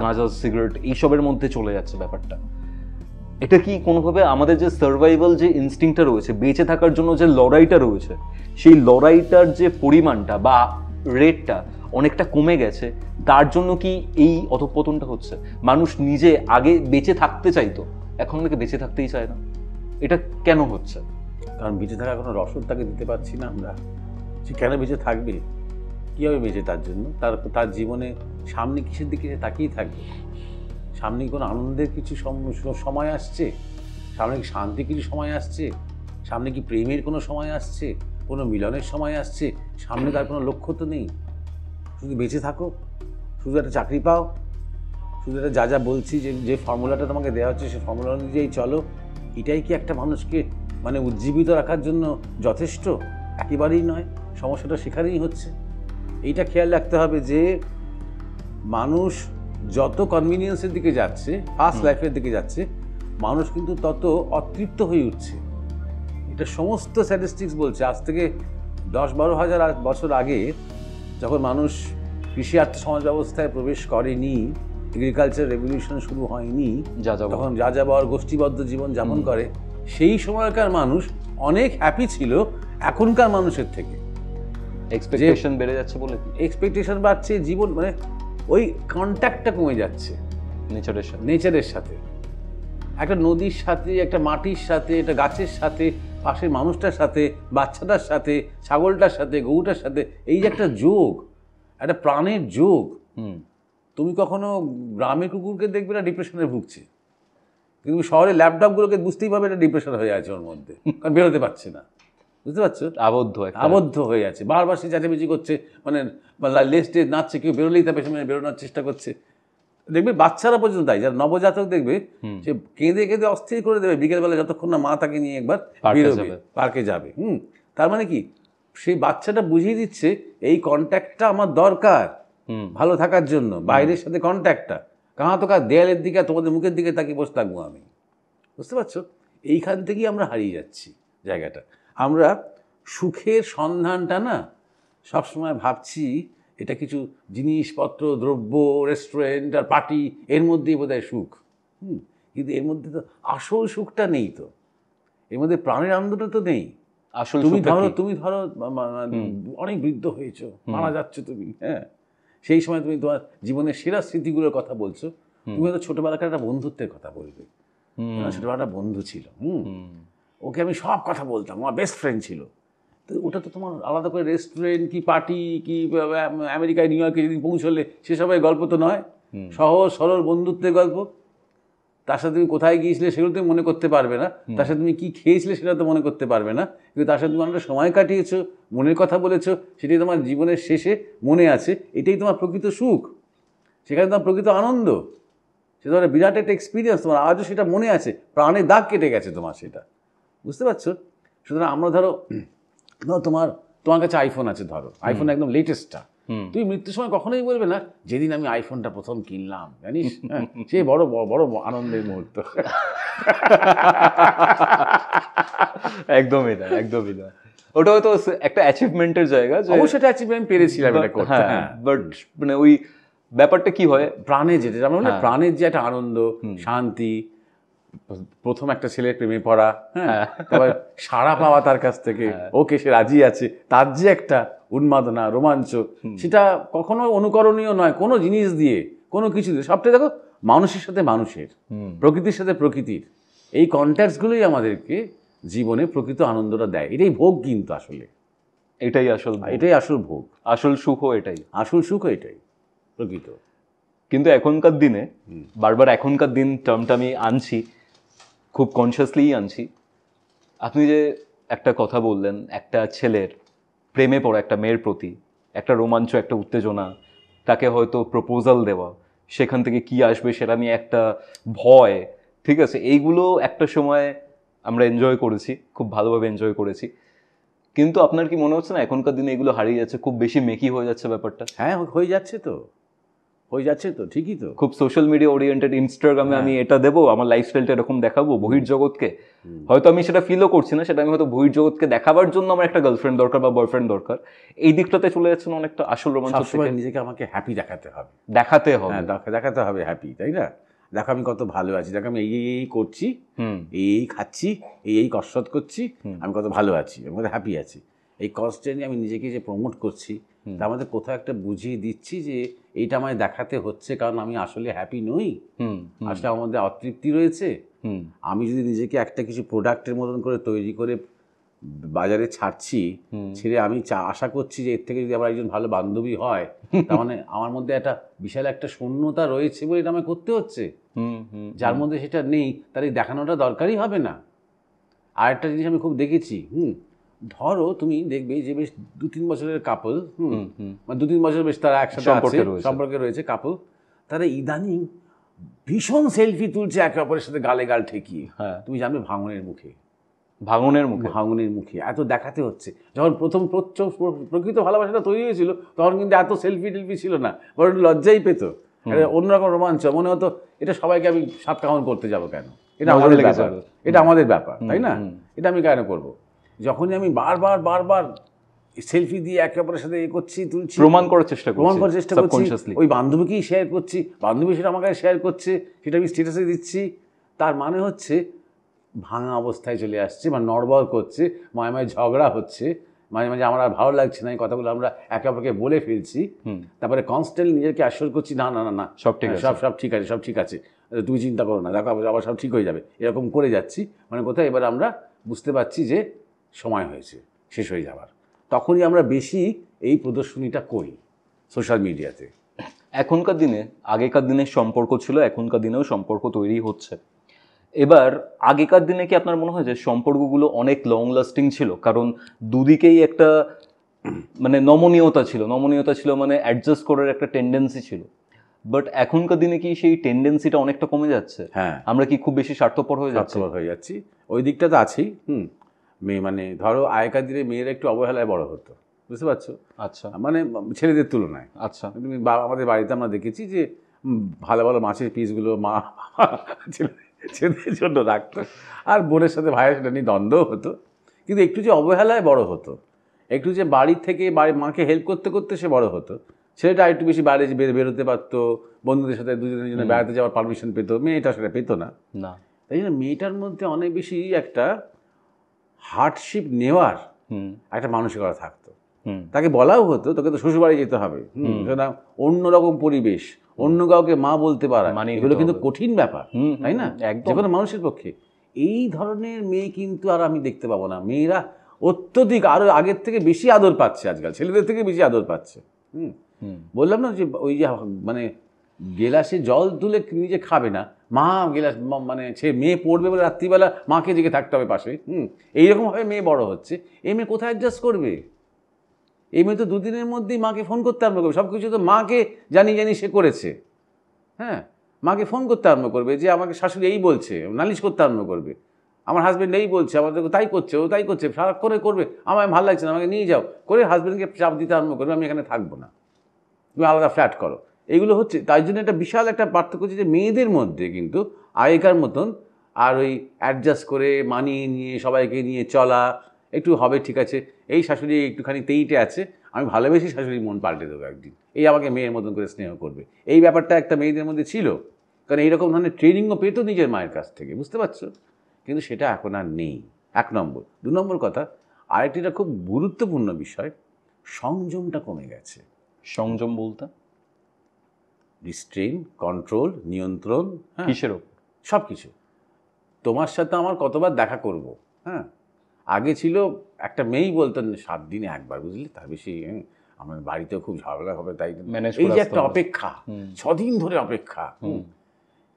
গাঁজা, সিগারেট এইসবের মধ্যে চলে যাচ্ছে ব্যাপারটা। এটা কি কোনোভাবে আমাদের যে সার্ভাইভাল যে ইনস্টিংক্টটা রয়েছে, বেঁচে থাকার জন্য যে লড়াইটা রয়েছে, সেই লড়াইটার যে পরিমাণটা বা রেটটা অনেকটা কমে গেছে, তার জন্য কি এই অধঃপতনটা হচ্ছে? মানুষ নিজে আগে বেঁচে থাকতে চাইতো, এখন নাকি বেঁচে থাকতেই চায় না, এটা কেন হচ্ছে? কারণ বেঁচে থাকার কোনো রসদ তাকে দিতে পারছি না আমরা। সে কেন বেঁচে থাকবে, কীভাবে বেঁচে, তার জন্য তার জীবনে সামনে কিসের দিকে তাকিয়ে থাকবে? সামনে কোনো আনন্দের কিছু সময় আসছে, সামনে কি শান্তি কিছু সময় আসছে, সামনে কি প্রেমের কোনো সময় আসছে, কোনো মিলনের সময় আসছে? সামনে তার কোনো লক্ষ্য তো নেই। শুধু বেঁচে থাকো, শুধু একটা চাকরি পাও, শুধু একটা যা যা বলছি যে ফর্মুলাটা তোমাকে দেওয়া হচ্ছে সে ফর্মুলা অনুযায়ী চলো, এটাই কি একটা মানুষকে মানে উজ্জীবিত রাখার জন্য যথেষ্ট? একেবারেই নয়। সমস্যাটা সেখানেই হচ্ছে। এইটা খেয়াল রাখতে হবে যে মানুষ যত কনভিনিয়েন্সের দিকে যাচ্ছে, ফাস্ট লাইফের দিকে যাচ্ছে, মানুষ কিন্তু তত অতৃপ্ত হয়ে উঠছে। এটা সমস্ত স্ট্যাটিস্টিক্স বলছে। আজ থেকে 10-12 হাজার বছর আগে যখন মানুষ কৃষি আর্থ সমাজ ব্যবস্থায় প্রবেশ করেনি, এগ্রিকালচার রেভলিউশন শুরু হয়নি, তখন যাযাবর গোষ্ঠীবদ্ধ জীবন যাপন করে, সেই সময়কার মানুষ অনেক হ্যাপি ছিল এখনকার মানুষের থেকে। এক্সপেকটেশন বেড়ে যাচ্ছে বলে, এক্সপেকটেশন বাড়ছে, জীবন মানে ওই কন্ট্যাক্টটা কমে যাচ্ছে নেচারের সাথে, একটা নদীর সাথে, একটা মাটির সাথে, একটা গাছের সাথে, পাশের মানুষটার সাথে, বাচ্চাটার সাথে, ছাগলটার সাথে, গরুটার সাথে, এই যে একটা যোগ, একটা প্রাণের যোগ, তুমি কখনো গ্রামের কুকুরকে দেখবে না ডিপ্রেশনে ভুগছে, কিন্তু শহরে ল্যাপটপগুলোকে বুঝতেই পারবে এটা ডিপ্রেশন হয়ে আছে ওর মধ্যে, কারণ বেরোতে পারছে না, বুঝতে পারছো, আবদ্ধ হয়ে আছে, বারবার সে চেঁচামেচি করছে, মানে লেস্টে নাচছে, কেউ বেরোলেই তার পেছনে বেরোনোর চেষ্টা করছে। দেখবে বাচ্চারা পর্যন্ত তাই, যারা নবজাতক দেখবে সে কেঁদে কেঁদে অস্থির করে দেবে বিকেলবেলা, যতক্ষণ না মা তাকে নিয়ে একবার বেরোবে, পার্কে যাবে। তার মানে কি, সেই বাচ্চাটা বুঝিয়ে দিচ্ছে এই কন্ট্যাক্টটা আমার দরকার ভালো থাকার জন্য, বাইরের সাথে কন্ট্যাক্টটা, কাহা তো কার দেয়ালের দিকে তোমাদের মুখের দিকে তাকিয়ে বসে থাকবো আমি, বুঝতে পারছো? এইখান থেকেই আমরা হারিয়ে যাচ্ছি জায়গাটা। আমরা সুখের সন্ধানটা না সবসময় ভাবছি এটা কিছু জিনিসপত্র, দ্রব্য, রেস্টুরেন্ট আর পার্টি, এর মধ্যেই বোধহয় সুখ। কিন্তু এর মধ্যে তো আসল সুখটা নেই, তো এর মধ্যে প্রাণের আনন্দটা তো নেই। আসল তুমি ধরো অনেক বৃদ্ধ হয়েছো, মারা যাচ্ছ তুমি, হ্যাঁ, সেই সময় তুমি তোমার জীবনের সেরা স্মৃতিগুলোর কথা বলছো, তুমি হয়তো ছোটবেলাকার একটা বন্ধুত্বের কথা বলবে, ছোটবেলা একটা বন্ধু ছিল, ওকে আমি সব কথা বলতাম, আমার বেস্ট ফ্রেন্ড ছিল। তো ওটা তো তোমার আলাদা করে রেস্টুরেন্ট কি পার্টি কি আমেরিকায় নিউ ইয়র্কে যেদিন পৌঁছলে সেসবের গল্প তো নয়, সহজ সরল বন্ধুত্বের গল্প। তার সাথে তুমি কোথায় গিয়েছিলে সেগুলো তুমি মনে করতে পারবে না, তার সাথে তুমি কী খেয়েছিলে সেটা তো মনে করতে পারবে না, কিন্তু তার সাথে তুমি অনেকটা সময় কাটিয়েছো, মনের কথা বলেছো, সেটাই তোমার জীবনের শেষে মনে আছে, এটাই তোমার প্রকৃত সুখ, সেখানে তোমার প্রকৃত আনন্দ, সেটা তোমার বিরাট একটা এক্সপিরিয়েন্স, তোমার আজও সেটা মনে আছে, প্রাণে দাগ কেটে গেছে তোমার সেটা, বুঝতে পারছো? সুতরাং আমরা ধরো তোমার কাছে আইফোন আছে, ধরো আইফোন একদম লেটেস্টটা, তুমি মৃত্যুর সময় কখনোই বলবে না যেদিন আমি আইফোনটা প্রথম কিনলাম, জানিস, সে বড় বড় আনন্দের মুহূর্ত। একদমই না, একদমই না। ওটা হয়তো একটা অ্যাচিভমেন্টের জায়গা, অবশ্যই একটা অ্যাচিভমেন্ট পেরেছিলাম এটা করতে, হ্যাঁ, বাট মানে ওই ব্যাপারটা কি হয়, প্রাণে যেটা আমরা বলি প্রাণের যে একটা আনন্দ, শান্তি, প্রথম একটা ছেলের প্রেমে পড়া, হ্যাঁ, তারপর সাড়া পাওয়া তার কাছ থেকে, ওকে সে রাজি আছে, তার যে একটা উন্মাদনা, রোমাঞ্চ, সেটা কখনো অনুকরণীয় নয় কোনো জিনিস দিয়ে, কোনো কিছু দিয়ে। সবটাই দেখো মানুষের সাথে মানুষের, প্রকৃতির সাথে প্রকৃতির, এই কন্ট্যাক্টসগুলোই আমাদেরকে জীবনে প্রকৃত আনন্দটা দেয়। এটাই ভোগ, কিন্তু আসলে এটাই আসল ভোগ, আসল সুখও এটাই, আসল সুখও এটাই প্রকৃত। কিন্তু এখনকার দিনে, বারবার এখনকার দিন টার্মটা আমি আনছি, খুব কনসিয়াসলিই আনছি। আপনি যে একটা কথা বললেন, একটা ছেলের প্রেমে পড়া একটা মেয়ের প্রতি একটা রোমাঞ্চ, একটা উত্তেজনা, তাকে হয়তো প্রপোজাল দেওয়া, সেখান থেকে কি আসবে সেটা নিয়ে একটা ভয়, ঠিক আছে, এইগুলো একটা সময় আমরা এনজয় করেছি, খুব ভালোভাবে এনজয় করেছি। কিন্তু আপনার কি মনে হচ্ছে না এখনকার দিনে এগুলো হারিয়ে যাচ্ছে, খুব বেশি মেকি হয়ে যাচ্ছে ব্যাপারটা? হ্যাঁ, হয়ে যাচ্ছে তো, ঠিকই তো। খুব সোশ্যাল মিডিয়া ওরিয়েন্টেড, ইনস্টাগ্রামে আমি এটা দেবো, আমার লাইফস্টাইলটা এরকম দেখাবো বহির্জগৎকে, হয়তো আমি সেটা ফিলও করছি না, সেটা আমি হয়তো বহির্জগৎকে দেখাবার জন্য আমার একটা গার্লফ্রেন্ড দরকার বা বয়ফ্রেন্ড দরকার, এই দিকটাতে চলে যাচ্ছে না অনেকটা আসল রোমাঞ্চ থেকে। নিজেকে আমাকে হ্যাপি দেখাতে হবে, হ্যাঁ, দেখাতে হবে হ্যাপি, তাই না? দেখো আমি কত ভালো আছি, দেখো আমি এই করছি, এই খাচ্ছি, এই কসরত করছি, আমি কত ভালো আছি, আমি কত হ্যাপি আছি। এই কনস্ট্যান্টলি আমি নিজেকে যে প্রমোট করছি, তা আমাদের কোথাও একটা বুঝিয়ে দিচ্ছি যে এইটা আমায় দেখাতে হচ্ছে, কারণ আমি আসলে হ্যাপি নই, আসলে আমার মধ্যে অতৃপ্তি রয়েছে। আমি যদি নিজেকে একটা কিছু প্রোডাক্টের মতন করে তৈরি করে বাজারে ছাড়ছি, ছেড়ে আমি আশা করছি যে এর থেকে যদি আমার একজন ভালো বান্ধবী হয়, তার মানে আমার মধ্যে একটা বিশাল একটা শূন্যতা রয়েছে বলে এটা আমায় করতে হচ্ছে। যার মধ্যে সেটা নেই, তার এই দেখানোটা দরকারই হবে না। আর একটা জিনিস আমি খুব দেখেছি, ধরো তুমি দেখবে যে বেশ 2-3 বছরের কাপল, মানে 2-3 বছর বেশ তারা একসাথে সম্পর্কে রয়েছে কাপল, তারা ইদানিং ভীষণ সেলফি তুলছে একে অপরের সাথে গালে গাল ঠেকিয়ে। তুমি জানবে ভাঙনের মুখে এত দেখাতে হচ্ছে। যখন প্রথম প্রকৃত ভালোবাসাটা তৈরি হয়েছিল, তখন কিন্তু এত সেলফি টেলফি ছিল না, বরং লজ্জাই পেত, অন্যরকম রোমাঞ্চ মনে হতো, এটা সবাইকে আমি সাত কামড় করতে যাবো কেন, এটা আমাদের ব্যাপার, তাই না, এটা আমি কেন করবো। যখনই আমি বারবার সেলফি দিয়ে একে অপরের সাথে তুলছি, প্রমাণ করার চেষ্টা করছি, ওই বান্ধবীকেই শেয়ার করছি, বান্ধবী সেটা আমাকে শেয়ার করছে, সেটা আমি স্ট্যাটাসে দিচ্ছি, তার মানে হচ্ছে ভাঙা অবস্থায় চলে আসছে, বা নড়বড় করছে, মাঝে ঝগড়া হচ্ছে, মাঝে আমার আর ভালো লাগছে না, এই কথাগুলো আমরা একে অপরকে বলে ফেলছি, তারপরে কনস্ট্যান্টলি নিজেকে অ্যাসিওর করছি না, সব ঠিক আছে, তুমি চিন্তা করো না, দেখো আবার সব ঠিক হয়ে যাবে, এরকম করে যাচ্ছি। মানে কোথায় এবার আমরা বুঝতে পারছি যে সময় হয়েছে শেষ হয়ে যাওয়ার, তখনই আমরা বেশি এই প্রদর্শনীটা করি সোশ্যাল মিডিয়াতে। এখনকার দিনে, আগেকার দিনের সম্পর্ক ছিল, এখনকার দিনেও সম্পর্ক তৈরি হচ্ছে। এবার আগেকার দিনে কি আপনার মনে হয় যে সম্পর্কগুলো অনেক লং লাস্টিং ছিল? কারণ দুদিকেই একটা মানে নমনীয়তা ছিল, মানে অ্যাডজাস্ট করার একটা টেন্ডেন্সি ছিল। বাট এখনকার দিনে কি সেই টেন্ডেন্সিটা অনেকটা কমে যাচ্ছে? হ্যাঁ, আমরা কি খুব বেশি স্বার্থপর হয়ে যাচ্ছি? স্বার্থপর হয়ে যাচ্ছি, ওই দিকটা তো আছেই। মেয়ে মানে ধরো আগেকার দিনে মেয়েরা একটু অবহেলায় বড় হতো, বুঝতে পারছো, আচ্ছা মানে ছেলেদের তুলনায়। আচ্ছা। তুমি আমাদের বাড়িতে আমরা দেখেছি যে ভালো ভালো মাছের পিসগুলো মা ছেলেদের জন্য রাখতো, আর বোনের সাথে ভাইয়ের সেটা নিয়ে দ্বন্দ্বও হতো। কিন্তু একটু যে অবহেলায় বড় হতো, একটু যে বাড়ি থেকে মাকে হেল্প করতে করতে সে বড় হতো, ছেলেটা একটু বেশি বাইরে বেরোতে পারতো, বন্ধুদের সাথে দুজনের জন্য বেড়াতে যাওয়ার পারমিশন পেতো, মেয়েটা সেটা পেতো না। তাই জন্য মেয়েটার মধ্যে অনেক বেশি একটা হার্ডশিপ নেওয়ার একটা মানসিকতা থাকতো। তাকে বলাও হতো তোকে তো শ্বশুরবাড়ি যেতে হবে, সুতরাং অন্যরকম পরিবেশ, অন্য কাউকে মা বলতে পারা, এগুলো কিন্তু কঠিন ব্যাপার, তাই না, যে কোনো মানুষের পক্ষে। এই ধরনের মেয়ে কিন্তু আর আমি দেখতে পাবো না। মেয়েরা অত্যধিক আরো আগের থেকে বেশি আদর পাচ্ছে, আজকাল ছেলেদের থেকে বেশি আদর পাচ্ছে। বললাম না যে ওই যে মানে গেলাসে জল তুলে নিজে খাবে না, মা গেলাস মানে সে মেয়ে পড়বে বলে রাত্রিবেলা মাকে জেগে থাকতে হবে পাশে। এইরকমভাবে মেয়ে বড় হচ্ছে। এই মেয়ে কোথায় অ্যাডজাস্ট করবে? এই মেয়ে তো দুদিনের মধ্যেই মাকে ফোন করতে আরম্ভ করবে, সব কিছু তো মাকে জানি সে করেছে। হ্যাঁ, মাকে ফোন করতে আরম্ভ করবে যে আমাকে শাশুড়ি এই বলছে, নালিশ করতে আরম্ভ করবে, আমার হাজব্যান্ড এই বলছে, আমাদের তাই করছে, ও তাই করছে, সারা করে করবে, আমার ভালো লাগছে না, আমাকে নিয়ে যাও করে হাজব্যান্ডকে চাপ দিতে আরম্ভ করবে, আমি এখানে থাকবো না, তুমি আলাদা ফ্ল্যাট করো। এইগুলো হচ্ছে। তাই জন্য একটা বিশাল একটা পার্থক্য হচ্ছে যে মেয়েদের মধ্যে কিন্তু আগেকার মতন আর ওই অ্যাডজাস্ট করে মানিয়ে নিয়ে সবাইকে নিয়ে চলা একটু হবে, ঠিক আছে এই শাশুড়ি একটুখানি তেইটে আছে, আমি ভালোবেসে শাশুড়ির মন পাল্টে দেবো একদিন, এই আমাকে মেয়ের মতন করে স্নেহ করবে, এই ব্যাপারটা একটা মেয়েদের মধ্যে ছিল। কারণ এইরকম ধরনের ট্রেনিংও পেত নিজের মায়ের কাছ থেকে, বুঝতে পারছো, কিন্তু সেটা এখন আর নেই। 1 নম্বর। 2 নম্বর কথা, আরেকটিটা খুব গুরুত্বপূর্ণ বিষয়, সংযমটা কমে গেছে। সংযম বলতে রিস্ট্রেন, কন্ট্রোল, নিয়ন্ত্রণ, কিসের ওপর? সব কিছু। তোমার সাথে আমার কতবার দেখা করব, হ্যাঁ, আগে ছিল একটা মেয়েই বলতেন 7 দিনে একবার, বুঝলি, তার বেশি আমার বাড়িতেও খুব ঝগড়া হবে, তাই এই যে একটা অপেক্ষা, 6 দিন ধরে অপেক্ষা।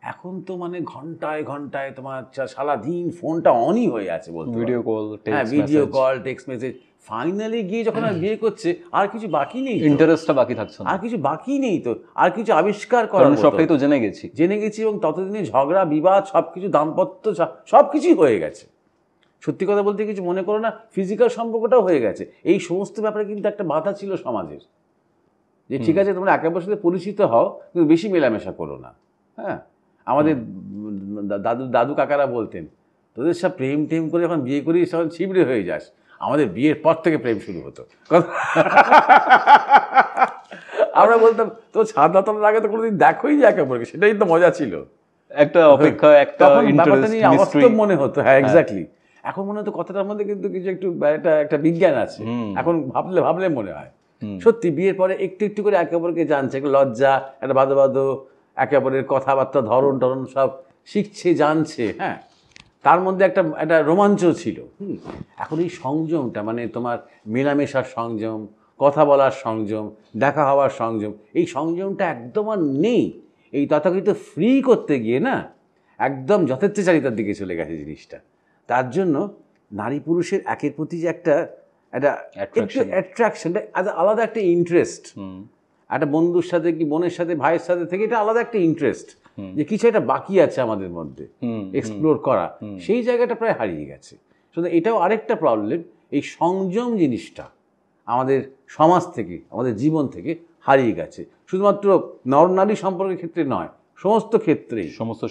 এখন তো মানে ঘন্টায় ঘন্টায় তোমার সারাদিন ফোনটা অনই হয়ে আছে, বলতে video call, video call, text message. Finally গিয়ে যখন আর বিয়ে করছে, আর কিছু বাকি নেই, ইন্টারেস্টটা বাকি থাকছে না, আর কিছু বাকি নেই তো, আর কিছু আবিষ্কার করার মতো, সবটাই তো জেনে গেছি, এবং ততদিনে ঝগড়া বিবাদ সবকিছু, দাম্পত্য সব কিছুই হয়ে গেছে। সত্যি কথা বলতে কিছু মনে করো না, ফিজিক্যাল সম্পর্কটাও হয়ে গেছে। এই সমস্ত ব্যাপারে কিন্তু একটা বাধা ছিল সমাজের, যে ঠিক আছে তোমরা একে অপরের সাথে পরিচিত হও, কিন্তু বেশি মেলামেশা করো না। হ্যাঁ, আমাদের দাদু কাকারা বলতেন, তোদের সব প্রেম টেম করে যখন বিয়ে করিস তখন ছিবড়ে হয়ে যাস। আমাদের বিয়ের পর থেকে প্রেম শুরু হতো। আমরা বলতাম তো ছাদ তোলার আগে তো কোনোদিন দেখোই যে একে অপরকে, সেটাই তো মজা ছিল, একটা অপেক্ষা, একটা ব্যাপারটা নিয়ে অবাস্তব মনে হতো। হ্যাঁ, এক্স্যাক্টলি। এখন মনে হতো কথাটার মধ্যে কিন্তু কিছু একটু একটা বিজ্ঞান আছে, এখন ভাবলে মনে হয় সত্যি। বিয়ের পরে একটু একটু করে একে অপরকে জানছে, একটা লজ্জা, একটা বাদো একে অপরের কথাবার্তা, ধরন সব শিখছে, জানছে। হ্যাঁ, তার মধ্যে একটা রোমাঞ্চ ছিল। এখন এই সংযমটা, মানে তোমার মেলামেশার সংযম, কথা বলার সংযম, দেখা হওয়ার সংযম, এই সংযমটা একদম আর নেই। এই তথাকথিত ফ্রি করতে গিয়ে না একদম যথেচ্ছাচারিতার দিকে চলে গেছে জিনিসটা। তার জন্য নারী পুরুষের একের প্রতি যে একটা অ্যাট্রাকশন, আলাদা একটা ইন্টারেস্ট, একটা বন্ধুর সাথে কি বোনের সাথে ভাইয়ের সাথে থেকে এটা আলাদা একটা ইন্টারেস্ট, যে কিছু একটা বাকি আছে আমাদের মধ্যে এক্সপ্লোর করা, সেই জায়গাটা প্রায় হারিয়ে গেছে। শুধু এটাও আরেকটা প্রবলেম, এই সংযম জিনিসটা আমাদের সমাজ থেকে, আমাদের জীবন থেকে হারিয়ে গেছে। শুধুমাত্র নর নারী সম্পর্কের ক্ষেত্রে নয়, সমস্ত ক্ষেত্রেই, সমস্ত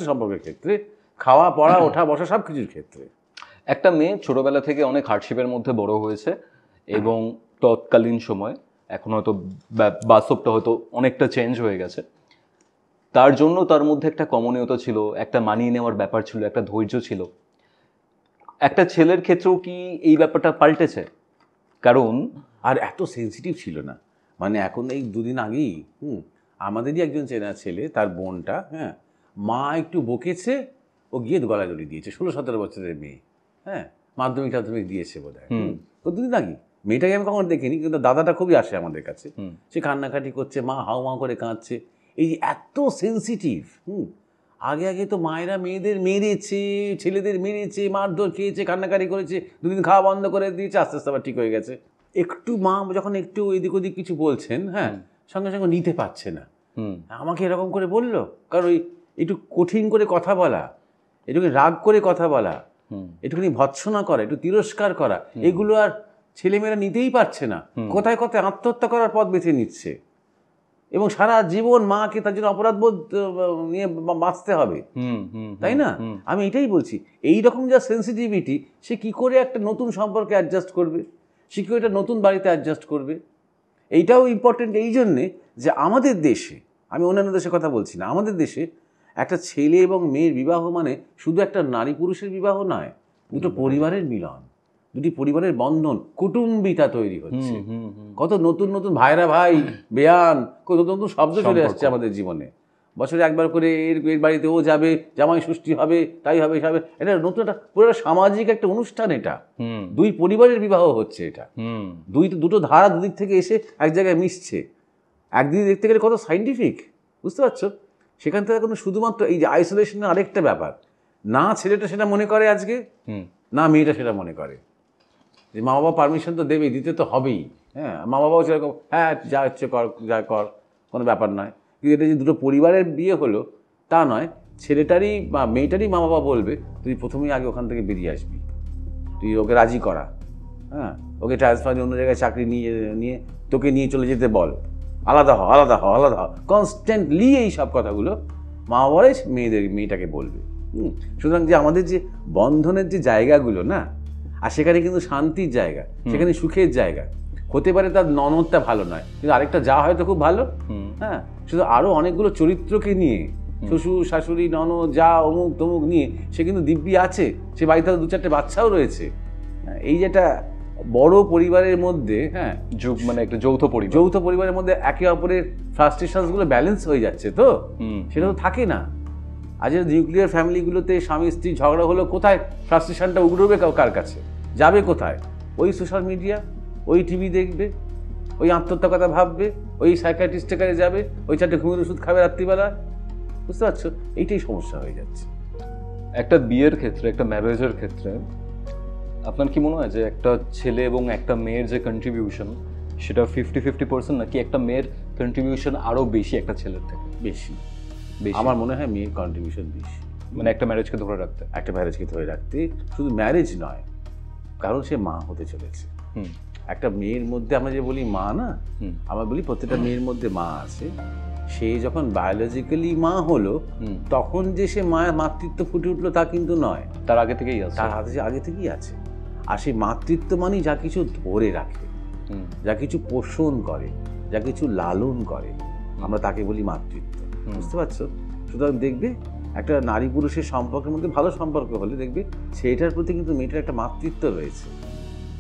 সম্পর্কের ক্ষেত্রে, খাওয়া পড়া ওঠা বসা সব কিছুর ক্ষেত্রে। একটা মেয়ে ছোটবেলা থেকে অনেক হার্ডশিপের মধ্যে বড় হয়েছে, এবং তৎকালীন সময়, এখন হয়তো বাস্তবটা হয়তো অনেকটা চেঞ্জ হয়ে গেছে, তার জন্য তার মধ্যে একটা কমনীয়তা ছিল, একটা মানিয়ে নেওয়ার ব্যাপার ছিল, একটা ধৈর্য ছিল। একটা ছেলের ক্ষেত্রেও কি এই ব্যাপারটা পাল্টেছে? কারণ আর এত সেন্সিটিভ ছিল না, মানে এখন এই 2 দিন আগেই আমাদেরই একজন চেনা ছেলে, তার বোনটা, হ্যাঁ, মা একটু বকেছে, ও গিয়ে গলায় দড়ি দিয়েছে, 16-17 বছরের মেয়ে, হ্যাঁ, মাধ্যমিক দিয়েছে বোধ হয়, তো 2 দিন আগে মেয়েটাকে আমি কখনো দেখিনি, কিন্তু দাদাটা খুবই আসে আমাদের কাছে। সে কান্নাকাটি করছে, মা হাউমাউ করে কাঁদছে। এই যে এত সেন্সিটিভ। আগে আগে তো মায়েরা মেয়েদের মেরেছে, ছেলেদের মেরেছে, মারধর খেয়েছে, কান্নাকাটি করেছে, দুদিন খাওয়া বন্ধ করে দিয়েছে, আস্তে আস্তে আবার ঠিক হয়ে গেছে। একটু মা যখন একটু এদিক ওদিক কিছু বলছেন, হ্যাঁ, সঙ্গে সঙ্গে নিতে পারছে না। আমাকে এরকম করে বললো, কারণ ওই একটু কঠিন করে কথা বলা, একটুখানি রাগ করে কথা বলা, একটুখানি ভৎসনা করা, একটু তিরস্কার করা, এগুলো আর ছেলেমেয়েরা নিতেই পারছে না। কোথায় কোথায় আত্মহত্যা করার পথ বেছে নিচ্ছে, এবং সারা জীবন মাকে তার জন্য অপরাধবোধ নিয়ে বাঁচতে হবে, তাই না? আমি এটাই বলছি, এই রকম যা সেন্সিটিভিটি, সে কি করে একটা নতুন সম্পর্কে অ্যাডজাস্ট করবে, সে কি করে একটা নতুন বাড়িতে অ্যাডজাস্ট করবে। এইটাও ইম্পর্টেন্ট এই জন্যে যে আমাদের দেশে, আমি অন্যান্য দেশের কথা বলছি না, আমাদের দেশে একটা ছেলে এবং মেয়ের বিবাহ মানে শুধু একটা নারী পুরুষের বিবাহ নয়, দুটো পরিবারের মিলন, দুটি পরিবারের বন্ধন, কুটুম্বিতা তৈরি হচ্ছে। কত নতুন নতুন ভাইরা ভাই, বেয়ান, কত নতুন নতুন শব্দ চলে আসছে আমাদের জীবনে। বছরে একবার করে এর বাড়িতে ও যাবে, জামাই ষষ্ঠী হবে, তাই হবে, হবে। এটা নতুন একটা পুরো সামাজিক একটা অনুষ্ঠান। এটা দুই পরিবারের বিবাহ হচ্ছে। এটা দুটো ধারা দুদিক থেকে এসে এক জায়গায় মিশছে। একদিকে দেখতে গেলে কত সাইন্টিফিক, বুঝতে পারছো? সেখান থেকে কিন্তু শুধুমাত্র এই যে আইসোলেশনের আরেকটা ব্যাপার, না ছেলেটা সেটা মনে করে আজকে, না মেয়েটা সেটা মনে করে। যে মা বাবা পারমিশন তো দেবেই, দিতে তো হবেই। হ্যাঁ, মা বাবাও সেরকম, হ্যাঁ যা হচ্ছে কর, যা কর, কোনো ব্যাপার নয়। কিন্তু এটা যে দুটো পরিবারের বিয়ে হলো তা নয়, ছেলেটারই বা মেয়েটারই মা বাবা বলবে তুই প্রথমেই আগে ওখান থেকে বেরিয়ে আসবি, তুই ওকে রাজি করা, হ্যাঁ, ওকে ট্রান্সফার অন্য জায়গায় চাকরি নিয়ে তোকে নিয়ে চলে যেতে বল, আলাদা হ, আলাদা হ, আলাদা হ, কনস্ট্যান্টলি এই সব কথাগুলো মা বাবারাই মেয়েটাকে বলবে। সুতরাং যে আমাদের যে বন্ধনের যে জায়গাগুলো না, আর সেখানে কিন্তু শান্তির জায়গা, সেখানে সুখের জায়গা হতে পারে। তার ননদটা ভালো নয়, কিন্তু আরেকটা যা হয়তো খুব ভালো। হ্যাঁ, শুধু আরও অনেকগুলো চরিত্রকে নিয়ে, শ্বশুর শাশুড়ি ননদ যা অমুক তমুক নিয়ে সে কিন্তু দিব্যি আছে। সে বাড়িতে দু চারটে বাচ্চাও রয়েছে। এই যেটা বড় পরিবারের মধ্যে, হ্যাঁ, মানে একটা যৌথ পরিবারের মধ্যে একে অপরের ফ্রাস্ট্রেশনসগুলো ব্যালেন্স হয়ে যাচ্ছে, তো সেটা তো থাকে না। আজ নিউক্লিয়ার ফ্যামিলিগুলোতে স্বামী স্ত্রী ঝগড়া হলো, কোথায় ফ্রাস্ট্রেশনটা উগড়বে কার কাছে, যাবে কোথায়? ওই সোশ্যাল মিডিয়া, ওই টিভি দেখবে, ওই আত্মহত্যা কথা ভাববে, ওই সাইকিয়াট্রিস্টের কাছে যাবে, ওই চারটে ঘুমের ওষুধ খাবে রাত্রিবেলা। বুঝতে পারছো? এইটাই সমস্যা হয়ে যাচ্ছে একটা বিয়ের ক্ষেত্রে, একটা ম্যারেজের ক্ষেত্রে। আপনার কি মনে হয় যে একটা ছেলে এবং একটা মেয়ের যে কন্ট্রিবিউশন, সেটা 50-50% নাকি একটা মেয়ের কন্ট্রিবিউশন আরও বেশি একটা ছেলের থেকে? বেশি। আমার মনে হয় মেয়ের কন্ট্রিবিউশন বেশি, মানে একটা ম্যারেজকে ধরে রাখতে। শুধু ম্যারেজ নয়, কারণ সে মা হতে চলেছে। একটা মেয়ের মধ্যে আমরা যে বলি মা না, আমরা বলি প্রত্যেকটা মেয়ের মধ্যে মা আছে। সে যখন বায়োলজিক্যালি মা হলো, তখন যে সে মায়ের মাতৃত্ব ফুটে উঠলো তা কিন্তু নয়, তার আগে থেকেই আছে, আগে থেকেই আছে। আর সেই মাতৃত্ব মানেই যা কিছু ধরে রাখে, যা কিছু পোষণ করে, যা কিছু লালন করে, আমরা তাকে বলি মাতৃত্ব। বুঝতে পারছো? সুতরাং দেখবে একটা নারী পুরুষের সম্পর্কের মধ্যে ভালো সম্পর্ক হলে দেখবে সেইটার প্রতি কিন্তু মেয়েটার একটা মাতৃত্ব রয়েছে।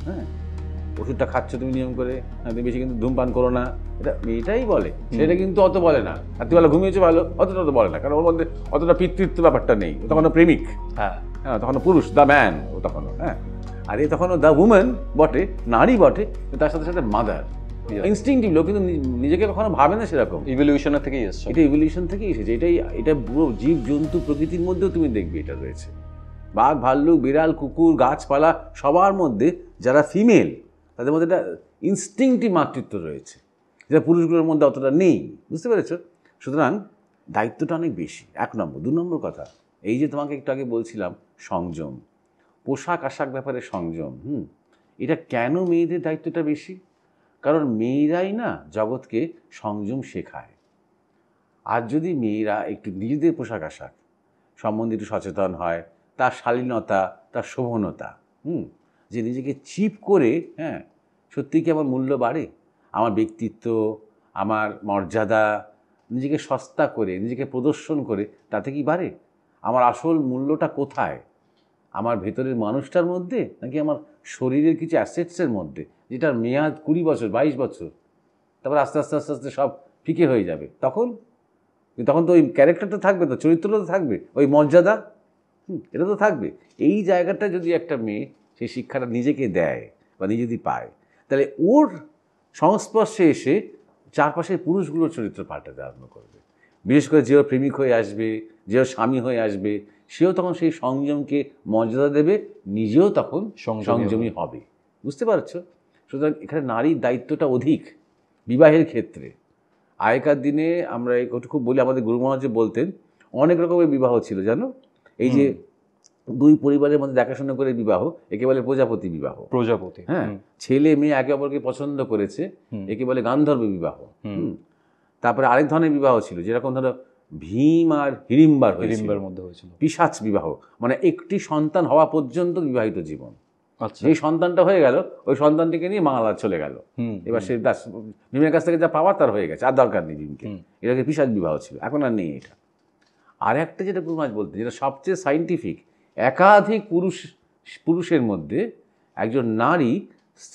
হ্যাঁ, ওষুধটা খাচ্ছ তুমি নিয়ম করে, বেশি কিন্তু ধূমপান করো না, এটা মেয়েটাই বলে, সেটা কিন্তু অত বলে না। রাত্রিবেলা ঘুমিয়েছে ভালো, অতটা তো বলে না, কারণ ওর মধ্যে অতটা পিতৃত্ব ব্যাপারটা নেই। ও তখনও প্রেমিক, হ্যাঁ, তখনও পুরুষ, দ্য ম্যান ও তখনও, হ্যাঁ। আর এ তখনও দ্য উম্যান বটে, নারী বটে, তার সাথে সাথে মাদার, ইনস্টিংক্টিভলি, কিন্তু নিজেকে কখনো ভাবে না সেরকম। ইভলিউশনের থেকেই এসেছে, এটা ইভলিউশন থেকেই এসেছে। এটা পুরো জীব জন্তু প্রকৃতির মধ্যেও তুমি দেখবে এটা রয়েছে। বাঘ, ভাল্লুক, বিড়াল, কুকুর, গাছপালা, সবার মধ্যে যারা ফিমেল, তাদের মধ্যে একটা ইনস্টিংক্টিভ মাতৃত্ব রয়েছে, যেটা পুরুষগুলোর মধ্যে অতটা নেই। বুঝতে পেরেছ? সুতরাং দায়িত্বটা অনেক বেশি, 1 নম্বর। 2 নম্বর কথা, এই যে তোমাকে একটু আগে বলছিলাম সংযম, পোশাক আশাক ব্যাপারে সংযম। এটা কেন মেয়েদের দায়িত্বটা বেশি? কারণ মেয়েরাই না জগৎকে সংযম শেখায়। আর যদি মেয়েরা একটু নিজেদের পোশাক আশাক সম্বন্ধে একটু সচেতন হয়, তার শালীনতা, তার শোভনতা, যে নিজেকে চিপ করে, হ্যাঁ, সত্যি কি আমার মূল্য বাড়ে, আমার ব্যক্তিত্ব, আমার মর্যাদা, নিজেকে সস্তা করে, নিজেকে প্রদর্শন করে, তাতে কি বাড়ে? আমার আসল মূল্যটা কোথায়? আমার ভেতরের মানুষটার মধ্যে, নাকি আমার শরীরের কিছু অ্যাসেটসের মধ্যে, যেটার মেয়াদ 20 বছর 22 বছর, তারপর আস্তে আস্তে আস্তে আস্তে সব ফিকে হয়ে যাবে। তখন তো ওই ক্যারেক্টারটা থাকবে, তো চরিত্রটা তো থাকবে, ওই মর্যাদা, এটা তো থাকবে। এই জায়গাটা যদি একটা মেয়ে সেই শিক্ষাটা নিজেকে দেয় বা নিজে যদি পায়, তাহলে ওর সংস্পর্শে এসে চারপাশের পুরুষগুলোর চরিত্র পাল্টাতে আরম্ভ করবে। বিশেষ করে যে ওর প্রেমিক হয়ে আসবে, যে ওর স্বামী হয়ে আসবে, সেও তখন সেই সংযমকে মর্যাদা দেবে, নিজেও তখন সংযমী হবে। বুঝতে পারছো? সুতরাং এখানে নারীর দায়িত্বটা অধিক বিবাহের ক্ষেত্রে। আগেকার দিনে আমরা একটু খুব বলি, আমাদের গুরু মহারাজ বলতেন অনেক রকমের বিবাহ ছিল জানো। এই যে দুই পরিবারের মধ্যে দেখাশোনা করে বিবাহ, একে বলে প্রজাপতি বিবাহ। প্রজাপতি, হ্যাঁ, ছেলে মেয়ে একে অপরকে পছন্দ করেছে, একে বলে গান্ধর্ব বিবাহ। তারপরে আরেক ধরনের বিবাহ ছিল, যেরকম ধরো ভীম আর হিড়িম্বার মধ্যে হয়েছিল পিশাচ বিবাহ, মানে একটি সন্তান হওয়া পর্যন্ত বিবাহিত জীবন। আচ্ছা, যেই সন্তানটা হয়ে গেল, ওই সন্তানটিকে নিয়ে মালা চলে গেল, এবার সে ভীমের কাছ থেকে যা পাওয়ার তার হয়ে গেছে, আর দরকার নেই ভীমকে। এটাকে পিশাচ বিবাহ ছিল, এখন আর নেই এটা। আর একটা যেটা গুরু মহারাজ বলতে, যেটা সবচেয়ে সাইন্টিফিক, একাধিক পুরুষের মধ্যে একজন নারী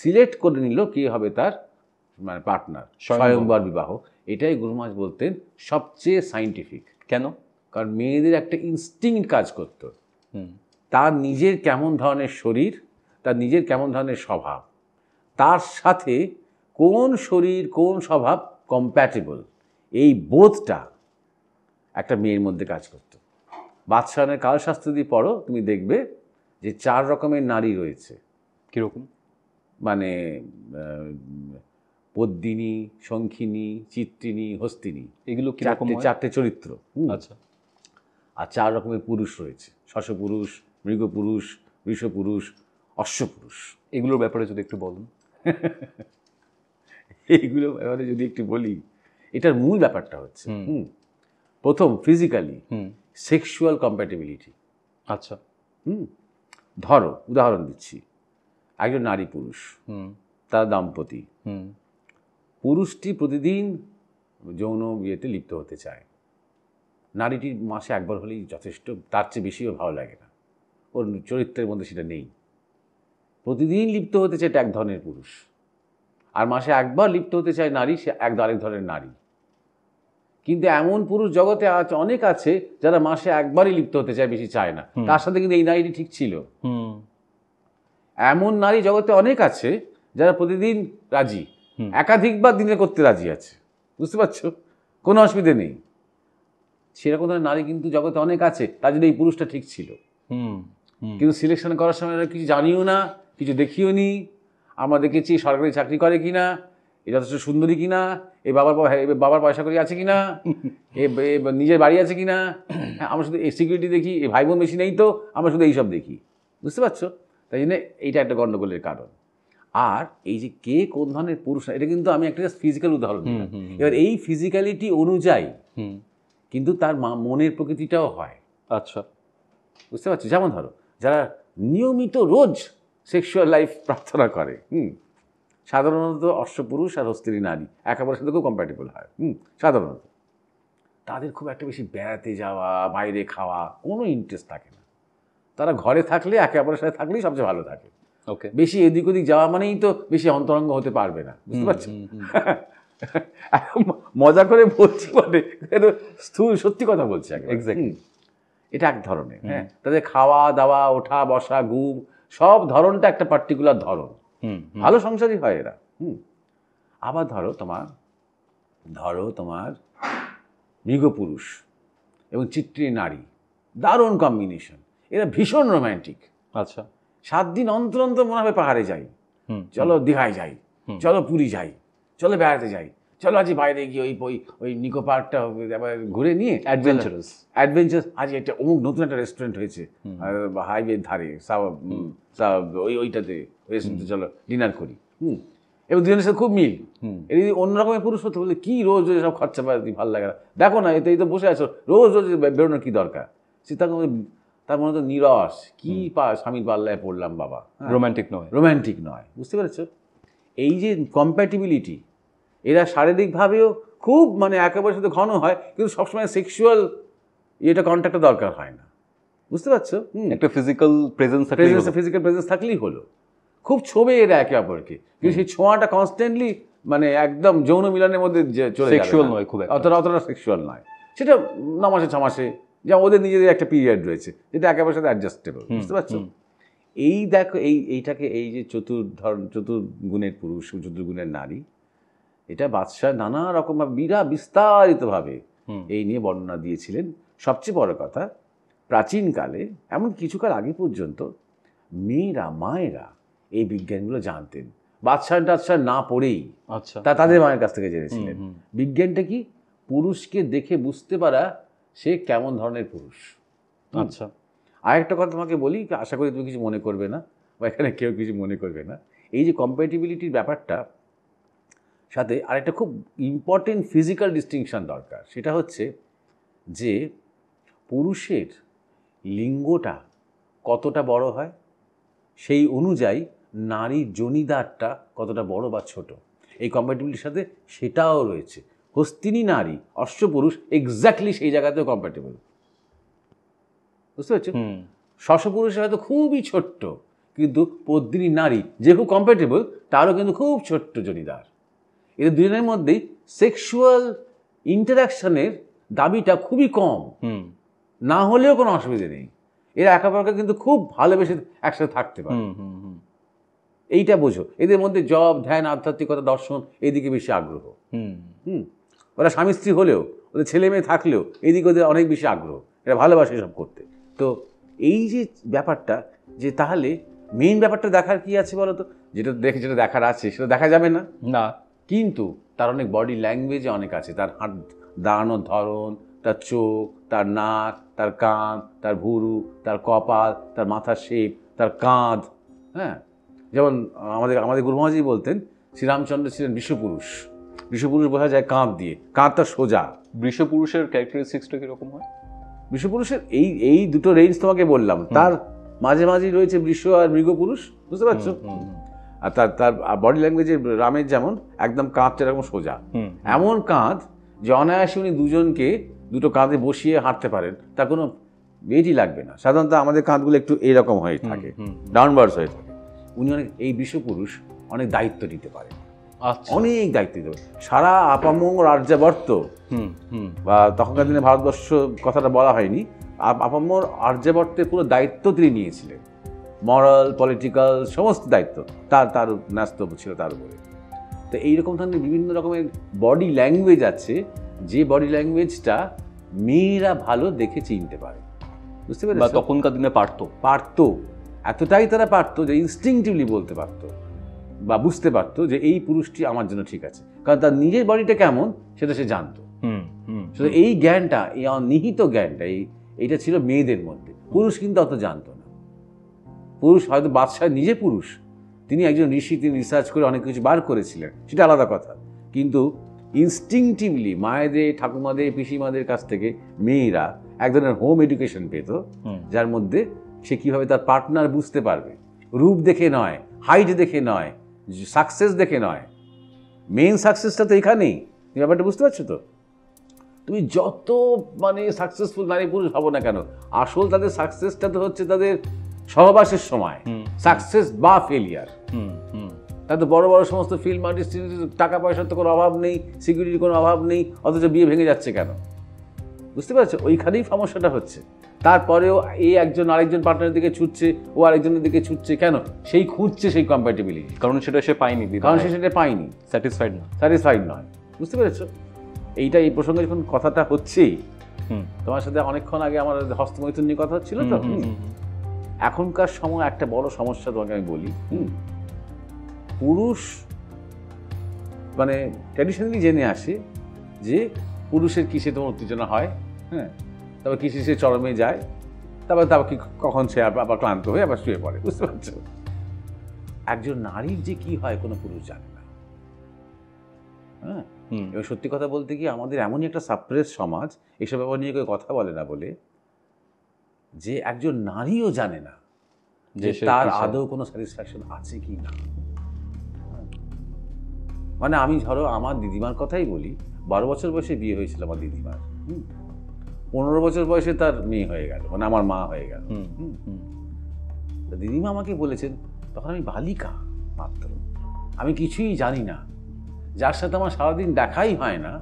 সিলেক্ট করে নিল কে হবে তার মানে পার্টনার, স্বয়ংবর বিবাহ। এটাই গুরু মহারাজ বলতেন সবচেয়ে সাইন্টিফিক। কেন? কারণ মেয়েদের একটা ইনস্টিংক্ট কাজ করতো, তার নিজের কেমন ধরনের শরীর, তার নিজের কেমন ধরনের স্বভাব, তার সাথে কোন শরীর কোন স্বভাব কম্প্যাটেবল, এই বোধটা একটা মেয়ের মধ্যে কাজ করতো। বাদশাহের কালশাস্ত্র দিয়ে পড়ো, তুমি দেখবে যে 4 রকমের নারী রয়েছে। কীরকম? মানে পদ্মিনী, শঙ্খিনী, চিত্রিণী, হস্তিনী, এগুলো চারটে চরিত্র। আচ্ছা। আর 4 রকমের পুরুষ রয়েছে, শশপুরুষ, মৃগপুরুষ, বৃষপুরুষ, অশ্বপুরুষ। এগুলোর ব্যাপারে যদি একটু বলুন। এইগুলো ব্যাপারে যদি একটু বলি, এটার মূল ব্যাপারটা হচ্ছে প্রথম ফিজিক্যালি সেক্সুয়াল কম্প্যাটিবিলিটি। আচ্ছা। ধরো উদাহরণ দিচ্ছি, একজন নারী পুরুষ, তার দাম্পতি, পুরুষটি প্রতিদিন যৌন বিয়েতে লিপ্ত হতে চায়, নারীটির মাসে একবার হলেই যথেষ্ট, তার চেয়ে বেশিও ভালো লাগে না, ওর চরিত্রের মধ্যে সেটা নেই। প্রতিদিন লিপ্ত হতে চায় এটা এক ধরনের পুরুষ, আর মাসে একবার লিপ্ত হতে চায় নারী, সে আরেক ধরনের নারী। কিন্তু এমন পুরুষ জগতে অনেক আছে যারা মাসে একবারই লিপ্ত হতে চায়, বেশি চায় না, তার সাথে কিন্তু এই নারীটি ঠিক ছিল। এমন নারী জগতে অনেক আছে যারা প্রতিদিন রাজি, একাধিকবার দিনে করতে রাজি আছে। বুঝতে পারছো? কোনো অসুবিধে নেই। সেরকম ধরনের নারী কিন্তু জগতে অনেক আছে, তার জন্য এই পুরুষটা ঠিক ছিল। কিন্তু সিলেকশন করার সময় কিছু জানিও না, কিছু দেখিও নি। আমরা দেখেছি সরকারি চাকরি করে কিনা, এ যথেষ্ট সুন্দরী কিনা, এ বাবার পয়সা করি আছে কিনা, এ নিজের বাড়ি আছে কিনা, আমরা শুধু এই সিকিউরিটি দেখি, এই ভাই বোন বেশি নেই তো, আমরা শুধু এইসব দেখি। বুঝতে পারছো? তাই জন্য এইটা একটা গণ্ডগোলের কারণ। আর এই যে কে কোন ধরনের পুরুষ, এটা কিন্তু আমি একটা ফিজিক্যাল উদাহরণ দিলাম। এবার এই ফিজিক্যালিটি অনুযায়ী কিন্তু তার মনের প্রকৃতিটাও হয়। আচ্ছা, বুঝতে পারছো? যেমন ধরো যারা নিয়মিত রোজ সেক্সুয়াল লাইফ প্রার্থনা করে, সাধারণত অশ্বপুরুষ আর হস্তিনী নারী একেবারে সাথে খুব কম্প্যাটেবল হয়। সাধারণত তাদের খুব একটা বেশি বেড়াতে যাওয়া, বাইরে খাওয়া কোনো ইন্টারেস্ট থাকে না। তারা ঘরে থাকলে, একে অপরের সাথে থাকলেই সবচেয়ে ভালো থাকে। ওকে, বেশি এদিক ওদিক যাওয়া মানেই তো বেশি অন্তরঙ্গ হতে পারবে না। বুঝতে পারছো? মজা করে বলছি বলে, সত্যি কথা বলছি। এক্স্যাক্টলি, এটা এক ধরনের। হ্যাঁ, তাদের খাওয়া দাওয়া, ওঠা বসা, ঘুম, সব ধরনটা একটা পার্টিকুলার ধরন। ভালো সংসারই হয় এরা। আবার ধরো তোমার মৃগপুরুষ এবং চিত্রী নারী, দারুণ কম্বিনেশন। এরা ভীষণ রোম্যান্টিক। আচ্ছা, 7 দিন অন্তর অন্তর মনে হবে পাহাড়ে যাই, চলো দীঘায় যাই, চলো পুরী যাই, চলো বেড়াতে যাই, চলো আজ বাইরে গিয়ে ওই নিকো পার্কটা ঘুরে নিয়ে অ্যাডভেঞ্চারাস। আজ একটা নতুন একটা রেস্টুরেন্ট হয়েছে হাইওয়ের ধারে, ওইটাতে রেস্টুরেন্টে চলো ডিনার করি। এবং দুজনের সাথে খুব মিল। এর যদি অন্যরকমের পুরুষ হতে বলে কি রোজ রোজ সব খরচা পাতি ভালো লাগে না, দেখো না এই তো বসে আছো, রোজ রোজ বেরোনোর কী দরকার। সে তার মনে তো নিরস, কি স্বামীর পাল্লায় পড়লাম বাবা, রোম্যান্টিক নয়। বুঝতে পেরেছো? এই যে কম্প্যাটিবিলিটি, এরা শারীরিকভাবেও খুব মানে একেবারে সাথে ঘন হয়, কিন্তু সবসময় সেক্সুয়াল এটা কন্ট্যাক্টটা দরকার হয় না। বুঝতে পারছো? একটা ফিজিক্যাল প্রেজেন্স থাকলেই হলো। খুব ছোঁবে এরা একে অপরকে, কিন্তু সেই ছোঁয়াটা কনস্ট্যান্টলি মানে একদম যৌন মিলনের মধ্যে চলে সেক্সুয়াল নয়, খুব অতটা সেক্সুয়াল নয়। সেটা 9 মাসে 6 মাসে, যেমন ওদের নিজেদের একটা পিরিয়ড রয়েছে যেটা একেবারে সাথে অ্যাডজাস্টেবল। বুঝতে পারছো? এই দেখো এইটাকে এই যে চতুর্গুণের পুরুষ চতুর্গুণের নারী, এটা বাদশাহ নানা রকম বিস্তারিতভাবে এই নিয়ে বর্ণনা দিয়েছিলেন। সবচেয়ে বড় কথা, প্রাচীনকালে এমন কিছুকাল আগে পর্যন্ত মায়েরা এই বিজ্ঞানগুলো জানতেন, বাদশাহ না পড়েই আচ্ছা তাদের মায়ের কাছ থেকে জেনেছিলেন। বিজ্ঞানটা কি? পুরুষকে দেখে বুঝতে পারা সে কেমন ধরনের পুরুষ। আচ্ছা, আরেকটা কথা তোমাকে বলি, আশা করি তুমি কিছু মনে করবে না, বা এখানে কেউ কিছু মনে করবে না। এই যে কম্প্যাটিবিলিটির ব্যাপারটা সাথে আরেকটা খুব ইম্পর্টেন্ট ফিজিক্যাল ডিস্টিংশন দরকার। সেটা হচ্ছে যে পুরুষের লিঙ্গটা কতটা বড় হয়, সেই অনুযায়ী নারীর জনিদারটা কতটা বড় বা ছোট, এই কম্প্যাটিবিলিটির সাথে সেটাও রয়েছে। হস্তিনী নারী অশ্বপুরুষ এক্স্যাক্টলি সেই জায়গাতেও কম্প্যাটেবল, বুঝতে পারছো? শশপুরুষের হয়তো খুবই ছোট্ট, কিন্তু পদ্মিনী নারী যে খুব কম্প্যাটেবল তারও কিন্তু খুব ছোট্ট জনিদার। এদের দুজনের মধ্যেই সেক্সুয়াল ইন্টারাকশনের দাবিটা খুবই কম, না হলেও কোনো অসুবিধে নেই। এরা একে অপরকে কিন্তু খুব ভালোবেসে একসাথে থাকতে পারে। এইটা বোঝো, এদের মধ্যে জব, ধ্যান, আধ্যাত্মিকতা, দর্শন এদিকে বেশি আগ্রহ। ওরা স্বামী স্ত্রী হলেও, ওদের ছেলে মেয়ে থাকলেও এদিকে ওদের অনেক বেশি আগ্রহ, এরা ভালোবাসে সব করতে। তো এই যে ব্যাপারটা, যে তাহলে মেইন ব্যাপারটা দেখার কি আছে বলো তো? যেটা দেখার আছে সেটা দেখা যাবে না, কিন্তু তার অনেক বডি ল্যাঙ্গুয়েজে অনেক আছে। তার হাত দাঁড়ানোর ধরন, তার চোখ, তার নাক, তার কান, তার ভুরু, তার কপাল, তার মাথার শেপ, তার কাঁধ। হ্যাঁ, যেমন আমাদের গুরু মহারাজ বলতেন শ্রীরামচন্দ্র ছিলেন বিশ্বপুরুষ। বিশ্বপুরুষ বোঝা যায় কাঁধ দিয়ে, কাঁধটা সোজা। বিশ্বপুরুষের ক্যারেক্টারিস্টিক্সটা কিরকম হয়? বিশ্বপুরুষের এই দুটো রেঞ্জ তোমাকে বললাম, তার মাঝে মাঝেই রয়েছে বৃষ আর মৃগপুরুষ, বুঝতে পারছো? আর তার বডি ল্যাঙ্গুয়েজে রামের যেমন একদম কাঁধটা এরকম সোজা, এমন কাঁধ যে অনায়াসে উনি দুটো কাঁধে বসিয়ে হাঁটতে পারেন, তার কোনো ওয়েটই লাগবে না। সাধারণত আমাদের কাঁধগুলো একটু এইরকম হয়ে থাকে, ডাউনওয়ার্ডস হয়ে থাকে। উনি এই বিশ্বপুরুষ অনেক দায়িত্ব নিতে পারেন, অনেক দায়িত্ব দিতে পারেন। সারা আপামর আর্যাবর্ত, বা তখনকার দিনে ভারতবর্ষ কথাটা বলা হয়নি, আপামর আর্যাবর্তের পুরো দায়িত্ব তিনি নিয়েছিলেন। মরাল, পলিটিক্যাল সমস্ত দায়িত্ব তার ন্যস্ত ছিল তার উপরে। তো এইরকম ধরনের বিভিন্ন রকমের বডি ল্যাঙ্গুয়েজ আছে, যে বডি ল্যাঙ্গুয়েজটা মেয়েরা ভালো দেখে চিনতে পারে, বুঝতে পারছো? তখনকার দিনে পারতো, এতটাই তারা পারতো যে ইনস্টিংটিভলি বলতে পারতো বা বুঝতে পারতো যে এই পুরুষটি আমার জন্য ঠিক আছে, কারণ তার নিজের বডিটা কেমন সেটা সে জানতো। এই জ্ঞানটা, এই নিহিত জ্ঞানটা এইটা ছিল মেয়েদের মধ্যে। পুরুষ কিন্তু অত জানতো না। পুরুষ হয়তো বাদশাহ নিজে পুরুষ, তিনি একজন ঋষি, তিনি রিসার্চ করে অনেক কিছু বার করেছিলেন, সেটা আলাদা কথা। কিন্তু ইনস্টিংটিভলি মায়েদের, ঠাকুমাদের, পিসিমাদের কাছ থেকে মেয়েরা এক ধরনের হোম এডুকেশন পেত, যার মধ্যে সে কীভাবে তার পার্টনার বুঝতে পারবে। রূপ দেখে নয়, হাইট দেখে নয়, সাকসেস দেখে নয়। মেইন সাকসেসটা তো এখানেই, তুমি ব্যাপারটা বুঝতে পারছো তো? তুমি যত সাকসেসফুল নারী পুরুষ ভাবো না কেন, আসল তাদের সাকসেসটা তো হচ্ছে তাদের সহবাসের সময়, সাকসেস বা ফেলিয়ার। তাদের বড় বড় সমস্ত ফিল্ম আর্টিস্ট, টাকা পয়সার তো কোনো অভাব নেই, সিকিউরিটির কোনো অভাব নেই, অথচ বিয়ে ভেঙে যাচ্ছে কেন? বুঝতে পারছো? ওইখানেই সমস্যাটা হচ্ছে। তারপরেও এই একজন আরেকজন পার্টনারের দিকে ছুটছে, ও আরেকজনের দিকে ছুটছে কেন? সেই খুঁজছে সেই কম্প্যাটিবিলিটি, কারণ সেটা সে পায়নি, সেটা পায়নি, স্যাটিসফাইড নয়। বুঝতে পেরেছো? এই প্রসঙ্গে যখন কথাটা হচ্ছেই, তোমার সাথে অনেকক্ষণ আগে আমার হস্তমৈথুন নিয়ে কথা হচ্ছিল তো, এখনকার সময় একটা বড় সমস্যা তোমাকে আমি বলি। পুরুষ ট্র্যাডিশনালি জেনে আসে যে পুরুষের কিসে তোমার উত্তেজনা হয়, হ্যাঁ, তারপর কিসে সে চরমে যায়, তারপর কখন সে আবার ক্লান্ত হয়ে আবার শুয়ে পড়ে। বুঝতে পারছো? একজন নারীর যে কি হয় কোনো পুরুষ জানে না। হ্যাঁ, এবার সত্যি কথা বলতে কি, আমাদের এমনই একটা সাপ্রেস সমাজ, এসব ব্যাপার নিয়ে কেউ কথা বলে না বলে, যে একজন নারীও জানে না যে তার আদৌ কোনো স্যাটিসফ্যাকশন আছে কি না। আমি ধরো আমার দিদিমার কথাই বলি, 12 বছর বয়সে বিয়ে হয়েছিল আমার দিদিমার, 15 বছর বয়সে তার মেয়ে হয়ে গেল, আমার মা হয়ে গেল। দিদিমা আমাকে বলেছেন, তখন আমি বালিকা মাত্র, আমি কিছুই জানি না, যার সাথে আমার সারাদিন দেখাই হয় না,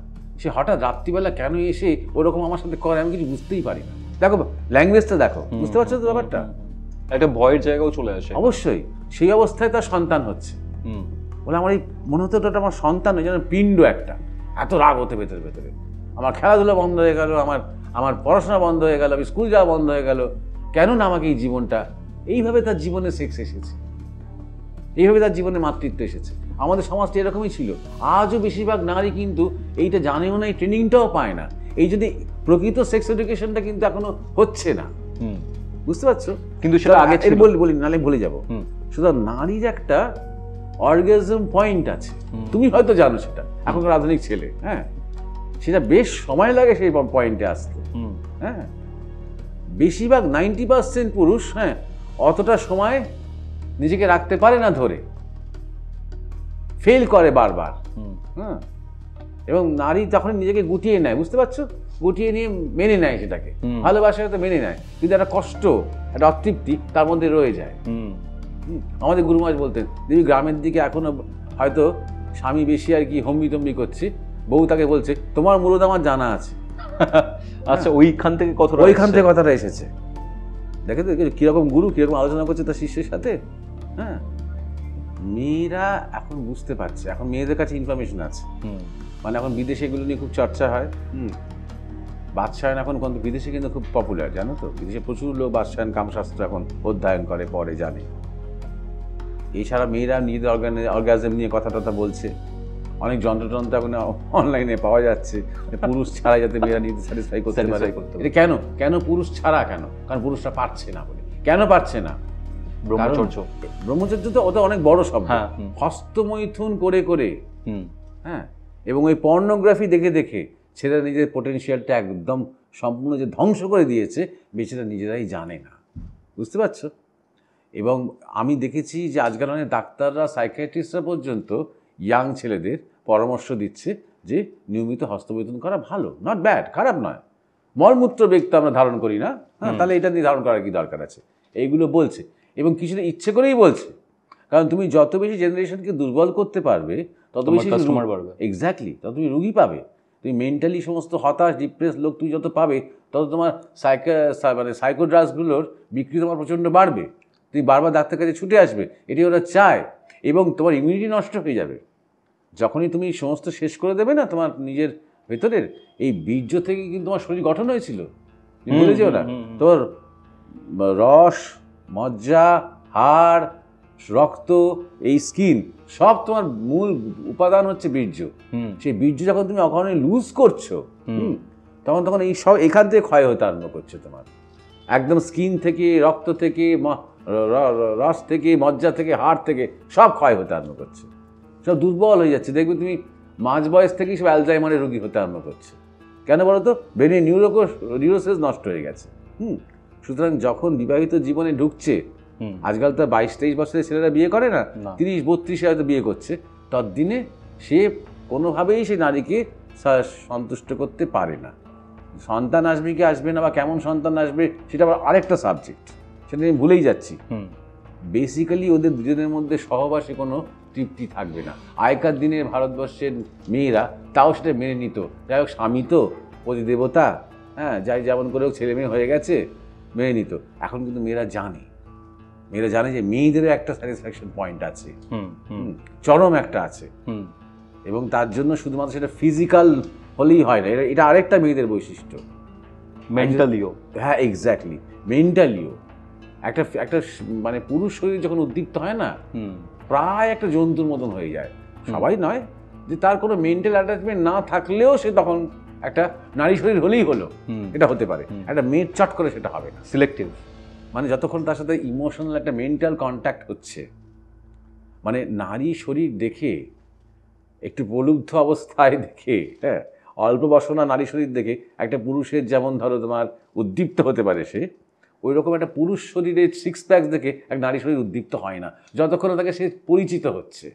সে হঠাৎ রাত্রিবেলা কেন এসে ওরকম আমার সাথে করে আমি কিছু বুঝতেই পারি না। দেখো ল্যাঙ্গুয়েজটা দেখো, বুঝতে পারছো তো ব্যাপারটা? একটা ভয়ের জায়গাও চলে আসে। অবশ্যই সেই অবস্থায় তার সন্তান হচ্ছে, বলে আমার এই মনে হতো ওটা আমার সন্তান ওই জন্য পিণ্ড একটা, এত রাগ হতে ভেতরে ভেতরে, আমার খেলাধুলা বন্ধ হয়ে গেল, আমার পড়াশোনা বন্ধ হয়ে গেল, আমি স্কুল যাওয়া বন্ধ হয়ে গেল, কেন না আমাকে এই জীবনটা। এইভাবে তার জীবনে সেক্স এসেছে, এইভাবে তার জীবনে মাতৃত্ব এসেছে। আমাদের সমাজটা এরকমই ছিল। আজও বেশিরভাগ নারী কিন্তু এইটা জানেও না, এই ট্রেনিংটাও পায় না। এই যদি প্রকৃত সেক্স এডুকেশনটা কিন্তু এখনো হচ্ছে না, বুঝতে পারছো? কিন্তু সেটা আগে ছিল। বলি নালে ভুলে যাবো। সুতরাং নারীর একটা অর্গাজম পয়েন্ট আছে, তুমি হয়তো জানো সেটা, এখনকার আধুনিক ছেলে, হ্যাঁ, সেটা বেশ সময় লাগে সেই পয়েন্টে আসতে। হ্যাঁ, বেশিরভাগ 90% পুরুষ, হ্যাঁ, অতটা সময় নিজেকে রাখতে পারে না ধরে, ফেল করে বারবার। হ্যাঁ, এবং নারী যখন নিজেকে গুটিয়ে নেয়, বুঝতে পারছো, গুটিয়ে নিয়ে মেনে নেয় সেটাকে, ভালোবাসা তো মেনে নেয়, কিন্তু একটা কষ্ট, একটা অতৃপ্তি তার মধ্যে রয়ে যায়। আমাদের গুরুমাজ বলতেন, দেখবি গ্রামের দিকে এখনো হয়তো স্বামী বেশি আর কি হম্বি তম্বি করছে, বউ তাকে বলছে তোমার মুরদ আমার জানা আছে। আচ্ছা, ওইখান থেকে কথাটা এসেছে। দেখে তো কিরকম গুরু কিরকম আলোচনা করছে তার শিষ্যের সাথে। হ্যাঁ, মেয়েরা এখন বুঝতে পারছে, এখন মেয়েদের কাছে ইনফরমেশন আছে, মানে এখন বিদেশে এগুলো নিয়ে খুব চর্চা হয়। বাদশায়ন এখন কিন্তু বিদেশে কিন্তু খুব পপুলার, জানো তো, বিদেশে প্রচুর লোক বাদশায়ন কামশাস্ত্র এখন অধ্যয়ন করে, পরে জানে। এছাড়া মেয়েরা নিজেদের অর্গাজম নিয়ে কথা টথা বলছে, অনেক যন্ত্রযন্ত্র এখন অনলাইনে পাওয়া যাচ্ছে, পুরুষ ছাড়া যাতে মেয়েরা নিজে স্যাটিসফাই করতে পারে। এটা কেন পুরুষ ছাড়া, কেন? কারণ পুরুষরা পারছে না বলে। কেন পারছে না? ব্রহ্মচর্য তো ওটা অনেক বড় শব্দ, হস্তমৈথুন করে করে, হ্যাঁ, এবং ওই পর্নোগ্রাফি দেখে দেখে ছেলেরা নিজের পোটেনশিয়ালটা একদম সম্পূর্ণ যে ধ্বংস করে দিয়েছে, বেচারা নিজেরাই জানে না, বুঝতে পারছো? এবং আমি দেখেছি যে আজকাল অনেক ডাক্তাররা, সাইকিয়াট্রিস্টরা পর্যন্ত ইয়াং ছেলেদের পরামর্শ দিচ্ছে যে নিয়মিত হস্তমৈথুন করা ভালো, নট ব্যাড, খারাপ নয়। মলমূত্র বেগ তো আমরা ধারণ করি না, হ্যাঁ, তাহলে এটা নিয়ে ধারণ করার কি দরকার আছে? এইগুলো বলছে, এবং কিছুটা ইচ্ছে করেই বলছে, কারণ তুমি যত বেশি জেনারেশনকে দুর্বল করতে পারবে তত বেশি কাস্টমার বাড়বে। এক্স্যাক্টলি, তত তুমি রুগী পাবে, তুমি মেন্টালি সমস্ত হতাশ ডিপ্রেস লোক তুমি যত পাবে, তত তোমার সাইকো ড্রাগসগুলোর বিক্রি তোমার প্রচণ্ড বাড়বে, তুমি বারবার ডাক্তারের কাছে ছুটে আসবে, এটি ওরা চায়, এবং তোমার ইমিউনিটি নষ্ট হয়ে যাবে। যখনই তুমি সমস্ত শেষ করে দেবে না তোমার নিজের ভেতরের, এই বীর্য থেকে কিন্তু তোমার শরীর গঠন হয়েছিল, বলে যে ওরা তোর রস, মজ্জা, হাড়, রক্ত, এই স্কিন, সব তোমার মূল উপাদান হচ্ছে বীর্য। সেই বীর্য যখন তুমি অকারণে লুজ করছো, তখন এই সব এখান থেকে ক্ষয় হতে আরম্ভ করছে তোমার, একদম স্কিন থেকে, রক্ত থেকে, রস থেকে, মজ্জা থেকে, হাড় থেকে সব ক্ষয় হতে আরম্ভ করছে, সব দুর্বল হয়ে যাচ্ছে। দেখবে তুমি মাঝ বয়স থেকেই সব অ্যালজাইমারের রোগী হতে আরম্ভ করছে। কেন বলো তো? ব্রেনের নিউরোসেস নষ্ট হয়ে গেছে। সুতরাং যখন বিবাহিত জীবনে ঢুকছে, আজকাল তো 22-23 বছরের ছেলেরা বিয়ে করে না, 30-32 হয়তো বিয়ে করছে, ততদিনে সে কোনোভাবেই সে নারীকে সন্তুষ্ট করতে পারে না। সন্তান আসবে কি আসবে না, বা কেমন সন্তান আসবে, সেটা আবার আরেকটা সাবজেক্ট, সেটা আমি ভুলেই যাচ্ছি। বেসিক্যালি ওদের দুজনের মধ্যে সহবাসে কোনো তৃপ্তি থাকবে না। আগেকার দিনের ভারতবর্ষের মেয়েরা তাও সেটা মেনে নিত, যাই হোক স্বামী তো অধিদেবতা, হ্যাঁ, যাই যেমন করেও ছেলে মেয়ে হয়ে গেছে, মেনে নিত। এখন কিন্তু মেয়েরা জানে যে মেয়েদেরও একটা স্যাটিসফ্যাকশন পয়েন্ট আছে, চরম একটা আছে, এবং তার জন্য শুধুমাত্র সেটা ফিজিক্যাল হলেই হয় না, এটা আরেকটা মেয়েদের বৈশিষ্ট্য, মেন্টালিও। হ্যাঁ, এক্স্যাক্টলি, মেন্টালিও। একটা মানে পুরুষ শরীর যখন উদ্দীপ্ত হয় না, প্রায় একটা জন্তুর মতন হয়ে যায়। সবাই নয়, যে তার কোনো মেন্টাল অ্যাটাচমেন্ট না থাকলেও সে তখন একটা নারী শরীর হলেই হলো, এটা হতে পারে। একটা মেয়ের চট করে সেটা হবে না, সিলেক্টিভ, মানে যতক্ষণ তার সাথে ইমোশনাল একটা মেন্টাল কন্ট্যাক্ট হচ্ছে, মানে নারী শরীর দেখে, একটু প্রলুব্ধ অবস্থায় দেখে, হ্যাঁ, অল্প বসনা নারী শরীর দেখে একটা পুরুষের যেমন ধরো তোমার উদ্দীপ্ত হতে পারে, সে ওই রকম একটা পুরুষ শরীরের 6 প্যাক দেখে এক নারী শরীর উদ্দীপ্ত হয় না, যতক্ষণ তাকে সে পরিচিত হচ্ছে,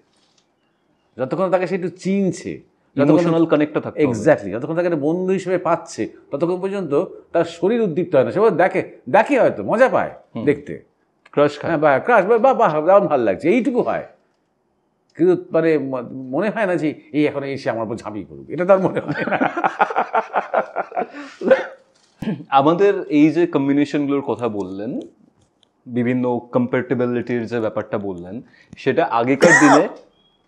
যতক্ষণ তাকে সে একটু চিনছে, ইমোশনাল কানেক্টটা থাকে। এক্স্যাক্টলি, যতক্ষণ তাকে একটা বন্ধু হিসেবে পাচ্ছে, ততক্ষণ পর্যন্ত তার শরীর উদ্দীপ্ত হয় না। সে দেখে হয়তো মজা পায় দেখতে, ক্রাশ খায়, বা ক্রাশ, বা যেমন ভালো লাগছে, এইটুকু হয়, কিন্তু মানে মনে হয় না যে এই এখন এসে আমার উপর ঝাঁপিয়ে পড়ুক, এটা তার মনে হয় না। আমাদের এই যে কম্বিনেশনগুলোর কথা বললেন, বিভিন্ন কম্প্যাটেবিলিটির যে ব্যাপারটা বললেন, সেটা আগেকার দিনে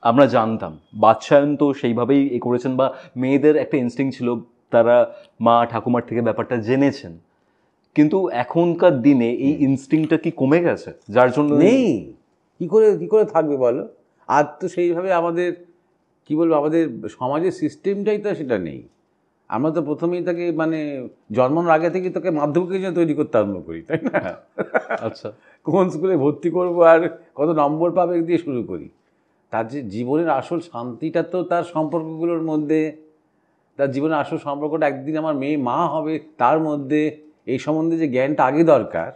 আমরা জানতাম, বাদশায়ন তো সেইভাবেই এ করেছেন, বা মেয়েদের একটা ইনস্টিংক্ট ছিল, তারা মা ঠাকুমার থেকে ব্যাপারটা জেনেছেন। কিন্তু এখনকার দিনে এই ইনস্টিংক্টটা কি কমে গেছে, যার জন্য নেই? কি করে থাকবে বলো? আর তো সেইভাবে আমাদের কি বলবো, আমাদের সমাজের সিস্টেমটাই তো সেটা নেই। আমরা তো প্রথমেই তাকে মানে জন্মানোর আগে থেকে তোকে মাধ্যমিকের জন্য তৈরি করতে আরম্ভ করি, তাই না? আচ্ছা, কোন স্কুলে ভর্তি করবো আর কত নম্বর পাবে দিয়ে শুরু করি। তার যে জীবনের আসল শান্তিটা তো তার সম্পর্কগুলোর মধ্যে, তার জীবনের আসল সম্পর্কটা একদিন আমার মেয়ে মা হবে তার মধ্যে, এই সম্বন্ধে যে জ্ঞানটা আগে দরকার,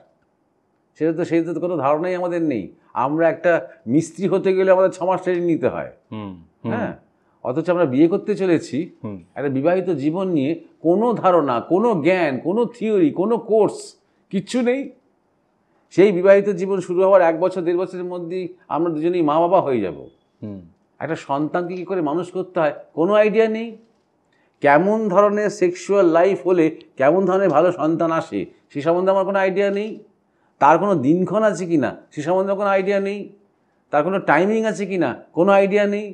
সেটা তো কোনো ধারণাই আমাদের নেই। আমরা একটা মিস্ত্রি হতে গেলে আমাদের 6 মাস ট্রেনিং নিতে হয়, হ্যাঁ, অথচ আমরা বিয়ে করতে চলেছি, একটা বিবাহিত জীবন নিয়ে কোনো ধারণা, কোনো জ্ঞান, কোনো থিওরি, কোনো কোর্স কিচ্ছু নেই। সেই বিবাহিত জীবন শুরু হওয়ার 1 বছর 1.5 বছরের মধ্যেই আমরা দুজনেই মা বাবা হয়ে যাব। একটা সন্তানকে কী করে মানুষ করতে হয় কোনো আইডিয়া নেই। কেমন ধরনের সেক্সুয়াল লাইফ হলে কেমন ধরনের ভালো সন্তান আসে সে সম্বন্ধে আমার কোনো আইডিয়া নেই। তার কোনো দিনক্ষণ আছে কি না সে সম্বন্ধে কোনো আইডিয়া নেই। তার কোনো টাইমিং আছে কি না কোনো আইডিয়া নেই।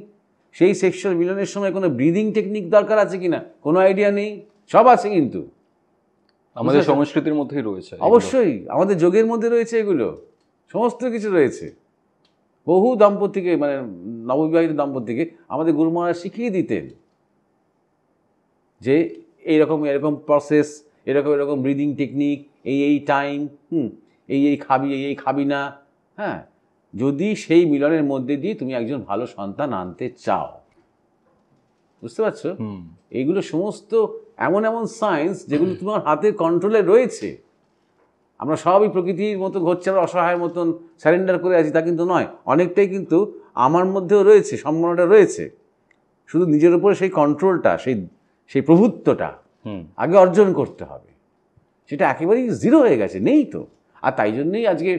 সেই সেক্সুয়াল মিলনের সময় কোনো ব্রিদিং টেকনিক দরকার আছে কি না কোনো আইডিয়া নেই। সব আছে কিন্তু আমাদের সংস্কৃতির মধ্যেই রয়েছে, অবশ্যই আমাদের যোগের মধ্যে রয়েছে, এগুলো সমস্ত কিছু রয়েছে। বহু দম্পতিকে মানে নববিবাহিত দম্পতিকে আমাদের গুরু মহারাজ শিখিয়ে দিতেন যে এরকম প্রসেস, এরকম ব্রিদিং টেকনিক, এই টাইম, এই খাবি না, হ্যাঁ, যদি সেই মিলনের মধ্যে দিয়ে তুমি একজন ভালো সন্তান আনতে চাও। বুঝতে পারছো? এইগুলো সমস্ত এমন সায়েন্স যেগুলো তোমার হাতের কন্ট্রোলে রয়েছে। আমরা সবই প্রকৃতির মতো ঘটছে, আমরা অসহায়ের মতন স্যারেন্ডার করে আছি তা কিন্তু নয়। অনেকটাই কিন্তু আমার মধ্যেও রয়েছে, সম্ভাবনাটা রয়েছে। শুধু নিজের উপরে সেই কন্ট্রোলটা, সেই প্রভুত্বটা আগে অর্জন করতে হবে। সেটা একেবারেই জিরো হয়ে গেছে, নেই তো। আর তাই জন্যই আজকে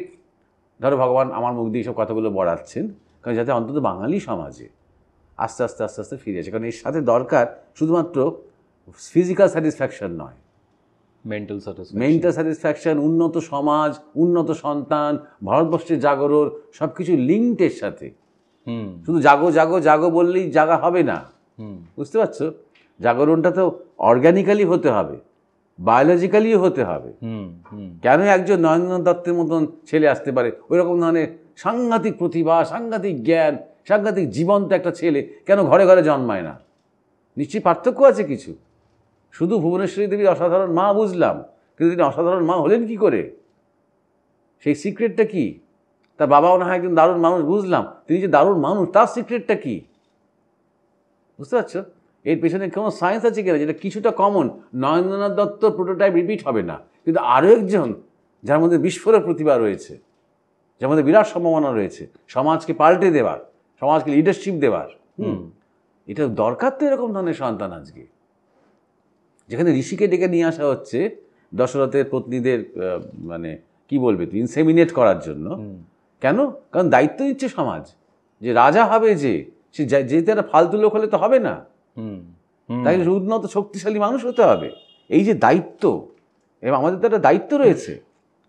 ধরো ভগবান আমার মুখ দিয়ে সব কথাগুলো বলাচ্ছেন, কারণ যাতে অন্তত বাঙালি সমাজে আস্তে আস্তে ফিরে আসে। কারণ এর সাথে দরকার শুধুমাত্র ফিজিক্যাল স্যাটিসফ্যাকশন নয়, মেন্টাল স্যাটিসফ্যাকশন, উন্নত সমাজ, উন্নত সন্তান, ভারতবর্ষের জাগরণ, সব কিছু লিঙ্কডের সাথে। শুধু জাগো জাগো জাগো বললেই জাগা হবে না, বুঝতে পারছো? জাগরণটা তো অর্গ্যানিক্যালি হতে হবে, বায়োলজিক্যালিও হতে হবে। কেন একজন নরেন্দ্রনাথ দত্তের মতন ছেলে আসতে পারে, ওই রকম ধরনের সাংঘাতিক প্রতিভা, সাংঘাতিক জ্ঞান, সাংঘাতিক জীবন্ত একটা ছেলে কেন ঘরে ঘরে জন্মায় না? নিশ্চয়ই পার্থক্য আছে কিছু। শুধু ভুবনেশ্বরী দেবীর অসাধারণ মা বুঝলাম, কিন্তু তিনি অসাধারণ মা হলেন কি করে? সেই সিক্রেটটা কি? তার বাবাও না হয় একজন দারুণ মানুষ বুঝলাম, তিনি যে দারুণ মানুষ তার সিক্রেটটা কি? বুঝতে পারছো? এর পেছনে কোনো সায়েন্স আছে কিনা যেটা কিছুটা common. Narendranath Dutta prototype repeat হবে না, কিন্তু আরও একজন যার মধ্যে বিস্ফোরক প্রতিভা রয়েছে, যার মধ্যে বিরাট সম্ভাবনা রয়েছে সমাজকে পাল্টে দেওয়ার, সমাজকে লিডারশিপ দেওয়ার। এটা দরকার তো এরকম ধরনের সন্তান আজকে। যেখানে ঋষিকে ডেকে নিয়ে আসা হচ্ছে দশরথের পত্নীদের মানে কি বলবে তুই ইনসেমিনেট করার জন্য। কেন? কারণ দায়িত্ব দিচ্ছে সমাজ, যে রাজা হবে যে সে যেতে একটা ফালতু লোক হলে তো হবে না, তাই উন্নত শক্তিশালী মানুষ হতে হবে। এই যে দায়িত্ব, এবং আমাদের তো একটা দায়িত্ব রয়েছে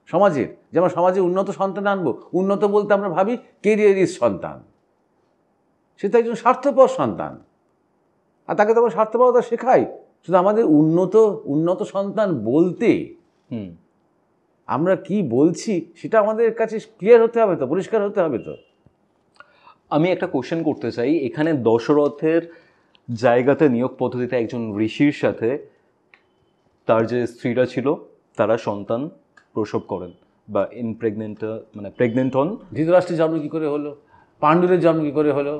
সমাজের, যে আমরা সমাজে উন্নত সন্তান আনবো। উন্নত বলতে আমরা ভাবি কেরিয়ারিস্ট সন্তান, সে তো একজন স্বার্থপর সন্তান, আর তাকে তো আমরা স্বার্থপরতা শেখাই। শুধু আমাদের উন্নত সন্তান বলতে আমরা কি বলছি সেটা আমাদের কাছে ক্লিয়ার হতে হবে তো, পরিষ্কার হতে হবে তো। আমি একটা কোশ্চেন করতে চাই, এখানে দশরথের জায়গাতে নিয়োগ পদ্ধতিতে একজন ঋষির সাথে তার যে স্ত্রীরা ছিল তারা সন্তান প্রসব করেন বা প্রেগনেন্ট হন। ধৃতরাষ্ট্রের জন্ম কি করে হলো? পাণ্ডুরের জন্ম কি করে হলো?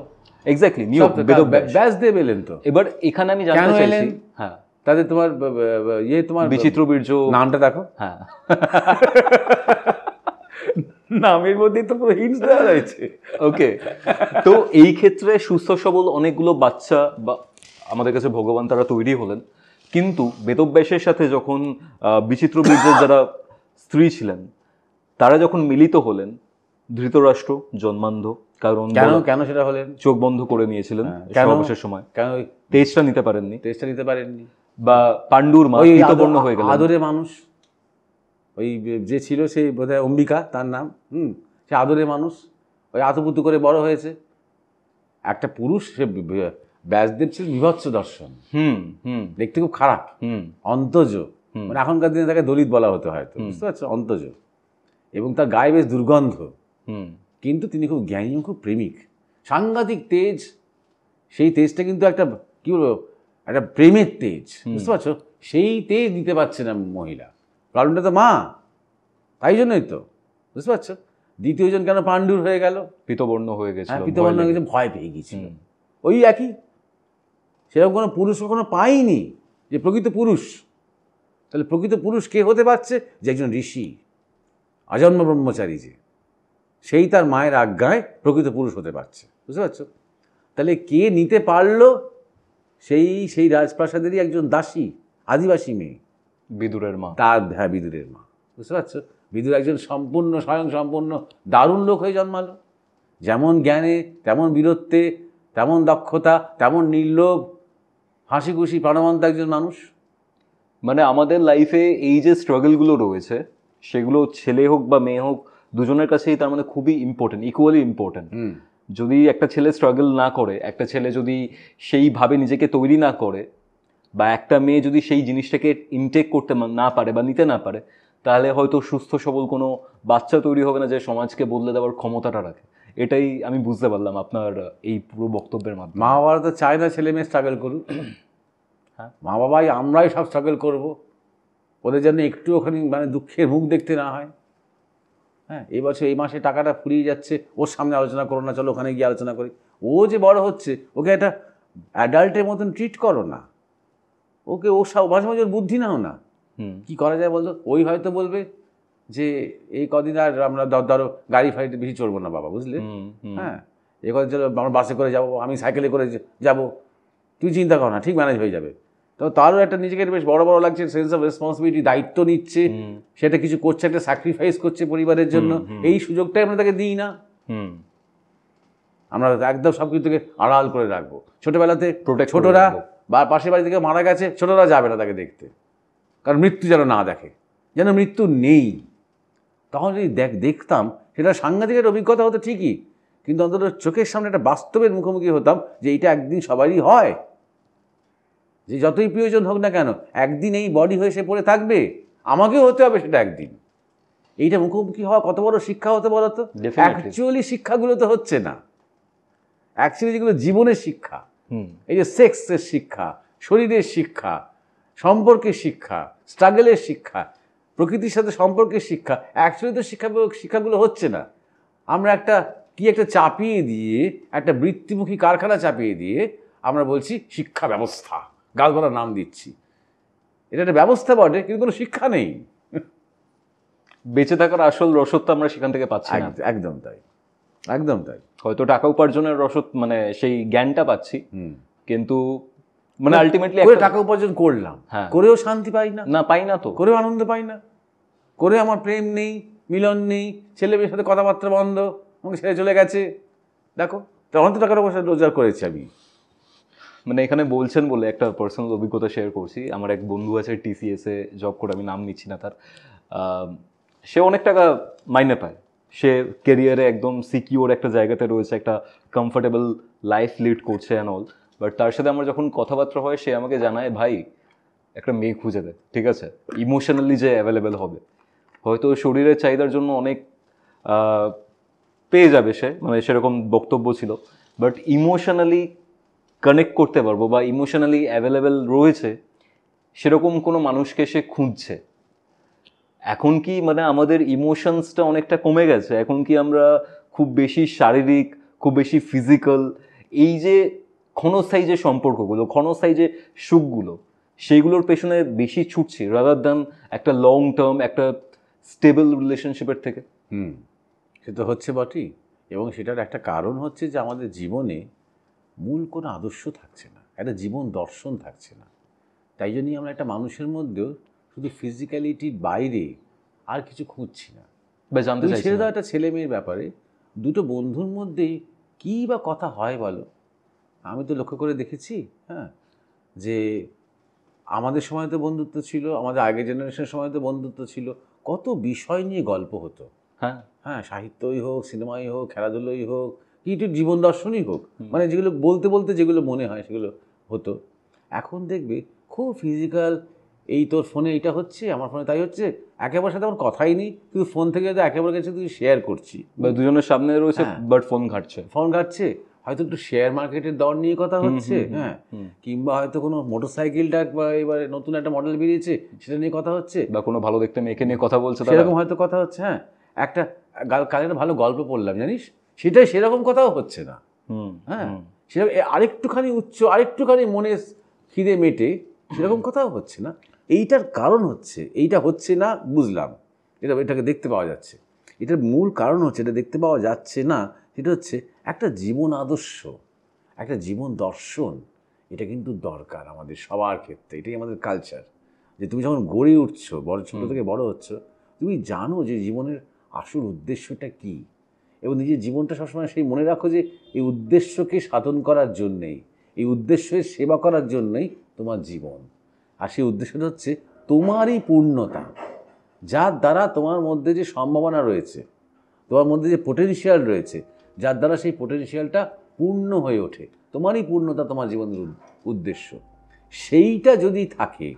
এক্স্যাক্টলি, নিয়োগ ব্যাসদেব এলেন তো। এবার এখানে আমি জানতে চাইছি, হ্যাঁ, তাদের তোমার বিচিত্র বীর্য নামটা দেখো, হ্যাঁ, নামের মধ্যেই তো পুরো হিন্টস দেওয়া রয়েছে। ওকে, তো এই ক্ষেত্রে সুস্থ সবল অনেকগুলো বাচ্চা বা আমাদের কাছে ভগবান তারা তৈরি হলেন, কিন্তু বেদব্যাসের সাথে যখন বিচিত্র বীর্যের যারা স্ত্রী ছিলেন তারা যখন মিলিত হলেন, ধৃতরাষ্ট্র জন্মান্ধ, কারণ কেন সেটা হলেন? চোখ বন্ধ করে নিয়েছিলেন সমাবেশের সময়, কেন তেজটা নিতে পারেননি, বা পাণ্ডুর মা ঋতবর্ণ হয়ে গেলেন। আদরে মানুষ, ওই যে ছিল সেই বোধহয় অম্বিকা তার নাম, সে আদরের মানুষ, ওই আতপুতু করে বড় হয়েছে। একটা পুরুষ, সে ব্যাসদেব ছিল বিভৎস দর্শন, দেখতে খুব খারাপ, অন্তজ, মানে এখনকার দিনে তাকে দলিত বলা হতো হয়তো, বুঝতে পারছো, অন্তজ, এবং তার গায়ে বেশ দুর্গন্ধ, কিন্তু তিনি খুব জ্ঞানী এবং খুব প্রেমিক, সাংঘাতিক তেজ। সেই তেজটা কিন্তু একটা কী বলবো, একটা প্রেমের তেজ, বুঝতে পারছো, সেই তেজ দিতে পারছে না মহিলা, কারণটা তো মা, তাই জন্যই তো, বুঝতে পারছো। দ্বিতীয়জন কেন পাণ্ডুর হয়ে গেল, পীতবর্ণ হয়ে গেছে, পীতবর্ণ হয়ে গেছে, ভয় পেয়ে গেছিল, ওই একই। সেরকম কোনো পুরুষ কখনো পাইনি যে প্রকৃত পুরুষ। তাহলে প্রকৃত পুরুষ কে হতে পারছে, যে একজন ঋষি, আজন্ম ব্রহ্মচারী, যে সেই তার মায়ের আজ্ঞায় প্রকৃত পুরুষ হতে পারছে, বুঝতে পারছো। তাহলে কে নিতে পারলো, সেই রাজপ্রাসাদেরই একজন দাসী, আদিবাসী মেয়ে, বিদুরের মা, তার, হ্যাঁ, বিদুরের মা, বুঝতে পারছো। বিদুর একজন সম্পূর্ণ স্বয়ং সম্পূর্ণ দারুণ লোক হয়ে জন্মালো, যেমন জ্ঞানে তেমন বীরত্বে, তেমন দক্ষতা, তেমন নির্লোভ, হাসি খুশি প্রাণবন্ত একজন মানুষ। মানে আমাদের লাইফে এই যে স্ট্রাগলগুলো রয়েছে, সেগুলো ছেলে হোক বা মেয়ে হোক, দুজনের কাছেই তার মানে খুবই ইম্পর্টেন্ট, ইকুয়ালি ইম্পর্টেন্ট। যদি একটা ছেলে স্ট্রাগল না করে, একটা ছেলে যদি সেইভাবে নিজেকে তৈরি না করে, বা একটা মেয়ে যদি সেই জিনিসটাকে ইনটেক করতে না পারে বা নিতে না পারে, তাহলে হয়তো সুস্থ সবল কোনো বাচ্চা তৈরি হবে না যে সমাজকে বদলে দেওয়ার ক্ষমতাটা রাখে। এটাই আমি বুঝতে পারলাম আপনার এই পুরো বক্তব্যের মাধ্যমে। মা বাবারা তো চায় না ছেলে মেয়ে স্ট্রাগল করুক, হ্যাঁ, মা বাবাই আমরাই সব স্ট্রাগল করব, ওদের জন্য একটু ওখানে মানে দুঃখের মুখ দেখতে না হয়। হ্যাঁ, এই বছর এই মাসে টাকাটা ফুরিয়ে যাচ্ছে, ওর সামনে আলোচনা করো না, চলো ওখানে গিয়ে আলোচনা করি। ও যে বড় হচ্ছে, ওকে একটা অ্যাডাল্টের মতন ট্রিট করো না, ওকে ও সব মাঝে মাঝে ওর বুদ্ধি নাও না। কি করা যায় বলতো, ওই হয়তো বলবে যে এই কদিন আর আমরা ধরো গাড়ি ফাড়িতে বেশি চলবো না বাবা, বুঝলে, হ্যাঁ, এ কদিন চলো আমরা বাসে করে যাবো, আমি সাইকেলে করে যাব, তুই চিন্তা কর না, ঠিক ম্যানেজ হয়ে যাবে। তো তারও একটা নিজেকে বেশ বড় বড় লাগছে, সেন্স অফ রেসপন্সিবিলিটি, দায়িত্ব নিচ্ছে, সেটা কিছু করছে, একটা স্যাক্রিফাইস করছে পরিবারের জন্য, এই সুযোগটাই আমরা তাকে দিই না। আমরা একদম সব কিছু থেকে আড়াল করে রাখবো। ছোটোবেলাতে ছোটরা বা পাশের বাড়ি থেকে মারা গেছে, ছোটরা যাবে না তাকে দেখতে, কারণ মৃত্যু যেন না দেখে, যেন মৃত্যু নেই। তখন যদি দেখতাম, সেটা সাংঘাতিক একটা অভিজ্ঞতা হতো ঠিকই, কিন্তু অন্তত চোখের সামনে একটা বাস্তবের মুখোমুখি হতাম যে এইটা একদিন সবারই হয়, যে যতই প্রিয়জন হোক না কেন, একদিন এই বডি হয়ে সে পড়ে থাকবে, আমাকেও হতে হবে সেটা একদিন। এইটা মুখোমুখি হওয়া কত বড় শিক্ষা হতে বলো তো। অ্যাকচুয়ালি শিক্ষাগুলো তো হচ্ছে না, অ্যাকচুয়ালি যেগুলো জীবনের শিক্ষা, এই যে সেক্সের শিক্ষা, শরীরের শিক্ষা, সম্পর্কের শিক্ষা, স্ট্রাগলের শিক্ষা, প্রকৃতির সাথে সম্পর্কের শিক্ষা, অ্যাকচুয়ালি তো শিক্ষাগুলো হচ্ছে না। আমরা একটা চাপিয়ে দিয়ে, একটা বৃত্তিমুখী কারখানা চাপিয়ে দিয়ে আমরা বলছি শিক্ষা ব্যবস্থা, গালগলা নাম দিচ্ছি। এটা একটা ব্যবস্থা বটে, কিন্তু কোনো শিক্ষা নেই। বেঁচে থাকার আসল রসদটা আমরা সেখান থেকে পাচ্ছি না। একদম তাই, একদম তাই। হয়তো টাকা উপার্জনের রসদ, মানে সেই জ্ঞানটা পাচ্ছি, কিন্তু মানে আলটিমেটলি টাকা উপার্জন করলাম, করেও শান্তি পাই না, পাই না, তো করেও আনন্দ পাই না, করে আমার প্রেম নেই, মিলন নেই, ছেলে মেয়ের সাথে কথাবার্তা বন্ধ, আমাকে ছেড়ে চলে গেছে। দেখো, তখন তো টাকার পয়সা রোজগার করেছি আমি। মানে এখানে বলছেন বলে একটা পার্সোনাল অভিজ্ঞতা শেয়ার করছি। আমার এক বন্ধু আছে, টিসিএসে জব করে, আমি নাম নিচ্ছি না তার। সে অনেক টাকা মাইনে পায়, সে কেরিয়ারে একদম সিকিউর একটা জায়গাতে রয়েছে, একটা কমফোর্টেবল লাইফ লিড করছে অ্যান্ড অল। বাট তার সাথে আমার যখন কথাবার্তা হয়, সে আমাকে জানায়, ভাই একটা মেয়ে খুঁজে দেয়, ঠিক আছে, ইমোশনালি যে অ্যাভেলেবেল হবে, হয়তো শরীরের চাহিদার জন্য অনেক পেয়ে যাবে সে, মানে সেরকম বক্তব্য ছিল, বাট ইমোশনালি কানেক্ট করতে পারবো বা ইমোশনালি অ্যাভেলেবেল রয়েছে সেরকম কোনো মানুষকে সে খুঁজছে। এখন কি মানে আমাদের ইমোশনসটা অনেকটা কমে গেছে? এখন কি আমরা খুব বেশি শারীরিক, খুব বেশি ফিজিক্যাল, এই যে ক্ষণস্থায়ী যে সম্পর্কগুলো, ক্ষণস্থায়ী যে সুখগুলো, সেইগুলোর পেছনে বেশি ছুটছি রাদার দ্যান একটা লং টার্ম, একটা স্টেবল রিলেশনশিপের থেকে? সে তো হচ্ছে বটেই, এবং সেটার একটা কারণ হচ্ছে যে আমাদের জীবনে মূল কোনো আদর্শ থাকছে না, একটা জীবন দর্শন থাকছে না। তাই জন্যই আমরা একটা মানুষের মধ্যেও শুধু ফিজিক্যালিটির বাইরে আর কিছু খুঁজছি না। বা জানতে চাইছি ছেড়ে দাও একটা ছেলে মেয়ের ব্যাপারে, দুটো বন্ধুর মধ্যেই কী বা কথা হয় বলো। আমি তো লক্ষ্য করে দেখেছি, হ্যাঁ, যে আমাদের সময় তো বন্ধুত্ব ছিল, আমাদের আগের জেনারেশনের সময় তো বন্ধুত্ব ছিল, কত বিষয় নিয়ে গল্প হতো। হ্যাঁ, হ্যাঁ, সাহিত্যই হোক, সিনেমাই হোক, খেলাধুলোই হোক, কি একটু জীবন দর্শনই হোক, মানে যেগুলো বলতে বলতে যেগুলো মনে হয় সেগুলো হতো। এখন দেখবে খুব ফিজিক্যাল, এই তোর ফোনে এইটা হচ্ছে, আমার ফোনে তাই হচ্ছে, একেবারে সাথে আমার কথাই নেই, তুই ফোন থেকে হয়তো একেবারে কাছে তুই শেয়ার করছি, বা দুজনের সামনে রয়েছে বাট ফোন ঘাটছে। ফোন ঘাটছে, হয়তো একটু শেয়ার মার্কেটের দর নিয়ে কথা হচ্ছে, হ্যাঁ, কিংবা হয়তো কোনো মোটরসাইকেলটা বা এবারে নতুন একটা মডেল বেরিয়েছে সেটা নিয়ে কথা হচ্ছে, বা কোনো ভালো দেখতে মেয়েকে নিয়ে কথা বলছে তারা। সেরকম হয়তো কথা হচ্ছে। হ্যাঁ, একটা কাল একটা ভালো গল্প পড়লাম জানিস, সেটাই সেরকম কথাও হচ্ছে না। হ্যাঁ, সেরকম আরেকটুখানি উচ্চ, আরেকটুখানি মনে খিদে মেটে, সেরকম কথাও হচ্ছে না। এইটার কারণ হচ্ছে, এইটা হচ্ছে না বুঝলাম, এটাকে দেখতে পাওয়া যাচ্ছে, এটার মূল কারণ হচ্ছে, এটা দেখতে পাওয়া যাচ্ছে না, সেটা হচ্ছে একটা জীবন আদর্শ, একটা জীবন দর্শন, এটা কিন্তু দরকার আমাদের সবার ক্ষেত্রে। এটাই আমাদের কালচার, যে তুমি যখন গড়ে উঠছো, ছোটো থেকে বড় হচ্ছ, তুমি জানো যে জীবনের আসল উদ্দেশ্যটা কী, এবং নিজের জীবনটা সবসময় সেই মনে রাখো যে এই উদ্দেশ্যকে সাধন করার জন্যেই, এই উদ্দেশ্যের সেবা করার জন্যই তোমার জীবন। আর সেই উদ্দেশ্যটা হচ্ছে তোমারই পূর্ণতা, যার দ্বারা তোমার মধ্যে যে সম্ভাবনা রয়েছে, তোমার মধ্যে যে পোটেনশিয়াল রয়েছে, যার দ্বারা সেই পোটেনশিয়ালটা পূর্ণ হয়ে ওঠে, তোমারই পূর্ণতা তোমার জীবনের উদ্দেশ্য। সেইটা যদি থাকে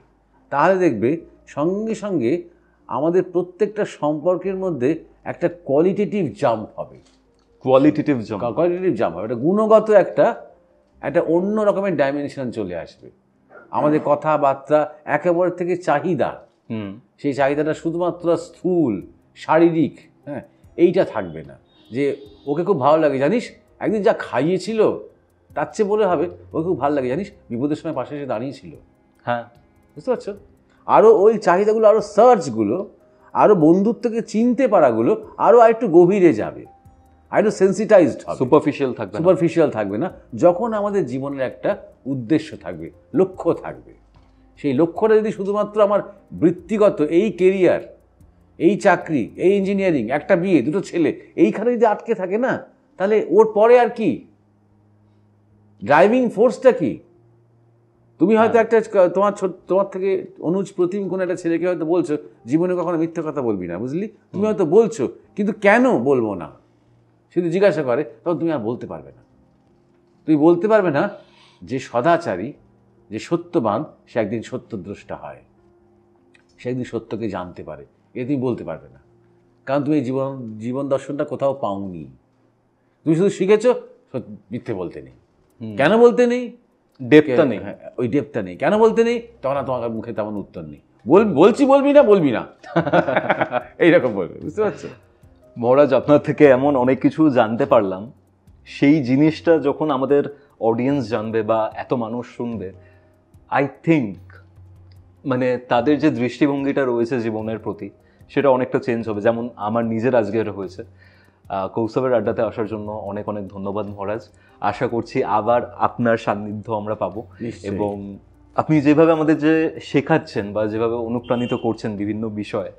তাহলে দেখবে সঙ্গে সঙ্গে আমাদের প্রত্যেকটা সম্পর্কের মধ্যে একটা কোয়ালিটেটিভ জাম্প হবে। কোয়ালিটেটিভ জাম্প হবে, একটা গুণগত একটা অন্য রকমের ডাইমেনশন চলে আসবে। আমাদের কথাবার্তা একেবারে থেকে চাহিদা, সেই চাহিদাটা শুধুমাত্র স্থূল শারীরিক, হ্যাঁ, এইটা থাকবে না, যে ওকে খুব ভালো লাগে জানিস, একদিন যা খাইয়েছিল, তার চেয়ে বলে হবে ওকে খুব ভালো লাগে জানিস, বিপদের সময় পাশে এসে দাঁড়িয়েছিল। হ্যাঁ, বুঝতে পারছো? আরও ওই চাহিদাগুলো, আরও সার্চগুলো, আরও বন্ধুত্বকে চিনতে পারাগুলো আরও আরেকটু গভীরে যাবে, আরেকটু সেন্সিটাইজড হবে, সুপারফিশিয়াল থাকবে না। যখন আমাদের জীবনের একটা উদ্দেশ্য থাকবে, লক্ষ্য থাকবে, সেই লক্ষ্যটা যদি শুধুমাত্র আমার বৃত্তিগত এই কেরিয়ার, এই চাকরি, এই ইঞ্জিনিয়ারিং, একটা বিয়ে, দুটো ছেলে, এইখানে যদি আটকে থাকে না, তাহলে ওর পরে আর কি ড্রাইভিং ফোর্সটা কি? তুমি হয়তো একটা তোমার থেকে অনুজ প্রতিম কোনো একটা ছেলেকে হয়তো বলছো জীবনে কখনো মিথ্যে কথা বলবি না, বুঝলি, তুমি হয়তো বলছো, কিন্তু কেন বলবো না শুধু জিজ্ঞাসা করে, তখন তুমি আর বলতে পারবে না। তুমি বলতে পারবে না যে সদাচারী, যে সত্যবান, সে একদিন সত্যদ্রষ্টা হয়, সে একদিন সত্যকে জানতে পারে, এ তুমি বলতে পারবে না, কারণ তুমি জীবন দর্শনটা কোথাও পাওনি। তুমি শুধু শিখেছো মিথ্যে বলতে নেই। কেন বলতে নেই? ডেপটা নেই। হ্যাঁ, ওই ডেপটা নেই। কেন বলতে নেই? তখন আর তোমার মুখে তেমন উত্তর নেই। বলবি না এইরকম বলবে, বুঝতে পারছো? মহারাজ, আপনার থেকে এমন অনেক কিছু জানতে পারলাম, সেই জিনিসটা যখন আমাদের অডিয়েন্স জানবে বা এত মানুষ শুনবে, আই থিঙ্ক মানে তাদের যে দৃষ্টিভঙ্গিটা রয়েছে জীবনের প্রতি, সেটা অনেকটা চেঞ্জ হবে। যেমন আমার নিজের আজকের হয়েছে। কৌস্তবের আড্ডাতে আসার জন্য অনেক অনেক ধন্যবাদ মহারাজ। আশা করছি আবার আপনার সান্নিধ্য আমরা পাবো, এবং আপনি যেভাবে আমাদের যে শেখাচ্ছেন বা যেভাবে অনুপ্রাণিত করছেন বিভিন্ন বিষয়ে,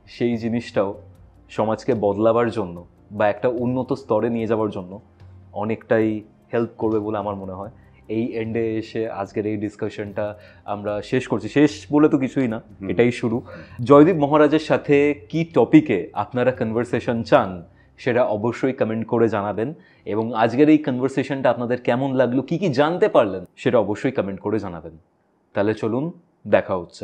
সেই জিনিসটাও সমাজকে বদলাবার জন্য বা একটা উন্নত স্তরে নিয়ে যাওয়ার জন্য অনেকটাই হেল্প করবে বলে আমার মনে হয়। এই এন্ডে এসে আজকের এই ডিসকাশনটা আমরা শেষ করছি। শেষ বলে তো কিছুই না, এটাই শুরু। জয়দীপ মহারাজের সাথে কি টপিকে আপনারা কনভারসেশন চান সেটা অবশ্যই কমেন্ট করে জানাবেন, এবং আজকের এই কনভারসেশনটা আপনাদের কেমন লাগলো, কি কি জানতে পারলেন, সেটা অবশ্যই কমেন্ট করে জানাবেন। তাহলে চলুন, দেখা হচ্ছে।